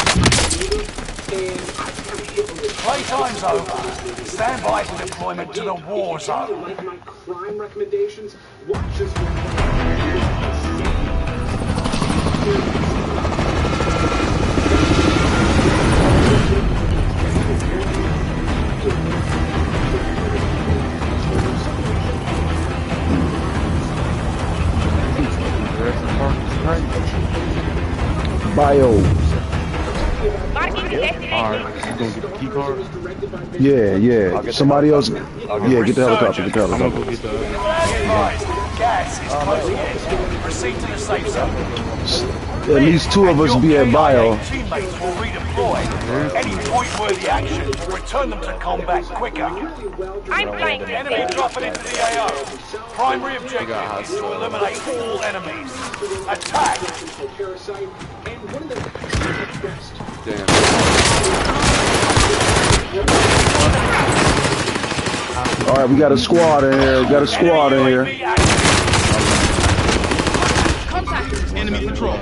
and I kind of hit with playtime's over. Stand by for deployment to the war zone. If you like my crime recommendations, watch this one. Bio. Alright, you gonna get the key card? Yeah. Somebody else. Yeah, get the helicopter. Get the I'm helicopter. gonna go get the. Gas is closing in. Proceed to the safe zone. At least 2 of us be at bio. Teammates will redeploy. Any point-worthy action will return them to combat quicker. I'm flying. Enemy dropping into the AO. Primary objective is to eliminate all enemies. Attack! Damn. All right, we got a squad in here. Enemy patrol.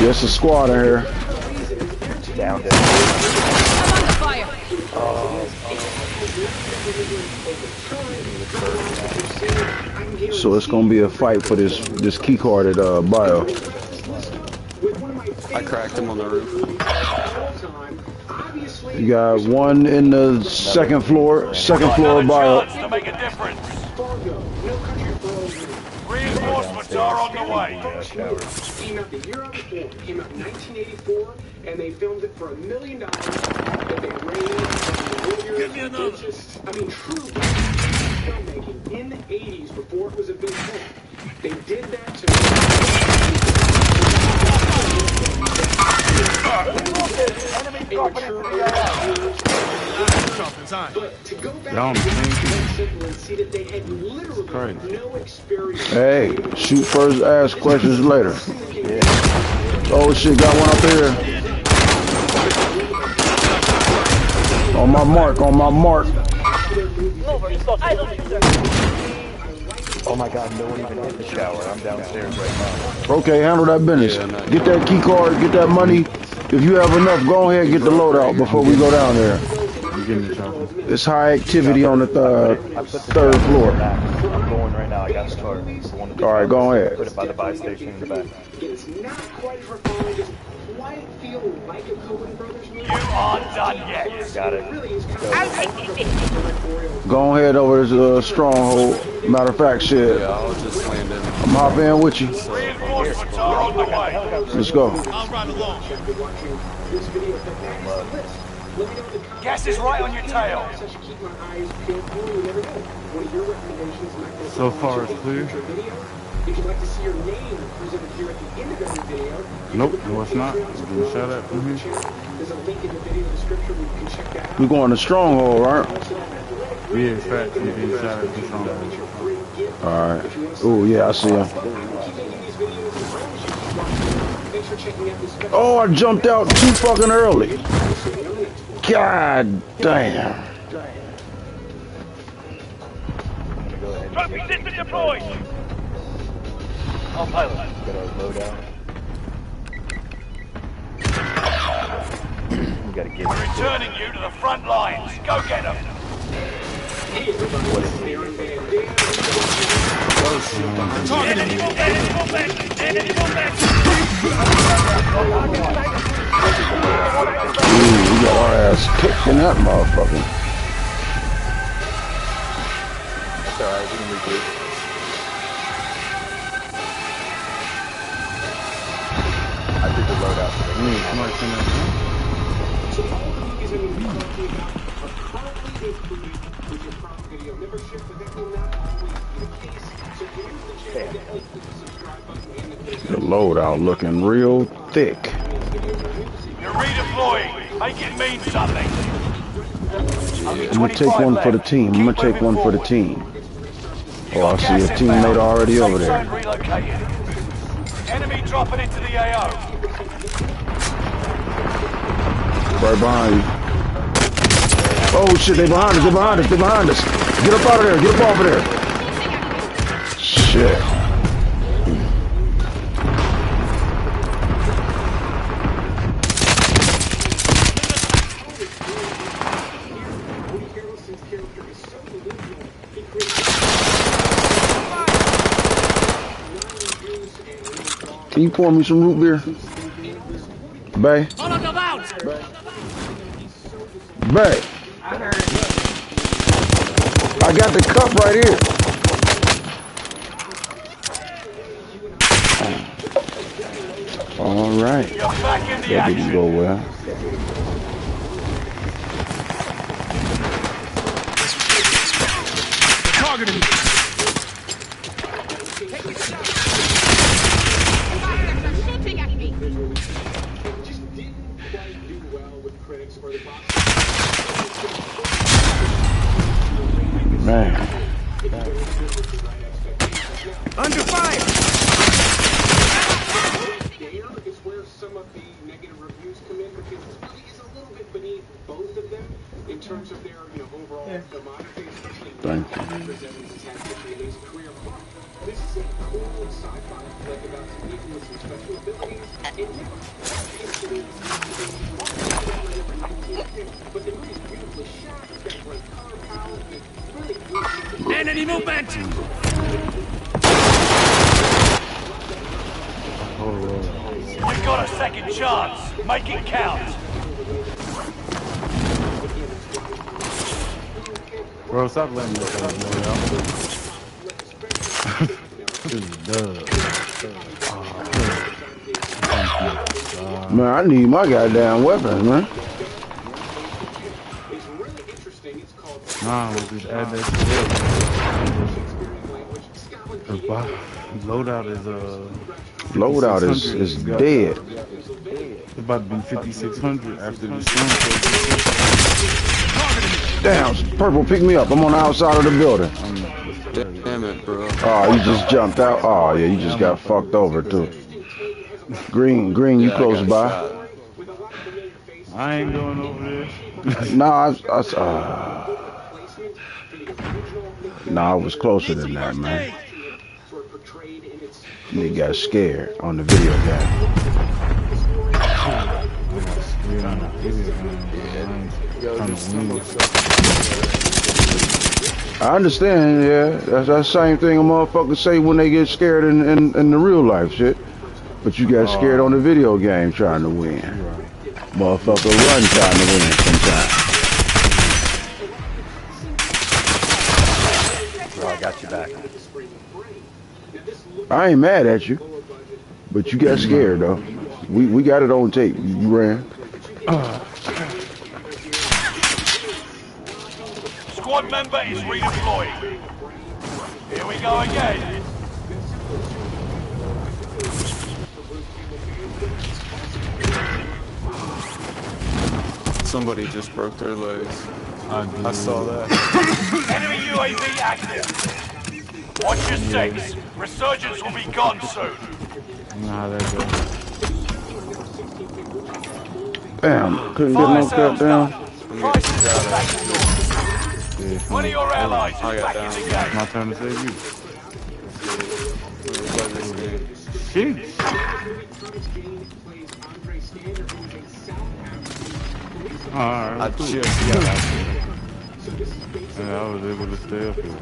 Yes, a squad in here. Down there. I'm under fire. So it's gonna be a fight for this key card at bio. I cracked him on the roof. You got one in the second floor of bio. To make a difference. Reinforcements are on the way. Came out the year before. Came out in 1984, and they filmed it for $1 million. That they raised. Give me another. I mean, true filmmaking in the 80s before it was a big thing. They did that to. Enemy dropping into the But to go back and see that they had literally no experience. Hey, shoot first, ask questions later. Oh shit, got one up here. On my mark. Oh my god, no one even hit the shower. I'm downstairs right now. Okay, handle that business. Get that key card, get that money. If you have enough, go ahead and get the loadout before we go down there. It's high activity on the third floor. I'm going right now. I got the card. Alright, go ahead. Put it by the buy station in the back. It's not quite as refined, doesn't quite feel like a Coen Brothers movie. You aren't done yet. Got it. I'll take this. Go ahead over to stronghold. Matter of fact, shit. Yeah, I'll just land in. I'm hopping in with you. Reinforcements are on the way. Let's go. I'll ride along. Gas is right on your tail. So far it's clear. If you'd like to see your name presented here at the end of every video, Nope, no it's not. It's gonna shout out from here. there's a link in the video description where you can check that out. We're going to stronghold, right? Yeah, facts. He did shout at this on. Alright. Oh, yeah, I see him. Oh, I jumped out too fucking early. God damn. Trophy system deployed. I'll pilot. Got our loadout. We gotta get We're returning you to the front lines. Go get them. We got our ass kicked in that motherfucker. That's alright, we can regroup. I did the loadout. So all the movies that we've been talking about are currently included with your Prime Video membership, but that will not always be the case. So here's the chance to click the subscribe button and the The loadout looking real thick. You're redeploying. Make it mean something. I'm gonna take one for the team. I'm gonna take one for the team. Oh, I see a teammate already over there. Enemy dropping into the AO. Right behind you. Oh shit, they behind us, they behind us, they behind us. Get up out of there, get up off of there. Shit. Can you pour me some root beer? Bay? Bay. I got the cup right here. All right. That didn't go well. Targeting. Man. Under fire. There is where some of the negative reviews come in, because this movie is a little bit beneath both of them in terms of their, overall filmography, especially Chris Evans' his career. This is a cool sci-fi flick about some people with some special abilities. But the movie's beautifully shot. It's got great color palette. It's really cool. Enemy movement. You've got a second chance. Make it count. Bro, stop letting me go out. Man, I need my goddamn weapons, man. Nah, we'll just add that to it. Loadout Loadout is dead. It's about to be 5,600 after this storm. Damn, Purple, pick me up. I'm on the outside of the building. Damn it, bro. Oh, you just jumped out. Oh, yeah, you just got fucked over, too. Green, you close by. I ain't going over there. Nah, I was closer than that, man. They got scared on the video game. I understand, yeah. That's the same thing a motherfucker say when they get scared in the real life shit. But you got scared on the video game trying to win. Motherfucker run trying to win sometimes. Bro, I got you back. I ain't mad at you. But you got scared though. We got it on tape. You ran. Squad member is redeploying. Here we go again. Somebody just broke their legs. I saw that. Enemy UAV active. Watch your six. Resurgence will be gone soon. You know how that goes. Damn, couldn't get no goddamn. One of your allies is back in the game. My turn to save you. Shit. Alright, I just got out here. And I was able to stay up here.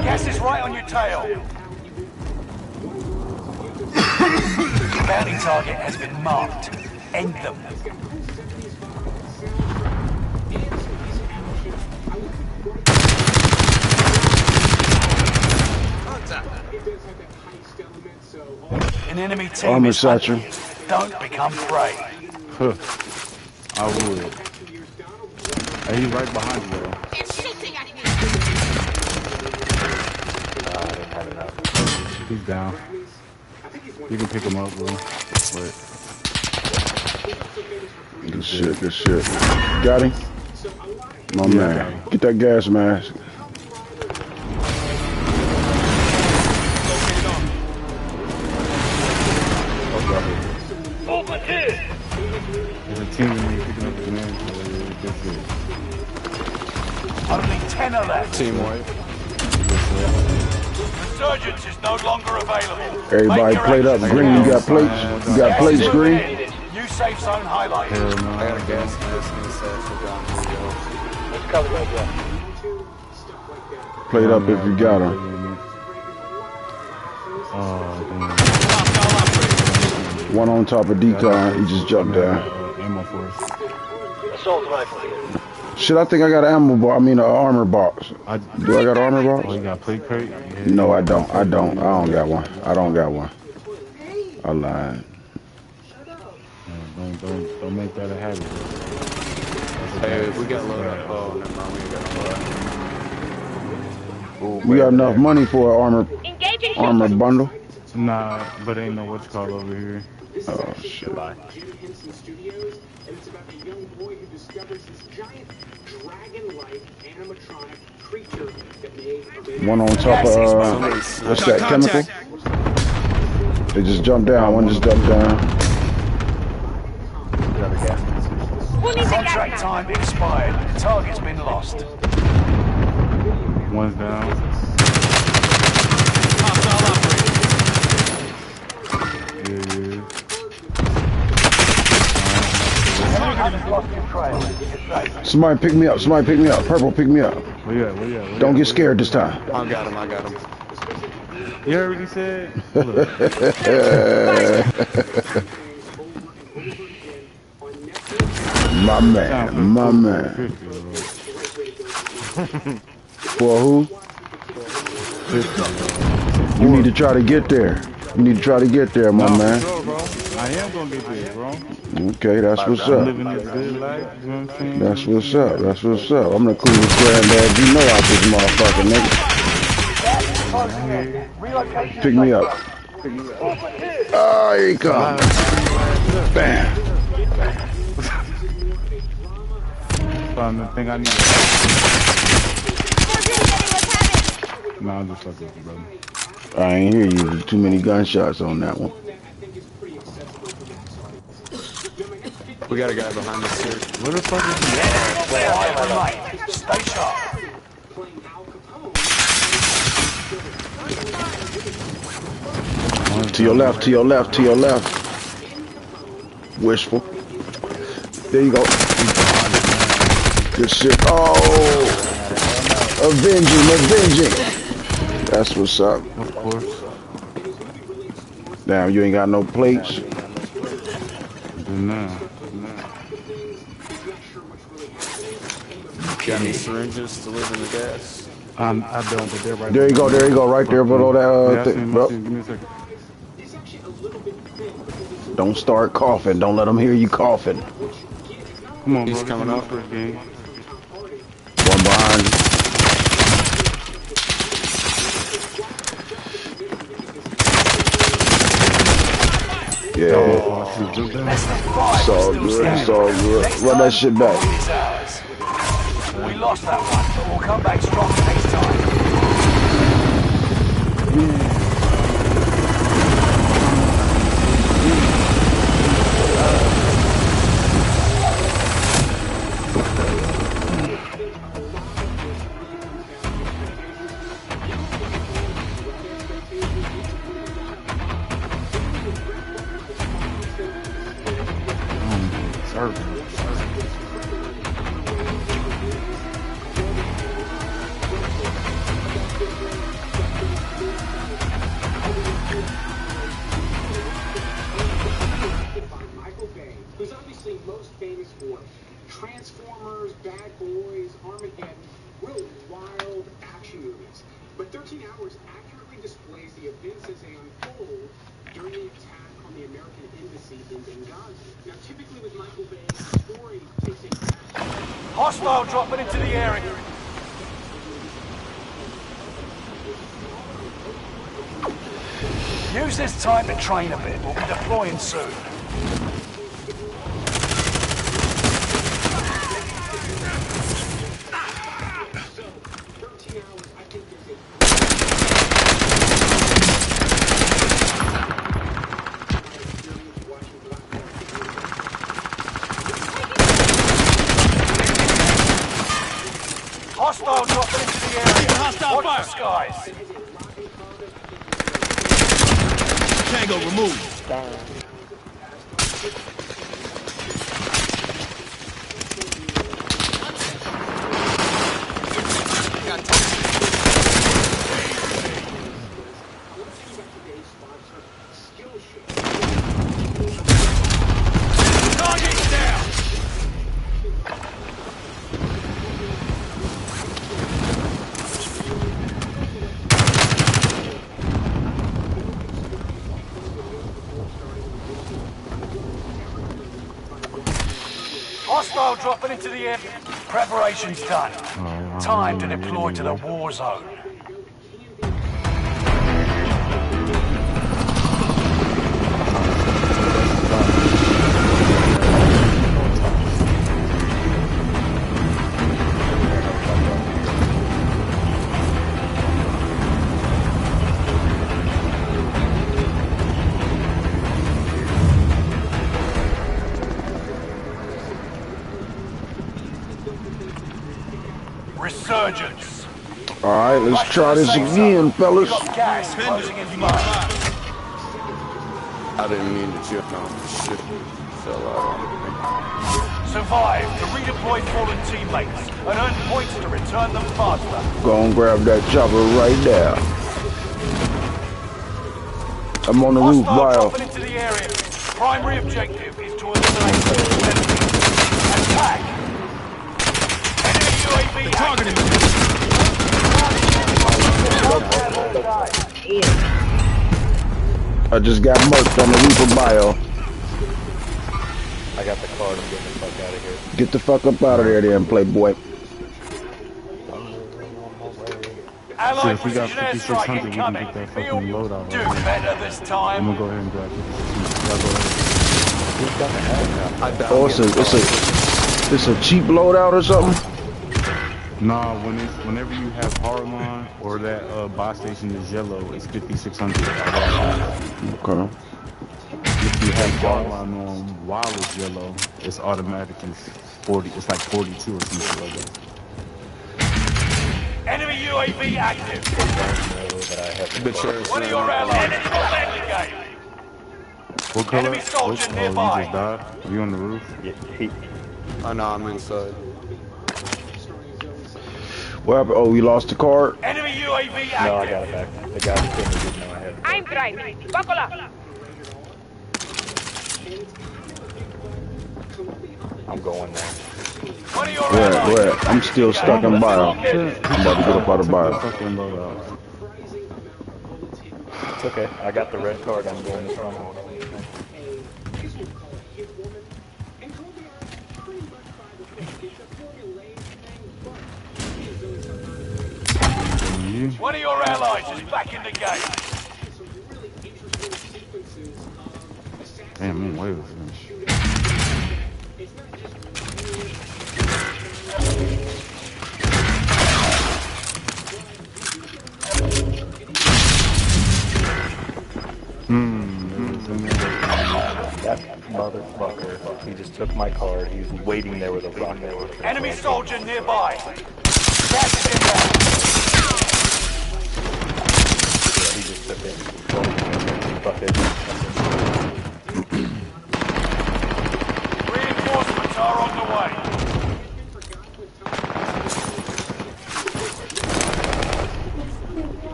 Gas is right on your tail. Bounty target has been marked. End them. An enemy team Armor is hunting satchel. you. Don't become prey. Huh. I would. Hey, he's right behind you, though. It's shooting at me. He's down. You can pick him up, bro. But Good shit, good shit. Got him? My man. Get that gas mask. Over here. there's a team in me picking up the man. Only 10 are left. Team white. Resurgence is no longer available. Everybody plate up. Green, you got plates? You got plates, Green? New safe zone highlight. Hell no. I got a gas mask in the satchel down here. Let's cover that, yeah. Plate up if you got them. Oh, damn. One on top of decon. He just jumped down. Ammo for us. Assault rifle here. Shit, I think I got an ammo box. I mean, an armor box. Do I got an armor Oh, box? you got a plate crate? Yeah. No, I don't. I don't got one. I don't got one. I lied. Don't make that a habit, bro. Hey, we got load up. Oh, never mind. We ain't got load up. We got enough money for an armor bundle. Nah, but ain't no what's called over here. Oh shit. And it's about a young boy who discovers this giant dragon-like animatronic creature that may or may One on top of what's that chemical? They just jumped down. One just jumped down. Contract time expired. Target's been lost. One's down. Yeah. Somebody pick me up. Somebody pick me up. Purple, pick me up. Where you at? Don't get scared this time. I got him. You heard what he said? My man. For who? You need to try to get there. You need to try to get there, my man. Sure, bro. I am gonna get there, bro. Okay, that's what's I'm up. living this good life, you know what I'm saying? That's what's up. That's what's up. I'm the coolest granddad you know out this motherfucker, nigga. Pick me up. Oh, here he comes. Bam. Found the thing I need. Nah, I'm just fucking with you, brother. I ain't hear you. There's too many gunshots on that one. We got a guy behind us here. Where the fuck is he? Stay sharp. To your left, to your left, to your left. Wishful. There you go. Good shit. Oh! Avenging. That's what's up. Of course. Damn, you ain't got no plates. No. Got any syringes to live in the gas? I don't, but they're right There you go, right there below that thing, bro. Give me a second. Don't start coughing. Don't let them hear you coughing. Come on, He's bro. coming up. First game. One behind you. Yeah. It's all good. It's all good. Run that shit back. lost that one, but we'll come back stronger next time. Who's obviously most famous for Transformers, Bad Boys, Armageddon, real wild action movies. But 13 Hours accurately displays the events as they unfold during the attack on the American embassy in Benghazi. Now, typically with Michael Bay, the story takes a Hostile dropping into the area. Use this time to train a bit. We'll be deploying soon. Hostile dropping into the area. Hostile fire. Watch the skies. Tango removed. Target's down. Hostile dropping into the air. Preparation's done. Time to deploy to the war zone. Resurgence. Alright, let's try this again, fellas. Gas closing in fast. I didn't mean to chip on shit. Fell out. Survive to redeploy fallen teammates and earn points to return them faster. Go and grab that chopper right there. I'm on the roof, Hostile bio. dropping into the area. Primary objective is to eliminate all enemies. Attack! Enemy UAV targeting. I just got murked on the roof of bio. I got the card. I'm getting the fuck out of here. Get the fuck up out of there then, playboy. Allied we got precision airstrike 5600, we can incoming. get that Feel fucking you loadout do right now. better this I'm time. gonna go ahead and grab it. Oh, it's a cheap loadout or something? Nah, whenever you have hardline or that buy station is yellow, it's 5600. Okay. If you have hardline on while it's yellow, it's automatic. It's 40. It's like 42 or something like that. Enemy UAV active. One of your allies is engaged. What color? Enemy soldier You nearby. just died? Are you on the roof? Oh no, I'm inside. What happened? Oh, we lost the card? Enemy UAV active. No, I got it back. The guy just didn't know I had it. I'm driving. Buckle up. I'm going now. One of your Where? allies. Where? I'm still stuck in bio. I'm about to get up out of bio. Fucking loadout. It's okay. I got the red card. I'm going this one. One of your allies is back in the game. Damn, I'm way with finish. That motherfucker. He just took my card. He was waiting there with a rocket. Enemy soldier nearby. Gas is inbound. He just took it. Bucket. Reinforcements are on the way.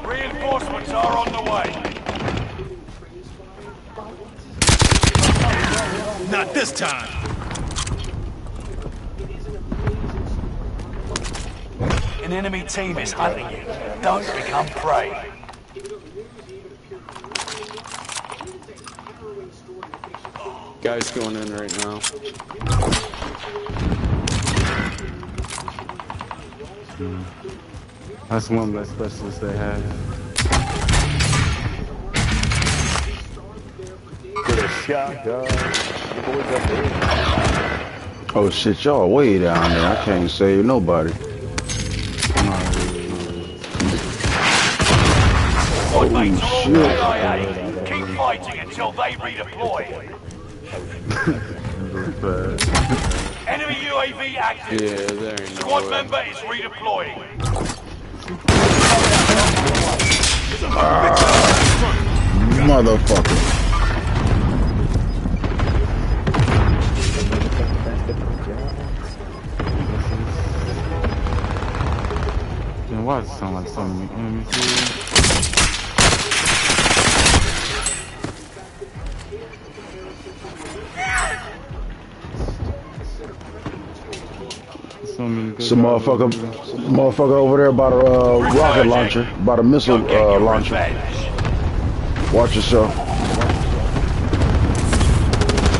Reinforcements are on the way. Not this time. An enemy team is hunting you. Don't become prey. Guys going in right now. That's one less specialist they have. With a shotgun. Your boys up there. Oh shit, y'all way down there. I can't save nobody. Oh shit. Keep fighting until they redeploy. Enemy UAV active. Yeah, there ain't no Squad way. member is redeploying. Motherfucker. Man, why does it sound like so many enemies here? So many good Some motherfucker over there by the rocket launcher, by the missile launcher. Watch yourself.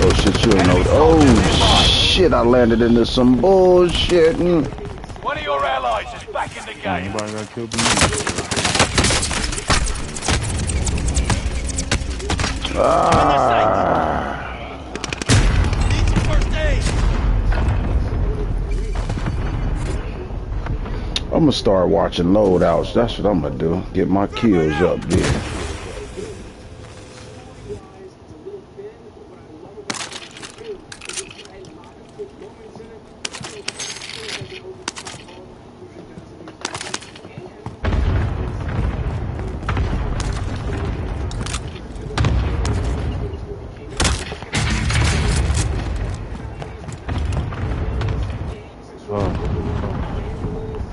Oh shit, you ain't know. Oh shit, I landed into some bullshit. One of your allies is back in the game. Anybody got killed me? I'm gonna start watching loadouts. That's what I'm gonna do. Get my kills up there.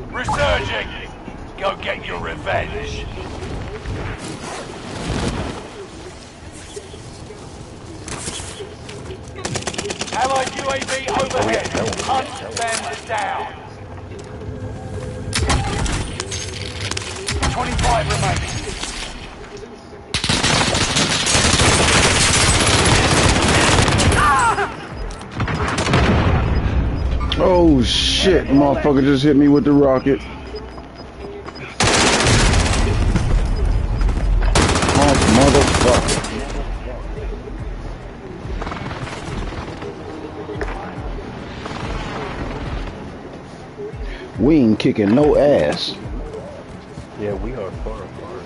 Resurging. Go get your revenge. Allied UAV overhead. Hunt them down. 25 remaining. Oh shit, motherfucker just hit me with the rocket. Oh, motherfucker. We ain't kicking no ass. Yeah, we are far apart.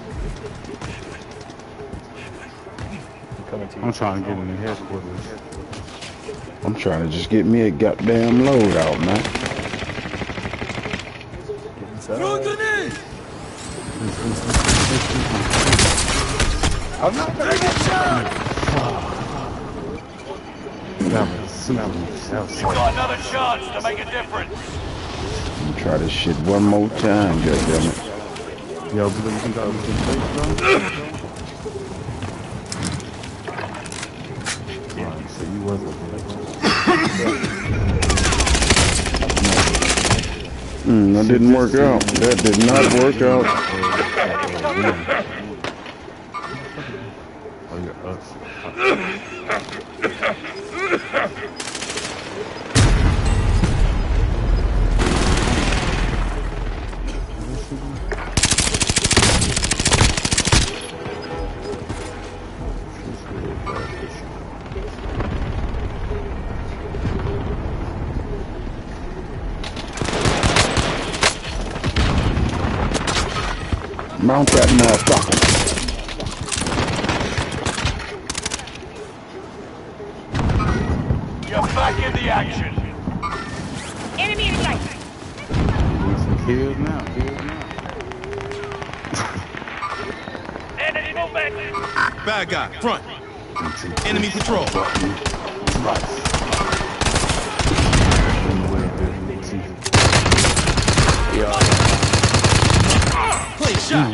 I'm trying to get in the headquarters. I'm trying to just get me a goddamn loadout, man. I'm not gonna get shot! You've got another chance to make a difference. I'm gonna try this shit one more time, goddammit. Yo, Blue, you think I was in place, bro? Yeah, so you wasn't. That didn't work out. That did not work out. Oh, you're us. Mount that motherfucker. back in the action. Enemy in sight. Need some kills now. Enemy movement. Bad guy, front. Enemy patrol. Play shot.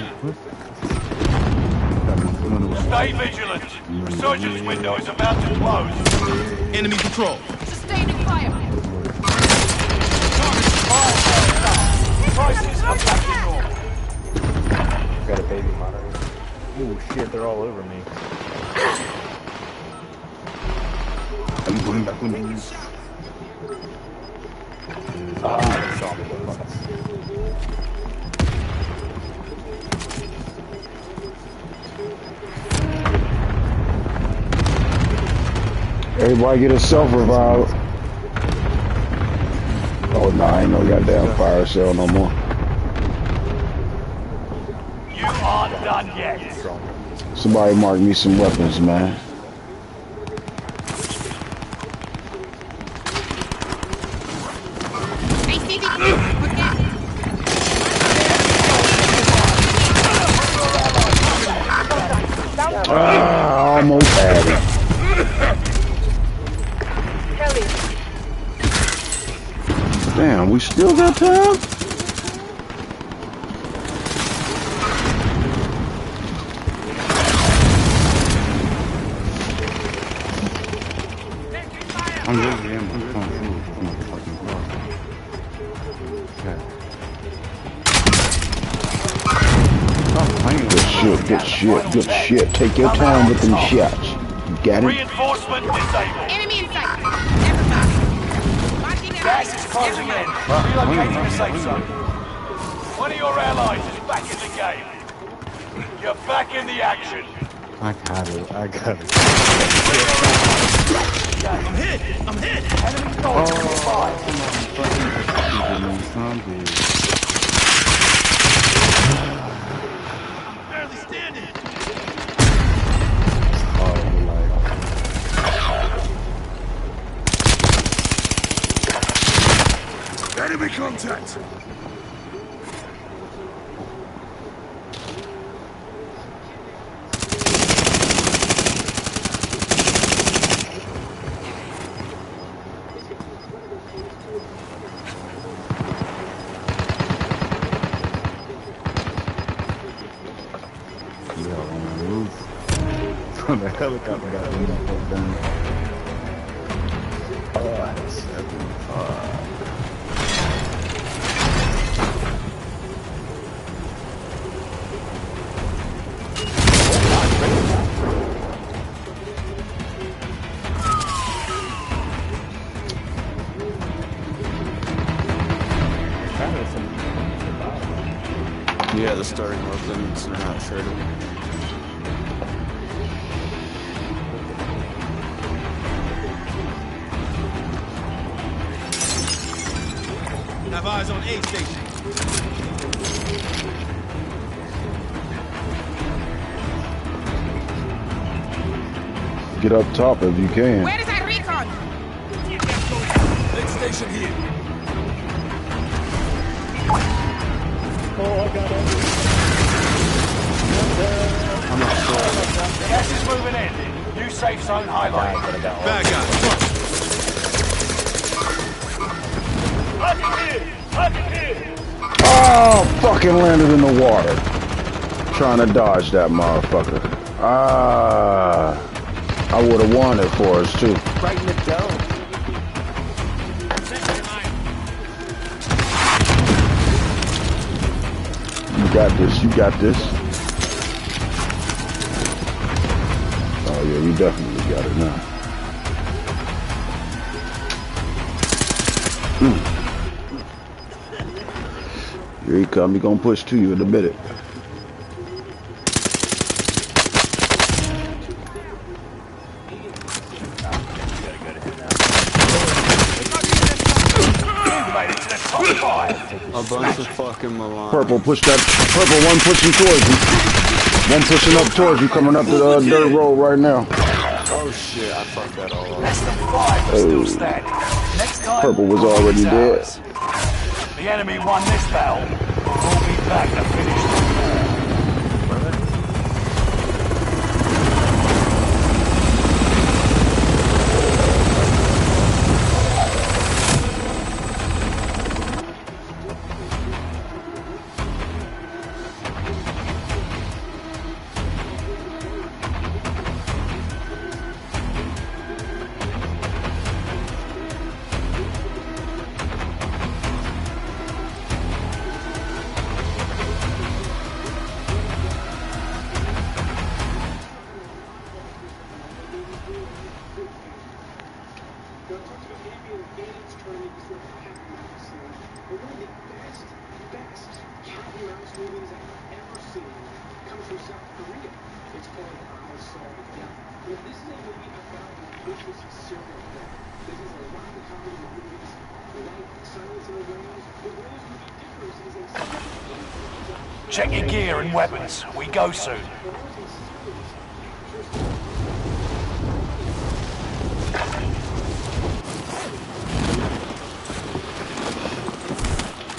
Stay vigilant. Resurgence window is about to close. Enemy patrol. Sustaining fire. Prices are back to normal. Got a baby monitor. Oh shit, they're all over me. I'm going back on these. They saw me. Everybody get a self-revive. Oh, no, I ain't no goddamn fire cell no more. You aren't done yet. Somebody mark me some weapons, man. Almost had it. Damn, we still got time? I'm just in my phone from my fucking car. Good shit. Take your time with them shots. You got it? Reinforcement disabled. Enemy in sight. Gas is closing in. Relocating the safe zone. One of your allies is back in the game. You're back in the action. I got it. I'm hit. Enemy soldiers nearby. Barely standing. Enemy contact! The helicopter got me down. Oh, that's 75. Yeah, the starting weapons are not shredded. Have eyes on A station. Get up top if you can. Where is our recon? Next station here. Oh, I got it. I'm not sure. Gas is moving in. New safe zone highlighted. Bad guy, front. Oh, fucking landed in the water. Trying to dodge that motherfucker. I would have won it for us too. Right in the dome. You got this. Oh yeah, you definitely got it now. Here he come, he gonna push to you in a minute. A bunch of fucking Milan. Purple, push that. Purple, one pushing towards you. One pushing up towards you, coming up the dirt road right now. Oh shit, I fucked that all up. Less than 5 are still standing. Next time, Purple was already dead. the enemy won this battle. We'll be back to finish the war. Check your gear and weapons. We go soon.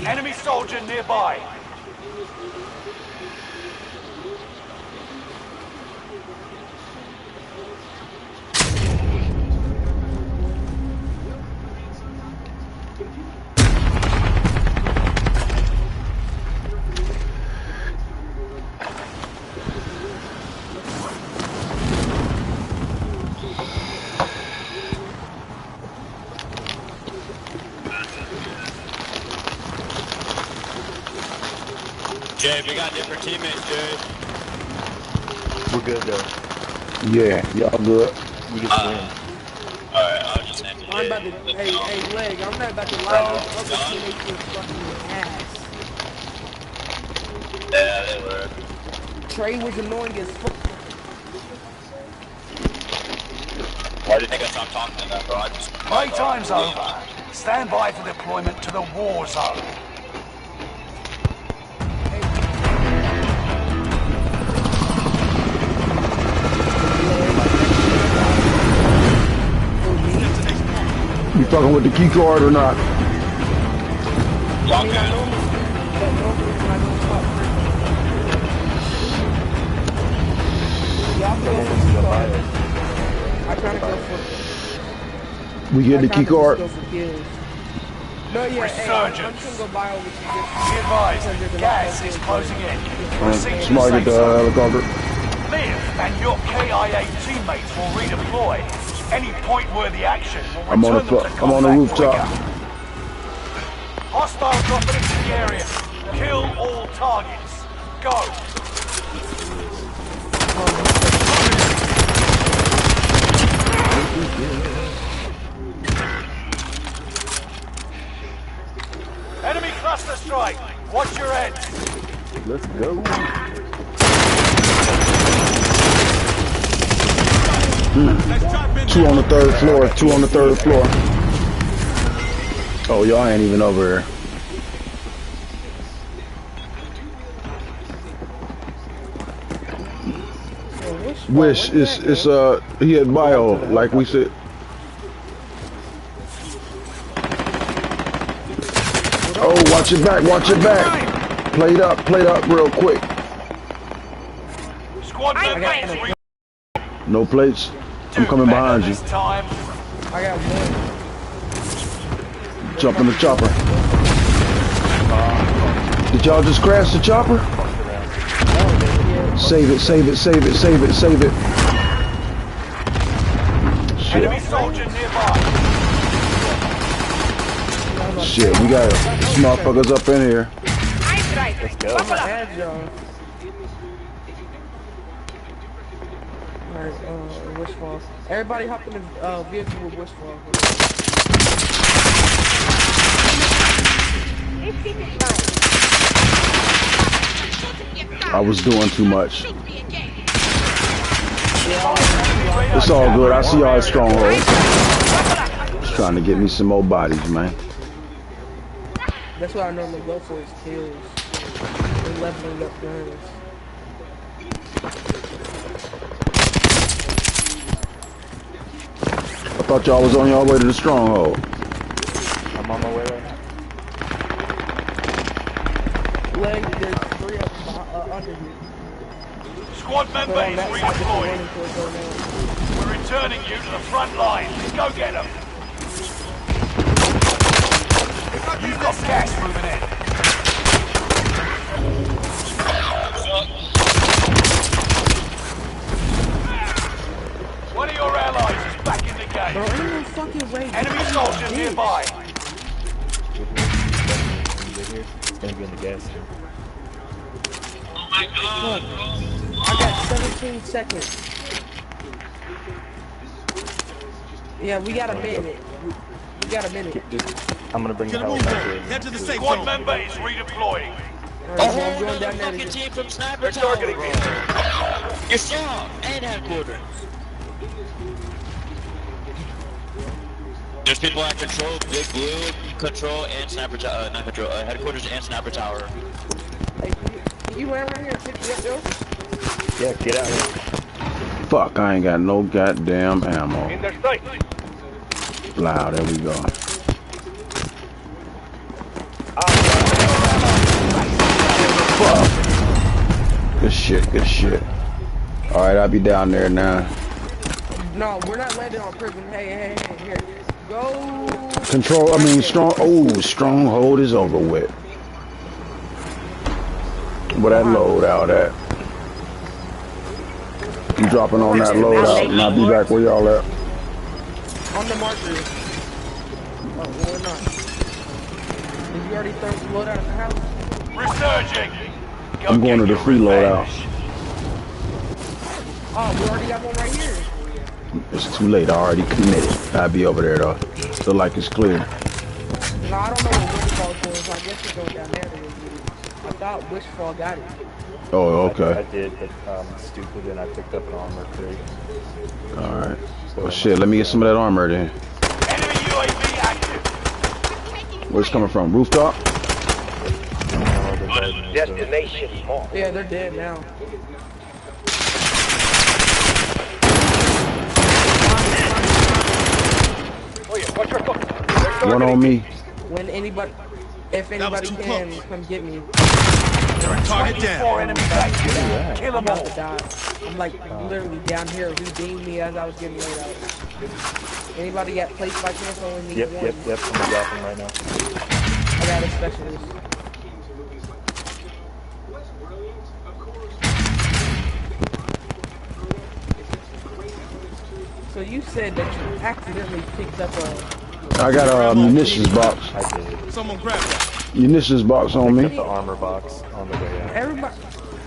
Enemy soldier nearby. Jay, we got different teammates, dude. We're good though. Yeah, y'all good. We can swim. Alright, I'll just name it. I'm about to, hey, Leg, I'm not about to lie. Those other teammates were fucking ass. Yeah, they were. Trey was annoying as fuck. Why do you think I stopped talking to them, bro? I just... Playtime's over. Stand by for deployment to the war zone. You fucking with the key card or not? Y'all good? I trying to go for. We get the key card. No, yeah, Resurgence. I'm just gonna go buy over to Be advised, gas is closing in. Proceed to Somebody get safe the zone. helicopter. Liv and your KIA teammates will redeploy. Any point-worthy action will I'm on return them to I'm on the combat rooftop. quicker. Hostiles dropping into the area. Kill all targets. Go. Enemy cluster strike. Watch your head. Let's go. Two on the third floor. Two on the third floor. Oh, y'all ain't even over here. Wish it's he had bio like we said. Oh, watch it back, watch it back. Plate up real quick. Squad members. No plates. I'm coming behind you. I got one. Jump in the chopper. Did y'all just crash the chopper? Save it, save it, save it, save it, save it. Shit. Enemy soldier nearby. Shit, we got some motherfuckers up in here. Let's go. Alright, wishfall. Everybody hop in the vehicle with wishfall. I was doing too much. It's all good. I see y'all at Stronghold. Just trying to get me some more bodies, man. That's what I normally go for is kills. And leveling up guns. thought y'all was on y'all way to the stronghold. I'm on my way right now. Leg, there's 3 of them under you. Squad member is redeployed. We're returning you to the front line. Go get them. You've got gas moving in. One of your allies is back in the game. Bro, ain't no fucking way. Enemy soldier nearby. It's gonna be in the gas station. Oh my god. Look, I got 17 seconds. Yeah, we got a minute. We got a minute. I'm gonna bring the helicopter. Head to the safe Squad zone. member is redeploying. Right, so I'm going down there. Fucking team from Sniper Tower, bro. You saw and headquarters. There's people at control, Big Blue, control, and Sniper Tower. Not control, headquarters and Sniper Tower. Hey, you ran around here and picked me up, Joe? Yeah, get out here. Fuck, I ain't got no goddamn ammo. In their sight. Wow, there we go. Fuck. Good shit, good shit. Alright, I'll be down there now. No, we're not landing on prison. Hey, here. Go. Control, I mean, stronghold is over with. Where that loadout at? I'm dropping on that loadout and I'll be back where y'all at. On the marker. Oh, well, we're not. Did you already throw some loadout at the house? Resurging. I'm going to the free loadout. Oh, we already got one right here. It's too late, I already committed. I'll be over there though. Feel like it's clear. No, I don't know what Wishfall's doing, so I guess we're going down there to review. I thought Wishfall got it. Oh, okay. I did, but stupid, and I picked up an armor crate. Alright. Well, shit, let me get some of that armor then. Enemy UAV active. Where's it coming from? Rooftop? Destination marked. Yeah, they're dead now. One on me. When anybody, if anybody can, come get me. Target down. Kill them all. I'm like literally down here. Redeemed me as I was getting laid out. Anybody got placed by chance only need one? Yep. I'm dropping right now. I got a specialist. So you said that you accidentally picked up a... I got a munitions box. I did. Someone grab it. Munitions box on me. Picked up the armor box on the way out.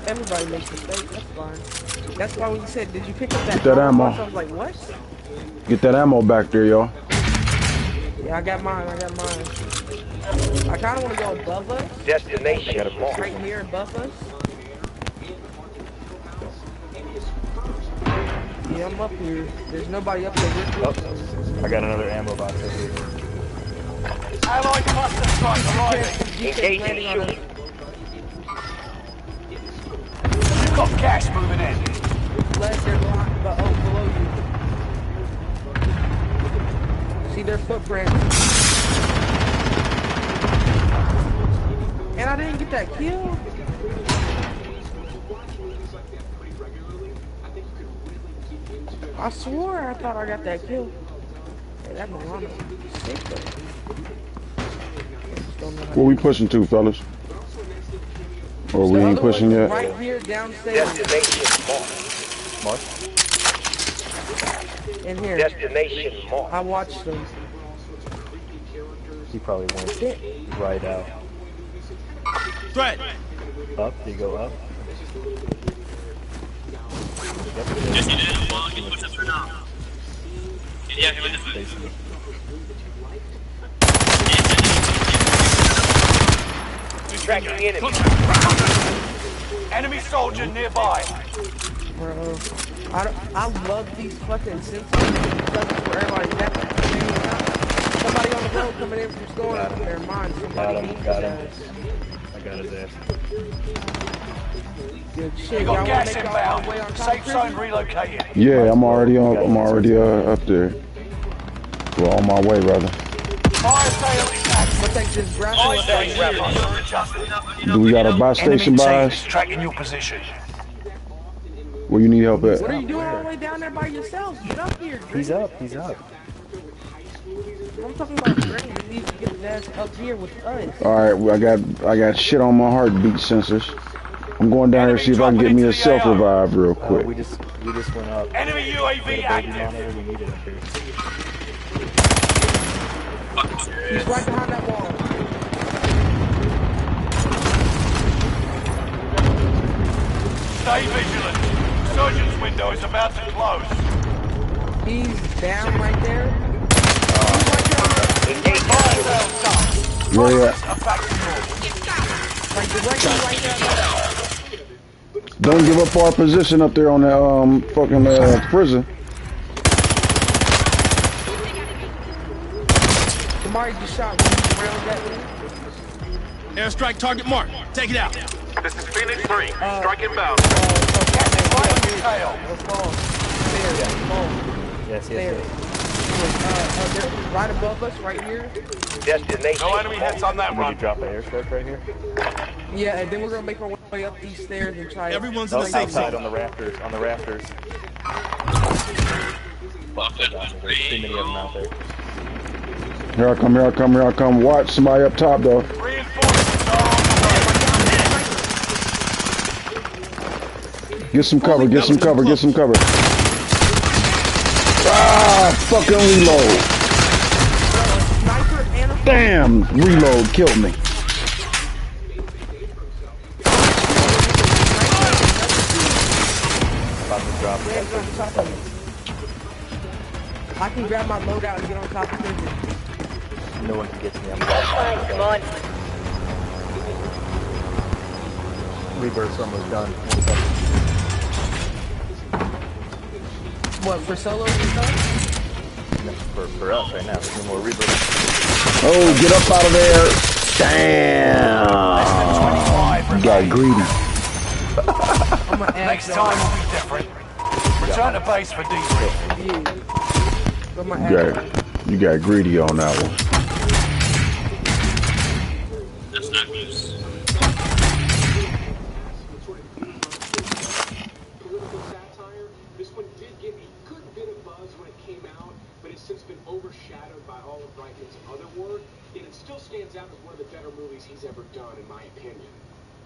Everybody makes mistakes, that's fine. That's why when you said, did you pick up that, Get that ammo. box, I was like, what? Get that ammo back there, y'all. Yeah, I got mine. I kind of want to go above us. Destination marked. Right here above us. Yeah, I'm up here. There's nobody up there. I got another ammo box over here. Allied cluster strike arriving. Engaging shoot. You've got gas moving in. Left, they're below you. See their footprints. And I didn't get that kill. I swore I thought I got that kill. Hey, that Milano sick though. Where we pushing to, fellas? Or we ain't pushing yet? Right here downstairs. Mark? In here. Destination marked. I watched them. He probably went right out. Threat. Up? Did he go up? Yes, he did. Well, he pushed us through now. Yeah, he went this way. Tracking the enemy. Enemy soldier nearby. Bro, I love these fucking sensors where everybody's at. Somebody on the road coming in from store. Never mind. Got him. I got his ass. Good shit. You got Y'all gas wanna make inbound. our way on top Safe of zone prison? relocated. Yeah, I'm already up there. Well, on my way, brother. Fire sale is active. What they just grabbed Fire us sale right is here. adjusted. Do we got a buy station by Enemy team us? is tracking your position. Where you need help at? What are you doing all the way down there by yourselves? Get up here, Drake. He's up. He's up. I'm talking about Drake. You need to get his ass up here with us. All right, well, I got shit on my heartbeat sensors. I'm going down here to see if I can get me a self revive real quick. We just went up. Enemy UAV active. We need it up here. He's right behind that wall. Stay vigilant. Surgeon's window is about to close. He's down right there. Fire sale stop. Where you at? Are back to normal. Like directly right there. Don't give up our position up there on that fucking prison. Somebody just shot one round at me. Airstrike target marked. Take it out. This is Phoenix 3. Strike inbound. Captain, right on your tail. Yes. They're right above us, right here. Destination. No enemy hits on that Did run. you drop an airstrike right here? Yeah, and then we're gonna make our way up these stairs and try. Everyone's No, in the safe outside zone. on the rafters. On the rafters. There's too many of them out there. Here I come. Watch somebody up top though. Reinforcements are on the way. Get some cover. Ah, fucking reload. Damn, reload killed me. About to drop it. I can grab my loadout and get on top of the prison. No one can get to me. I'm Come on. Rebirth's almost done. What, for solos and stuff? No, for us right now. There's no more rebirth. Oh, get up out of there. Damn. You got greedy. Next time will be different. Return to base for debrief. You got greedy on that one. That's not close. Political satire. This one did get a good bit of buzz when it came out, but it's since been overshadowed by all of Reichen's other work, and it still stands out as one of the better movies he's ever done, in my opinion.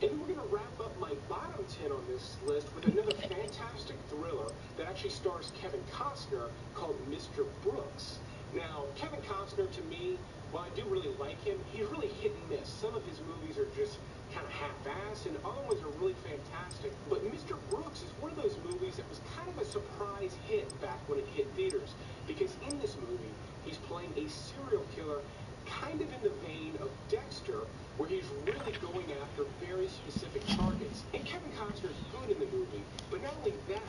And then we're going to wrap up my bottom 10 on this list with another fantastic thriller that actually stars Kevin Costner called Mr. Brooks. Now, Kevin Costner, to me, while I do really like him, he's really hit and miss. Some of his movies are just kind of half-assed, and other ones are really fantastic. But Mr. Brooks is one of those movies that was kind of a surprise hit back when it hit theaters, because in this movie, he's playing a serial killer kind of in the vein of Dexter, where he's really going after very specific targets. And Kevin Costner's good in the movie, but not only that,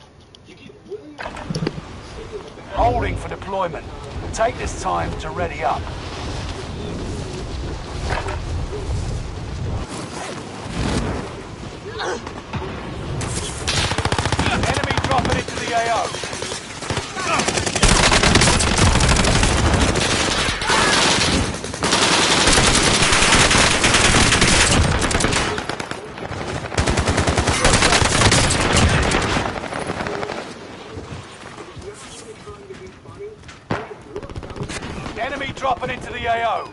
you get William sitting in the back. Holding for deployment. Take this time to ready up. Enemy dropping into the AO. Enemy dropping into the AO.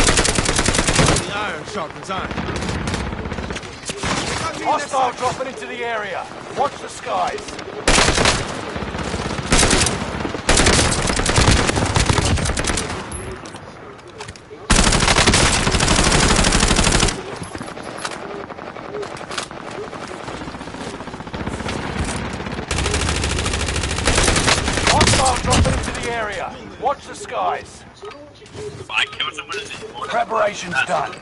The iron sharpens iron. Hostile dropping into the area. Watch the skies. Hostile dropping into the area. Watch the skies. Preparation's done.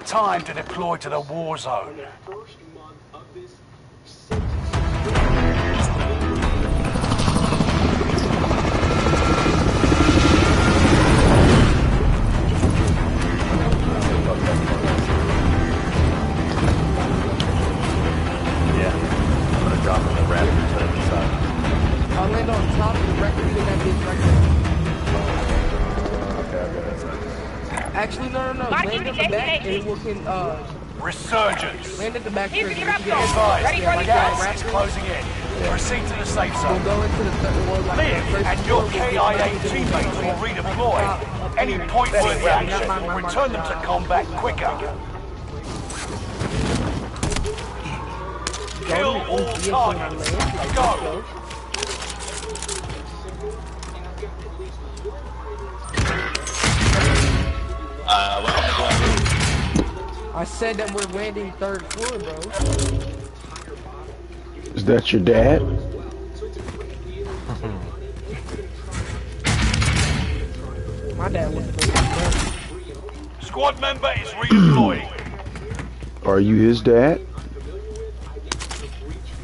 Time to deploy to the war zone. Actually, no. Land at the back and we can, Resurgence. land at the back first. Be advised, gas is closing in. Proceed to the safe zone. We'll go into the third one. Live and your KIA teammates will redeploy. Any point-worthy action will return them to combat quicker. Kill all targets. Go. I said that we're landing third floor, bro. Is that your dad? My dad was the Squad member is redeploying. Are you his dad?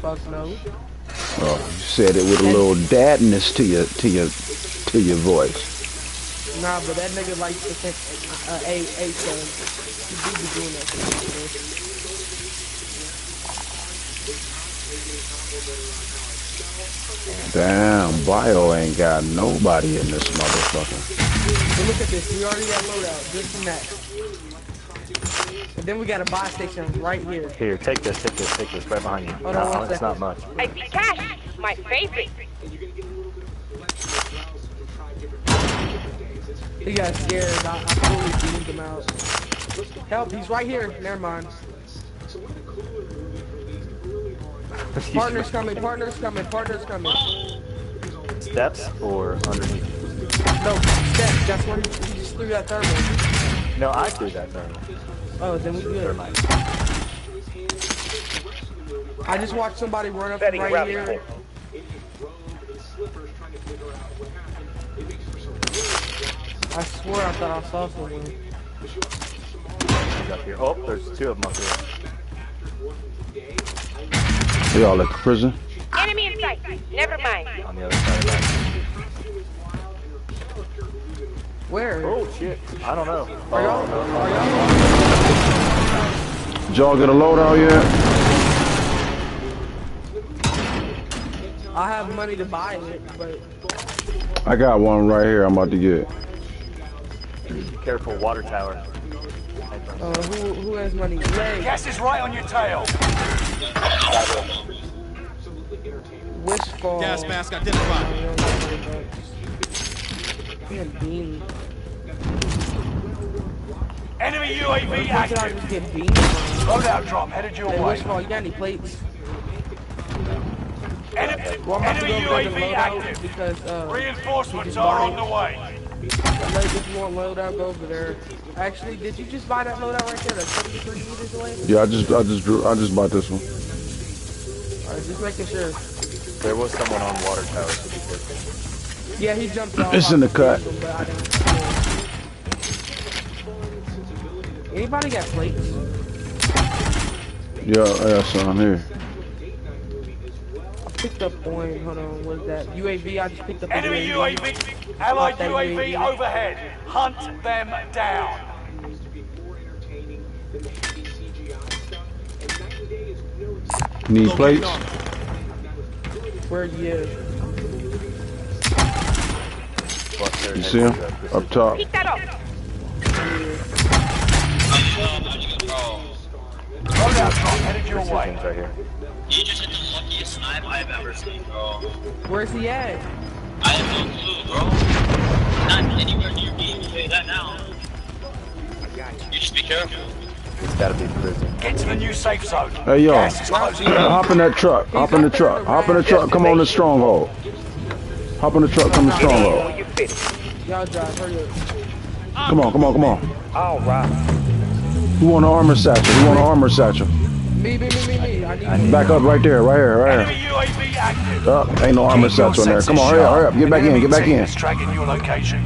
Fuck no. Oh, you said it with a little dadness to your voice. Nah, but that nigga likes to think a son. He do be doing that shit. Damn, Bio ain't got nobody in this motherfucker. But look at this, we already got loadout, just from that. And then we got a buy station right here. Here, take this, right behind you. Hold on, it's not much. I see cash, my favorite. He got scared, I totally beamed him out. Help, he's right here, never mind. Partner's coming. Steps or underneath? No, steps, that's when he just threw that thermal. No, I threw that thermal. Oh, then we good. I just watched somebody run up right here. I swear I thought I saw someone. Up here. Oh, there's two of them up here. They all at the prison? Enemy in sight. Never mind. On the other side of that. Where? Oh shit. I don't know. Are y'all? Did y'all get a loadout yet? I have money to buy it, but I got one right here I'm about to get. Careful, water tower. Who has money? Leg. Gas is right on your tail. Wishfall. Gas mask identified. Bean. Enemy UAV active. Loadout drop headed your way. Wishfall, you got any plates? Enemy UAV active. Because, reinforcements are on the way. If you want loadout, go over there. Actually, did you just buy that loadout right there? That's 73 meters away? Yeah, I just bought this one. Alright, just making sure. There was someone on water tower, so be careful. Yeah, he jumped off. It's in the cut. Anybody got plates? Yeah, I got some here. I picked up one. Hold on, what is that? UAV, I just picked up Enemy UAV. Allied UAV overhead. Hunt them down. Need plates? Where you? You see him? Up top. Pick that up. Loadout drop headed your way. Right here. You just hit the luckiest snipe I've ever seen, bro. Where's he at? I have no clue, bro. Not anywhere near me. I'll tell you that now. You just be careful. It's gotta be prison. Get to the new safe zone. Hey, yo. Hop in that truck. Hop in the truck. Hop in the truck. Come on to Stronghold. Hop in the truck. Come to Stronghold. Y'all drive, hurry up. Come on. All right. Who want an armor satchel? Me. I need Back up right there. Right here. Enemy UAV active. Ain't no armor satchel in there. Come on, hurry up. Get back in. It's tracking your location.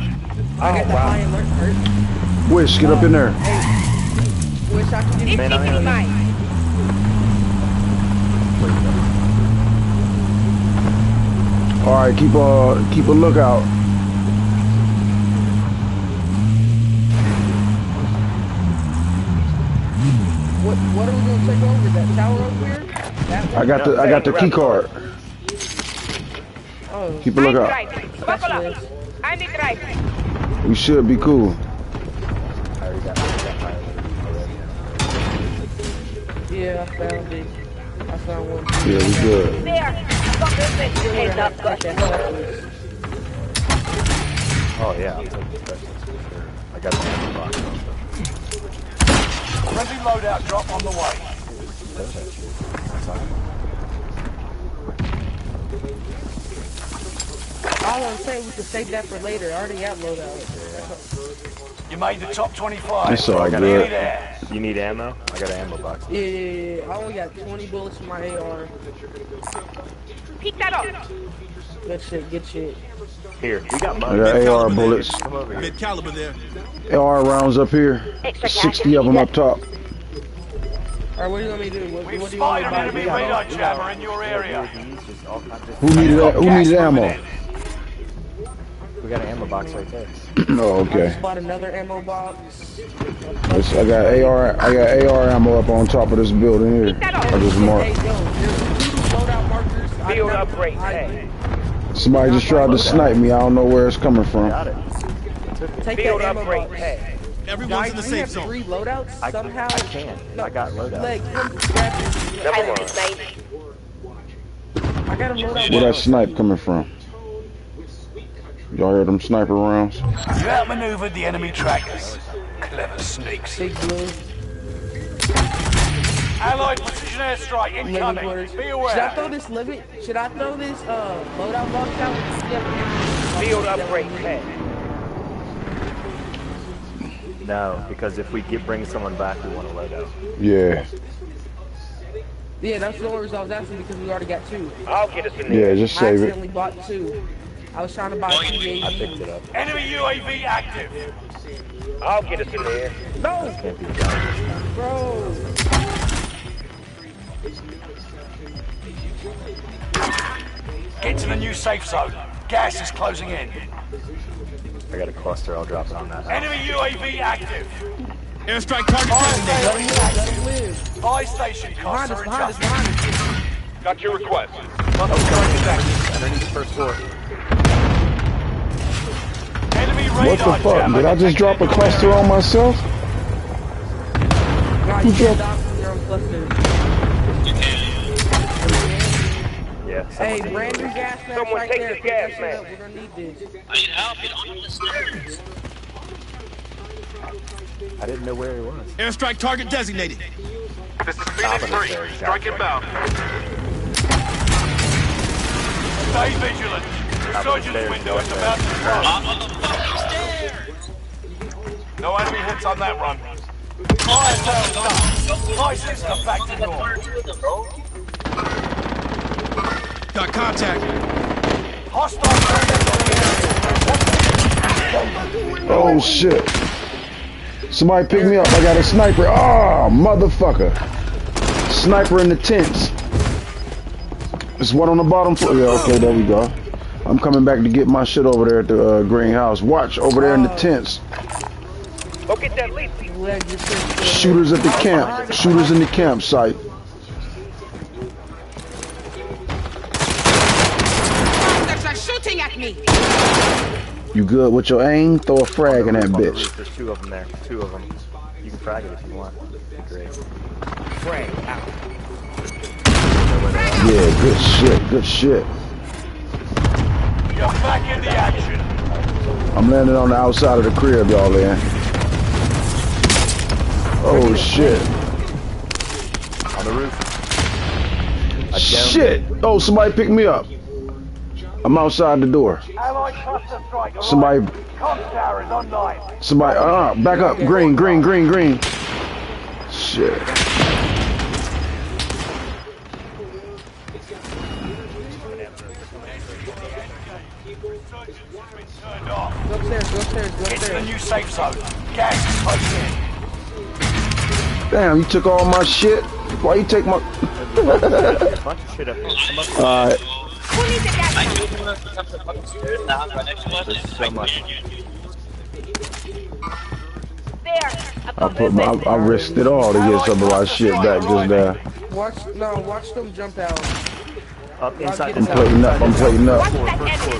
I got the high alert hurt. Wish, get up in there. Wish I could get mine. All right, keep a lookout. What are we gonna take over? That tower over here? I got the key card. Oh. Keep a lookout. I need drive. We should be cool. already got my already. Yeah, I found it. I found one. Yeah, we good. There. Heads up, Oh yeah, I'll take the specials for sure. I got the ammo box also. Friendly loadout drop on the way. Does that shit. That's all. All I'm saying, we can save that for later. I already got loadout. You made the top 25. That's all good. You need ammo? I got an ammo box. Yeah. I only got 20 bullets in my AR. Pick that up. Good shit. Here, we got I got AR bullets. Come over here. Mid caliber there. AR rounds up here. 60 of them up top. Alright, what do you want me to do? What do you We've want me spotted to an buy? enemy radar jammer in your area. Who needed ammo? We got an ammo box right there. Oh, I okay. just bought another ammo box. I got AR ammo up on top of this building here. I just marked. Hey, yo, there's loadout markers. Field upgrade. Hey. Somebody just tried to snipe me. I don't know where it's coming from. Got it. Take Field that ammo upgrade. box. Hey. Everyone's in the We safe have zone. 3 loadouts somehow. I can. I got loadout. Like, come grab it. Number one. I got a loadout. Where that snipe coming from? Y'all heard them sniper rounds? You outmaneuvered the enemy trackers. Clever sneaks. Big blue. Allied precision airstrike incoming. Be aware. Should I throw this loadout box out? Field upgrade. Hey. No, because if we bring someone back, we want a loadout. Yeah. Yeah, that's the only reason I was asking because we already got 2. I'll get us in there. Yeah, just I save it. accidentally bought 2. I was trying to buy 2 I picked it up. Enemy UAV active. I'll get us in there. No! Can't be done. Bro! Get to the new safe zone. Gas is closing in. I got a cluster. I'll drop it on that. Enemy UAV active. Airstrike target designated. Let him live. Buy station costs are Behind us, adjusted. behind us. Got your request. Underneath the first floor. Enemy What radar the fuck? jammer. Did I just drop a cluster on myself? No, you can't dock from your own cluster. Yeah. Hey, brand new gas mask Someone right take there. this Pick that gas shit up. mask. We're gonna need this. I need help. Get on the stairs. I didn't know where he was. Airstrike target designated. This is Phoenix 3. Strike inbound. Stay vigilant. Resurgence window is about to close. I'm on the fucking stairs. No enemy hits on that run. Fire sales done. Fire system back to normal. Got contact. Hostile presence. Oh shit. Somebody pick me up. I got a sniper. Oh, motherfucker. Sniper in the tents. There's one on the bottom floor. Yeah, okay, there we go. I'm coming back to get my shit over there at the greenhouse. Watch over there in the tents. Go get that leaf. Shooters at the camp. Shooters in the campsite. They are shooting at me. You good with your aim? Throw a frag in that bitch. There's 2 of them there. 2 of them. You can frag it if you want. Great. Frag out. Yeah, good shit. Good shit. You're back in the action. I'm landing on the outside of the crib, y'all in. Oh shit. On the roof. Shit! Oh, somebody pick me up. I'm outside the door. Allied cluster strike. Somebody, Comms tower is online. somebody, back up. Green, green, green, green. Shit. Turned off. Go upstairs, go upstairs, go Get to the upstairs. new safe zone. Gas is closing in. Damn, you took all my shit. Why you take my? Bunch of shit up here. Come up. Alright. Who needs a gas mask? There's so much. There. I risked it all to get some of my shit back just there. Watch them jump out. Up inside. I'm plating up. I'm plating up. Watch that enemy.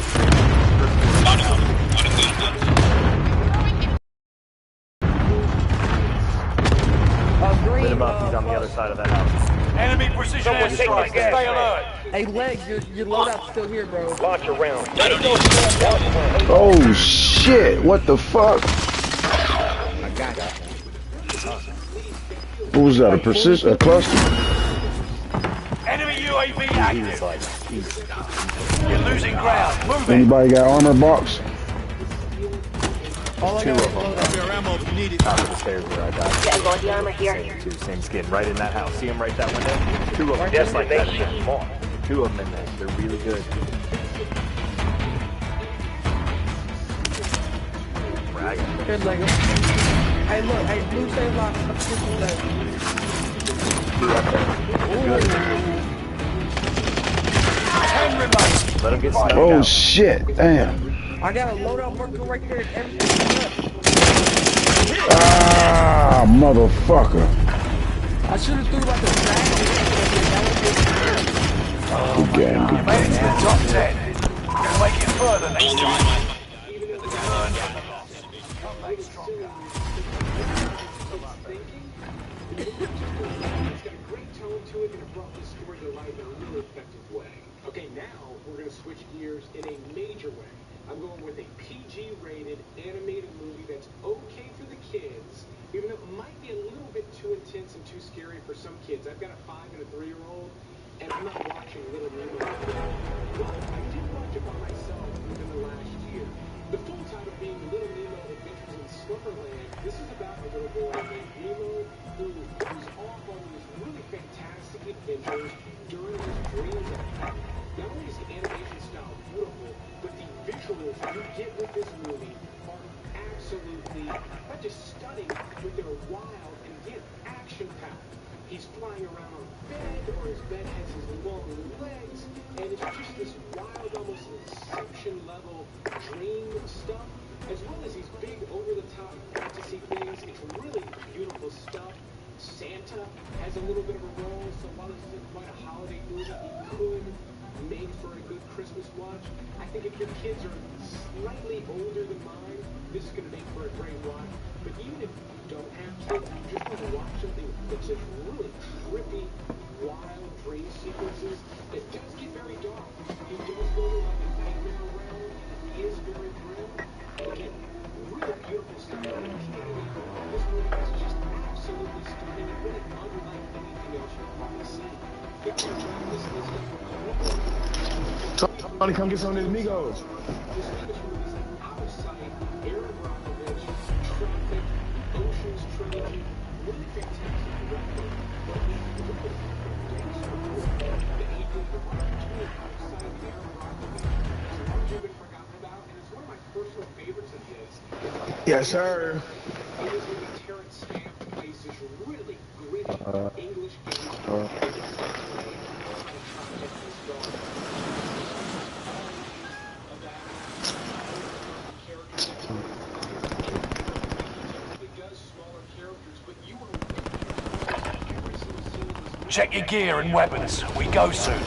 precision airstrike. Stay alert. Hey, Legs, your loadout's still here, bro. Launch around. Oh shit! What the fuck? I got it. What was that? A precision? A cluster? Enemy UAV active. You're losing ground. Move it. Anybody got armor box? All I got is loadout. Spare ammo if you need it. Top of the stairs where I died. Yeah, body armor here. Same skin, right in that house. See them right that window? Two of them, just like that. Two of them in there. They're really good. Bragging. Good Lego. Hey, look. Hey, blue save lock. Let him get snowed Oh out. shit! Damn. I got a loadout marker right there. Everything's Ah, motherfucker. I should have threw about the back. Good game. Good You made it to the game. top 10. You'll make it further next time. Okay, now we're going to switch gears in a major way. I'm going with a PG-rated animated movie that's okay for the kids, even though it might be a little bit too intense and too scary for some kids. I've got a 5- and a 3-year-old, and I'm not watching Little Nemo. But I did watch it by myself within the last year. The full title being Little Nemo Adventures in Slumberland. This is about a little boy named Nemo who goes off on these really fantastic adventures during his dreams at night. Not only is the animation style beautiful, but the visuals you get with this movie are absolutely not just stunning, but they're wild and yet action-packed. He's flying around on a bed, or his bed has his long legs, and it's just this wild, almost Inception-level dream stuff, as well as these big, over-the-top fantasy things. It's really beautiful stuff. Santa has a little bit of a role, so while this isn't quite a holiday movie, he could make for a good Christmas watch. I think if your kids are slightly older than mine, this is going to make for a great watch. But even if you don't have kids, you just want to watch something that's just really trippy, wild dream sequences. It does get very dark. He does go to like a nightmare realm. He is very grim. Again, really beautiful stuff. This movie is just absolutely stunning and really unlike anything else you've probably seen. If you're trying this list up, Somebody come get some of these Migos. this latest release of Out of Sight, Aaron Brockovich, Traffic, Ocean's Trilogy, really fantastic director. But the equal the opportunity outside of Aaron Brockovich has largely been forgotten about, and it's one of my personal favorites of his. Yes, sir. It is when Terrence Stamp plays this really gritty English gangster. Check your gear and weapons. We go soon.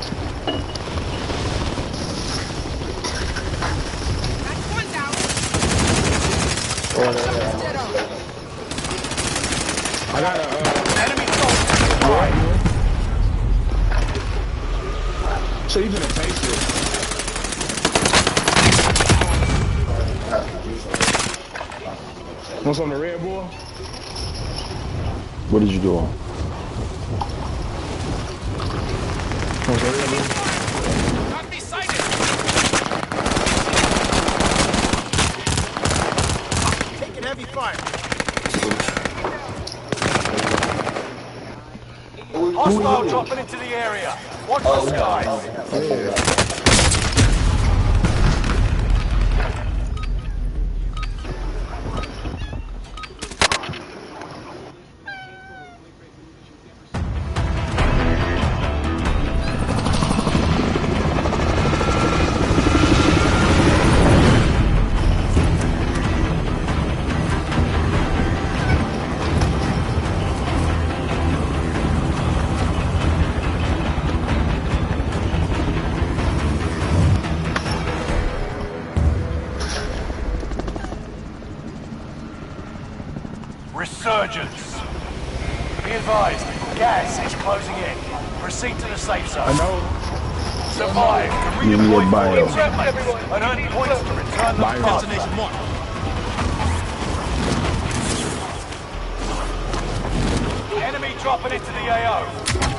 I got a enemy soldier right. So you gonna taste it? Want some of the Red Bull? What did you do? Want some Red Bull? Got me sighted. Taking heavy fire. Hostile dropping into the area. Watch the skies. Resurgence. Be advised, Gas is closing in. Proceed to the safe zone. I know. Survive to Give me a redeploy bio. fallen teammates and earn points to return them faster. Destination mark. Enemy dropping into the AO.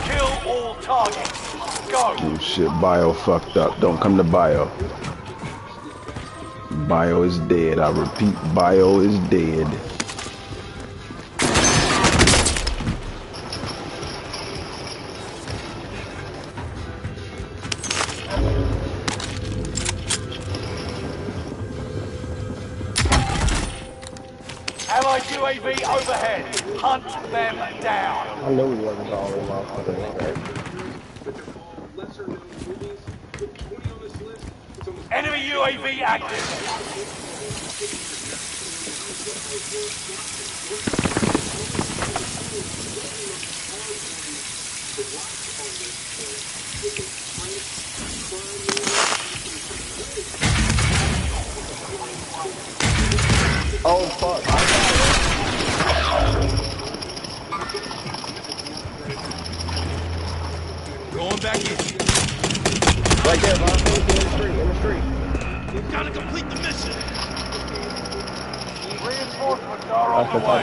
Kill all targets. Go. Oh shit, bio fucked up. Don't come to bio. Bio is dead. I repeat, bio is dead. Allied UAV overhead. Hunt them down. I knew he wasn't all in my fucking right? Enemy UAV active. Oh fuck. Going back in. Right there, bro. In the street. Gotta complete the mission. Reinforcements are on the way.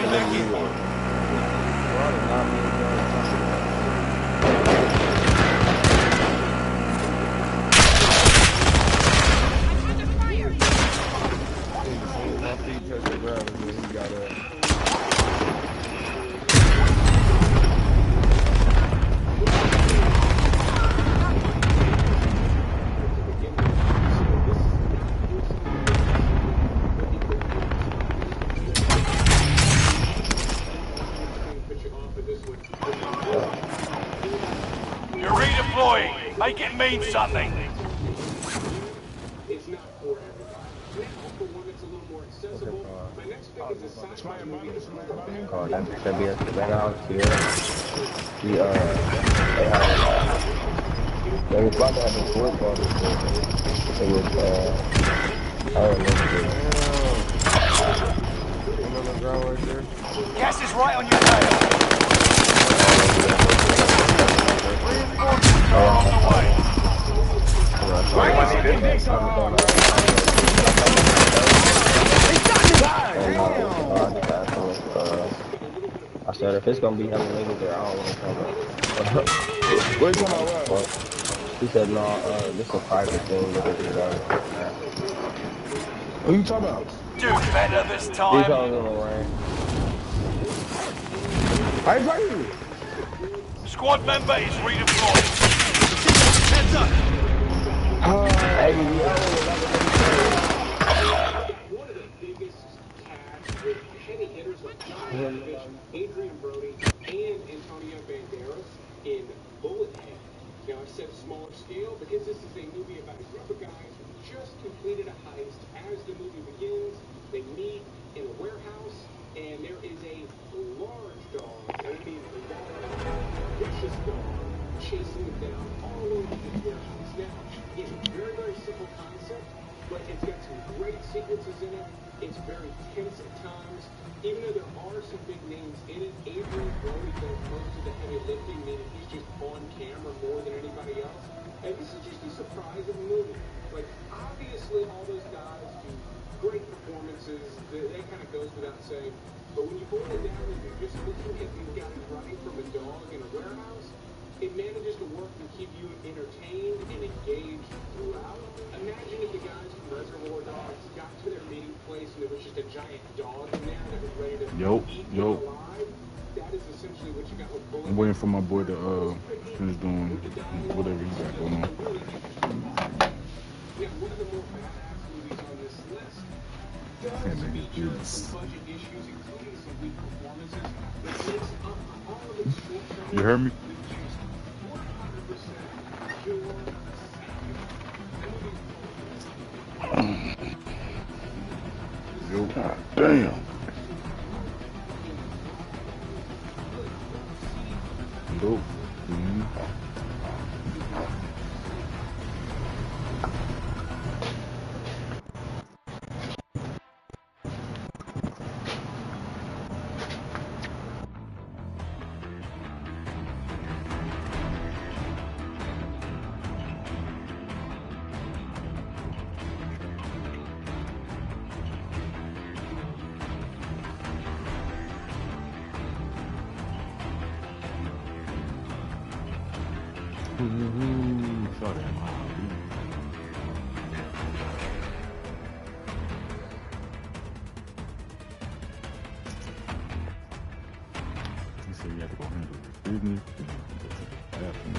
You're redeploying. Make it mean something. It's not for everybody. Now, for one that's a little more accessible, my next pick is a sci-fi movie. Oh, that should be a out here. They was about to have a football before. It was, I don't know. Gas is right on your tail. Reinforcements are on the way. I said if it's gonna be hella niggas there, I don't want to come up. What you talking about? He said no, this is a private thing. What you talking about? Do better this He's time. all in the rain. I ain't fighting you. Squad member is redeployed. Heads up. One of the biggest cats with heavy hitters like John Malkovich, Adrian Brody, and Antonio Banderas in Bullet Head. Now, I've said smaller scale because this is a movie about a group of guys who just completed a heist. As the movie begins, they meet in a warehouse, and there is a large dog, and I mean a large, vicious dog, chasing them down all over the warehouse. Now, it's a very, very simple concept, but it's got some great sequences in it. It's very tense at times. Even though there are some big names in it, Adrian Brody does most of the heavy lifting, meaning he's just on camera more than anybody else. And this is just a surprise of a movie. Like, obviously, all those guys do great performances. That kind of goes without saying. But when you boil it down and you're just looking at these guys running from a dog in a warehouse, it manages to work and keep you entertained and engaged throughout. Imagine if the guys from Reservoir Dogs got to their meeting place and there was just a giant dog in there that was ready to eat them alive. That is essentially what you got with Bullet. I'm waiting for my boy to finish doing whatever he got going on. Now, one of the more badass movies on this list does feature some budget issues, including some weak performances, that makes up all of its shortcomings. You heard me? Yo, God damn. Dope. Sorry. He said you have to go handle your business, then you have to go to the bathroom.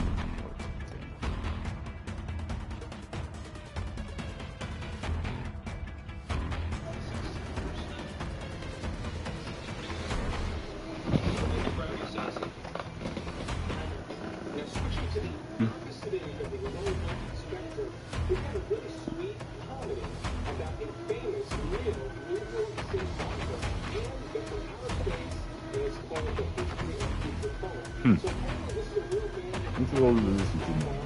Let's go listen to more.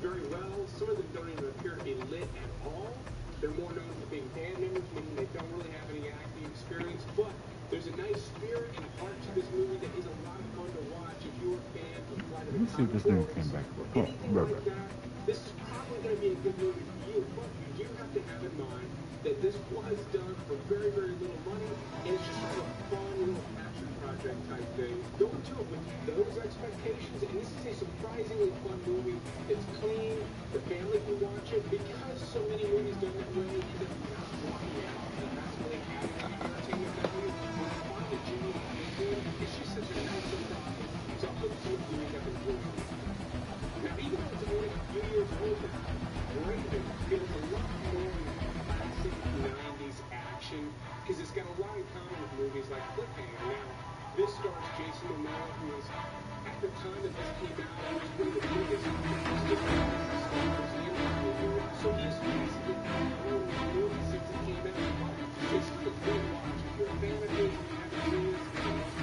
Very well. Some of them don't even appear to be lit at all. They're more known for being band members, meaning they don't really have any acting experience. But there's a nice spirit and heart to this movie that is a lot of fun to watch if you're a fan of Flight of the Let me see if this nigga came back. This is probably going to be a good movie for you, but you do have to have in mind that this was done for very, very little money, and it's just sort of a fun little passion project type thing. Go into it with those expectations, and this is a surprisingly fun movie. It's clean, the family can watch it, because so many movies done that way end up not walking out, and that's really having an entertainment value. When I find that Jimmy it's just such a nice surprise. So I hope some of you end up enjoying it. Now, even though it's only a few years old now, Raven feels a lot more classic 90s action, because it's got a lot in common with movies like Cliffhanger. Now, this stars Jason Momoa, who was, at the time that this came out, he was one of the biggest stars in Hollywood. So he is basically known for movies since it came out. It's still a good watch. If you're a fan of his, you haven't seen this,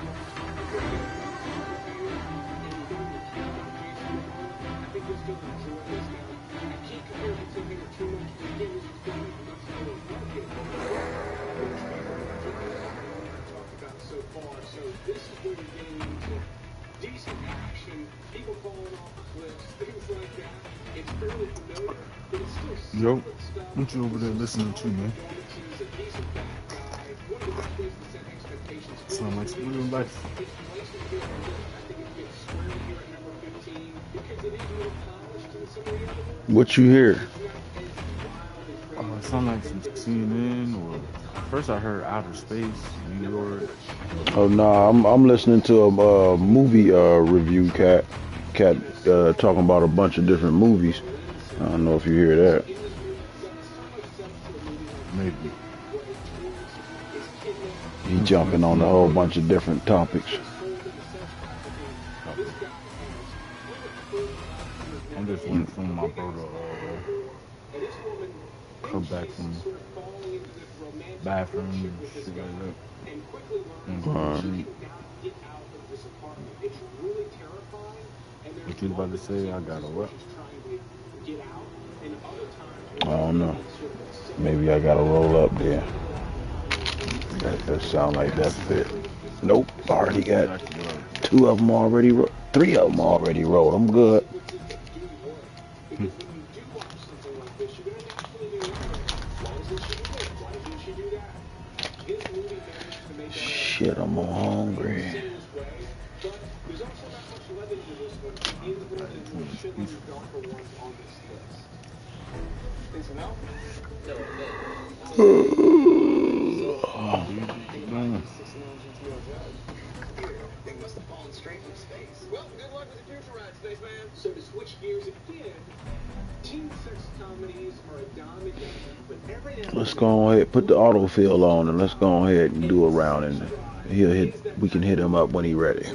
I think you'll still enjoy this now. I can't compare it to Cliffhanger too much, because again, this is going to be much more market. Talked about so far. So this is where you're getting into decent action, people falling off cliffs, things like that. It's fairly familiar, but it's still Yo, what you over there listening to, man? Sound like some real life. What you hear? It sound like some CNN or first I heard Outer Space, New York. Oh no, I'm listening to a movie review cat talking about a bunch of different movies. I don't know if you hear that. Maybe. He jumping on a whole bunch of different topics. I'm just waiting for my brother come back from bathroom and shit like that. And go to sleep. What you about to say? I got a what? I don't know. Maybe I gotta roll up there. That sound like that fit. Nope, already got 2 of them already, 3 of them already rolled. I'm good. Shit, I'm hungry. Well, good luck with your future rides, Spaceman. So to switch gears again, teen sex comedies are a dime a dozen, but every now Let's go ahead, put the autofill on, and let's go ahead and do a round, and we can hit him up when he's ready.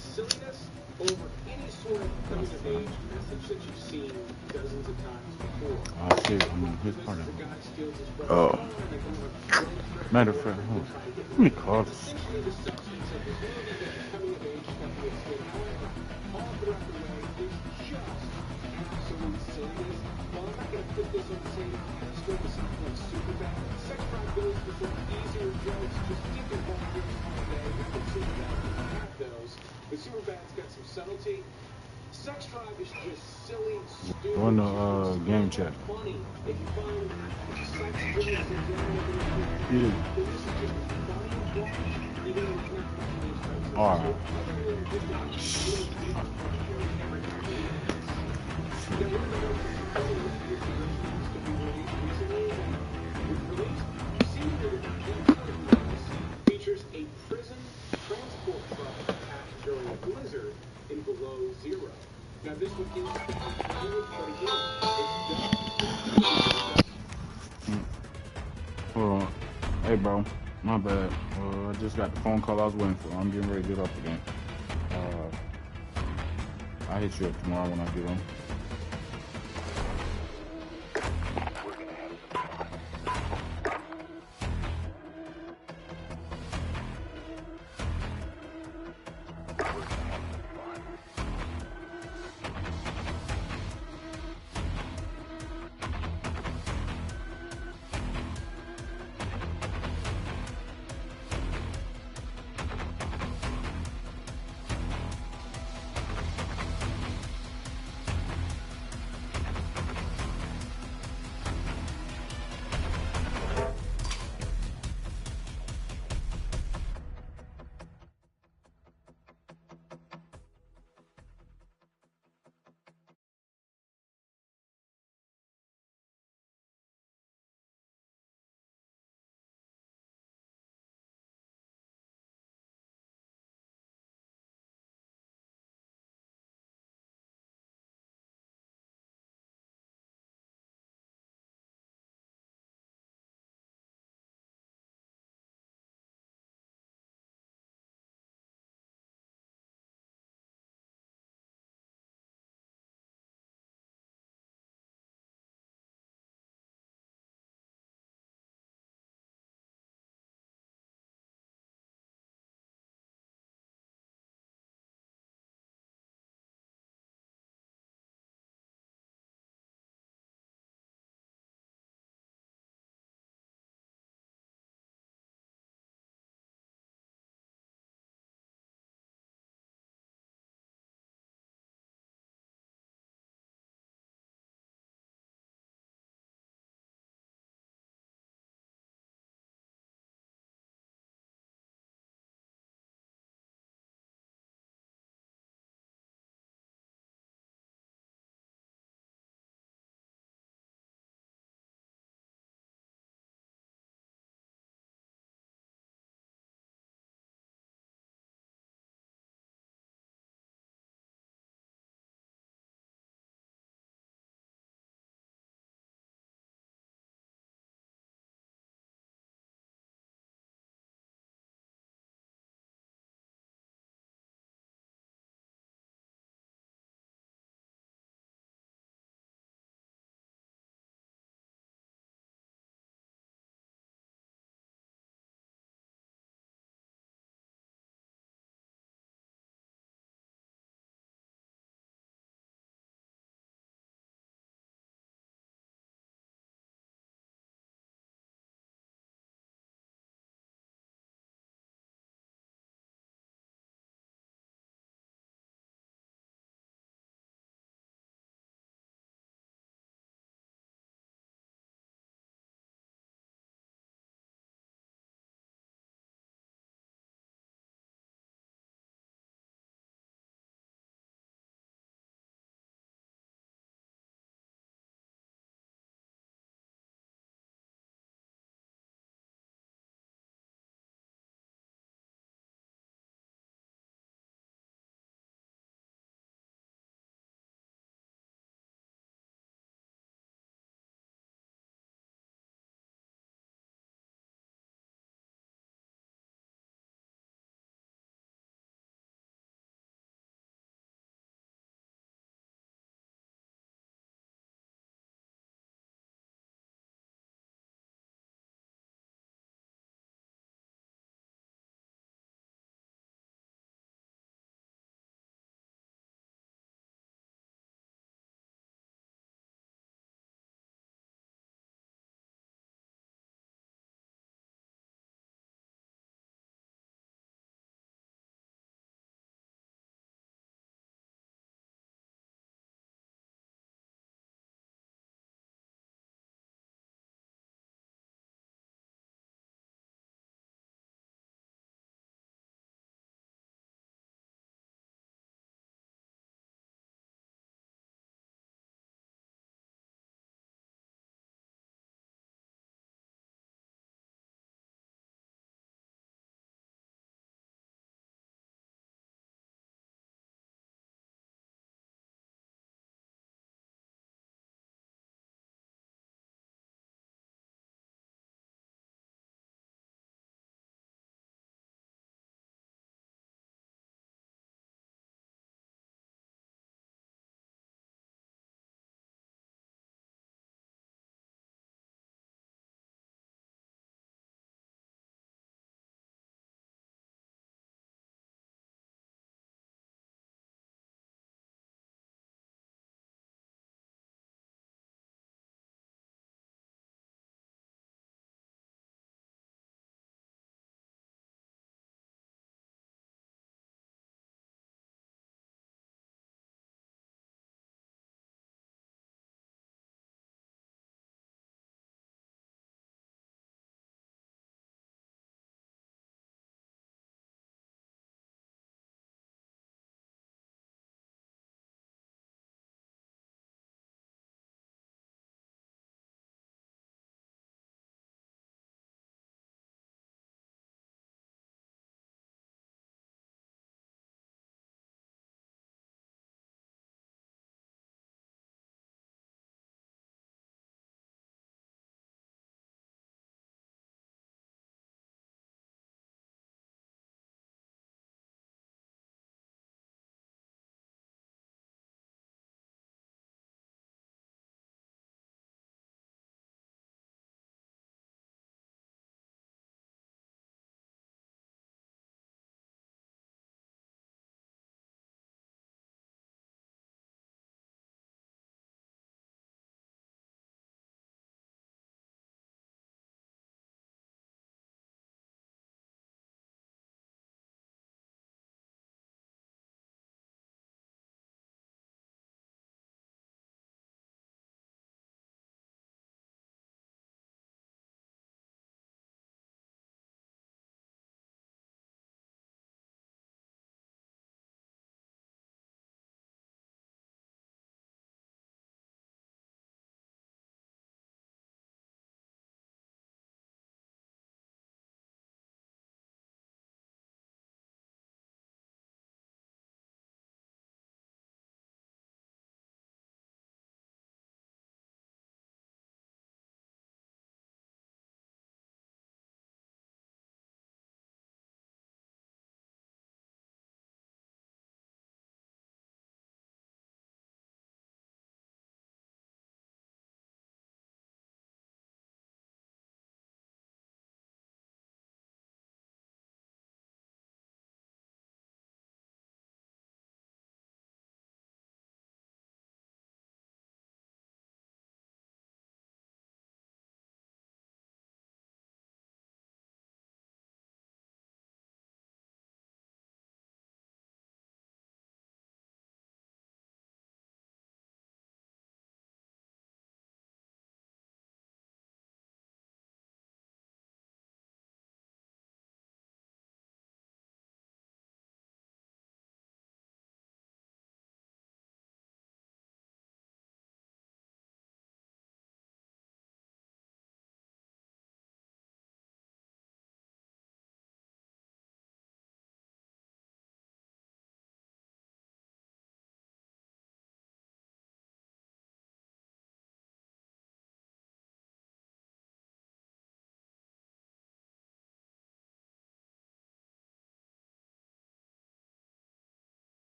silliness over any sort of coming of age message that you've seen dozens of times before. I see his part of it. Oh. Matter of fact, hold on. Let me call this. Absolute silliness. While I'm not going to put this on the same pedestal with something like Superbad, sex goes for some easier jokes, just dipping volunteers all day. The Superbad's got those. The Superbad's got some subtlety. Sex Drive is just silly, stupid. On the game chat. Funny. If you find sex jokes and drama, Yeah. this is just a funny watch, even though it's not funny. All right. Features a prison transport truck attacked during a blizzard in below zero. Now this one is but again, Hold on. Hey, bro. My bad. I just got the phone call I was waiting for. I'm getting ready to get up again. I'll hit you up tomorrow when I get on.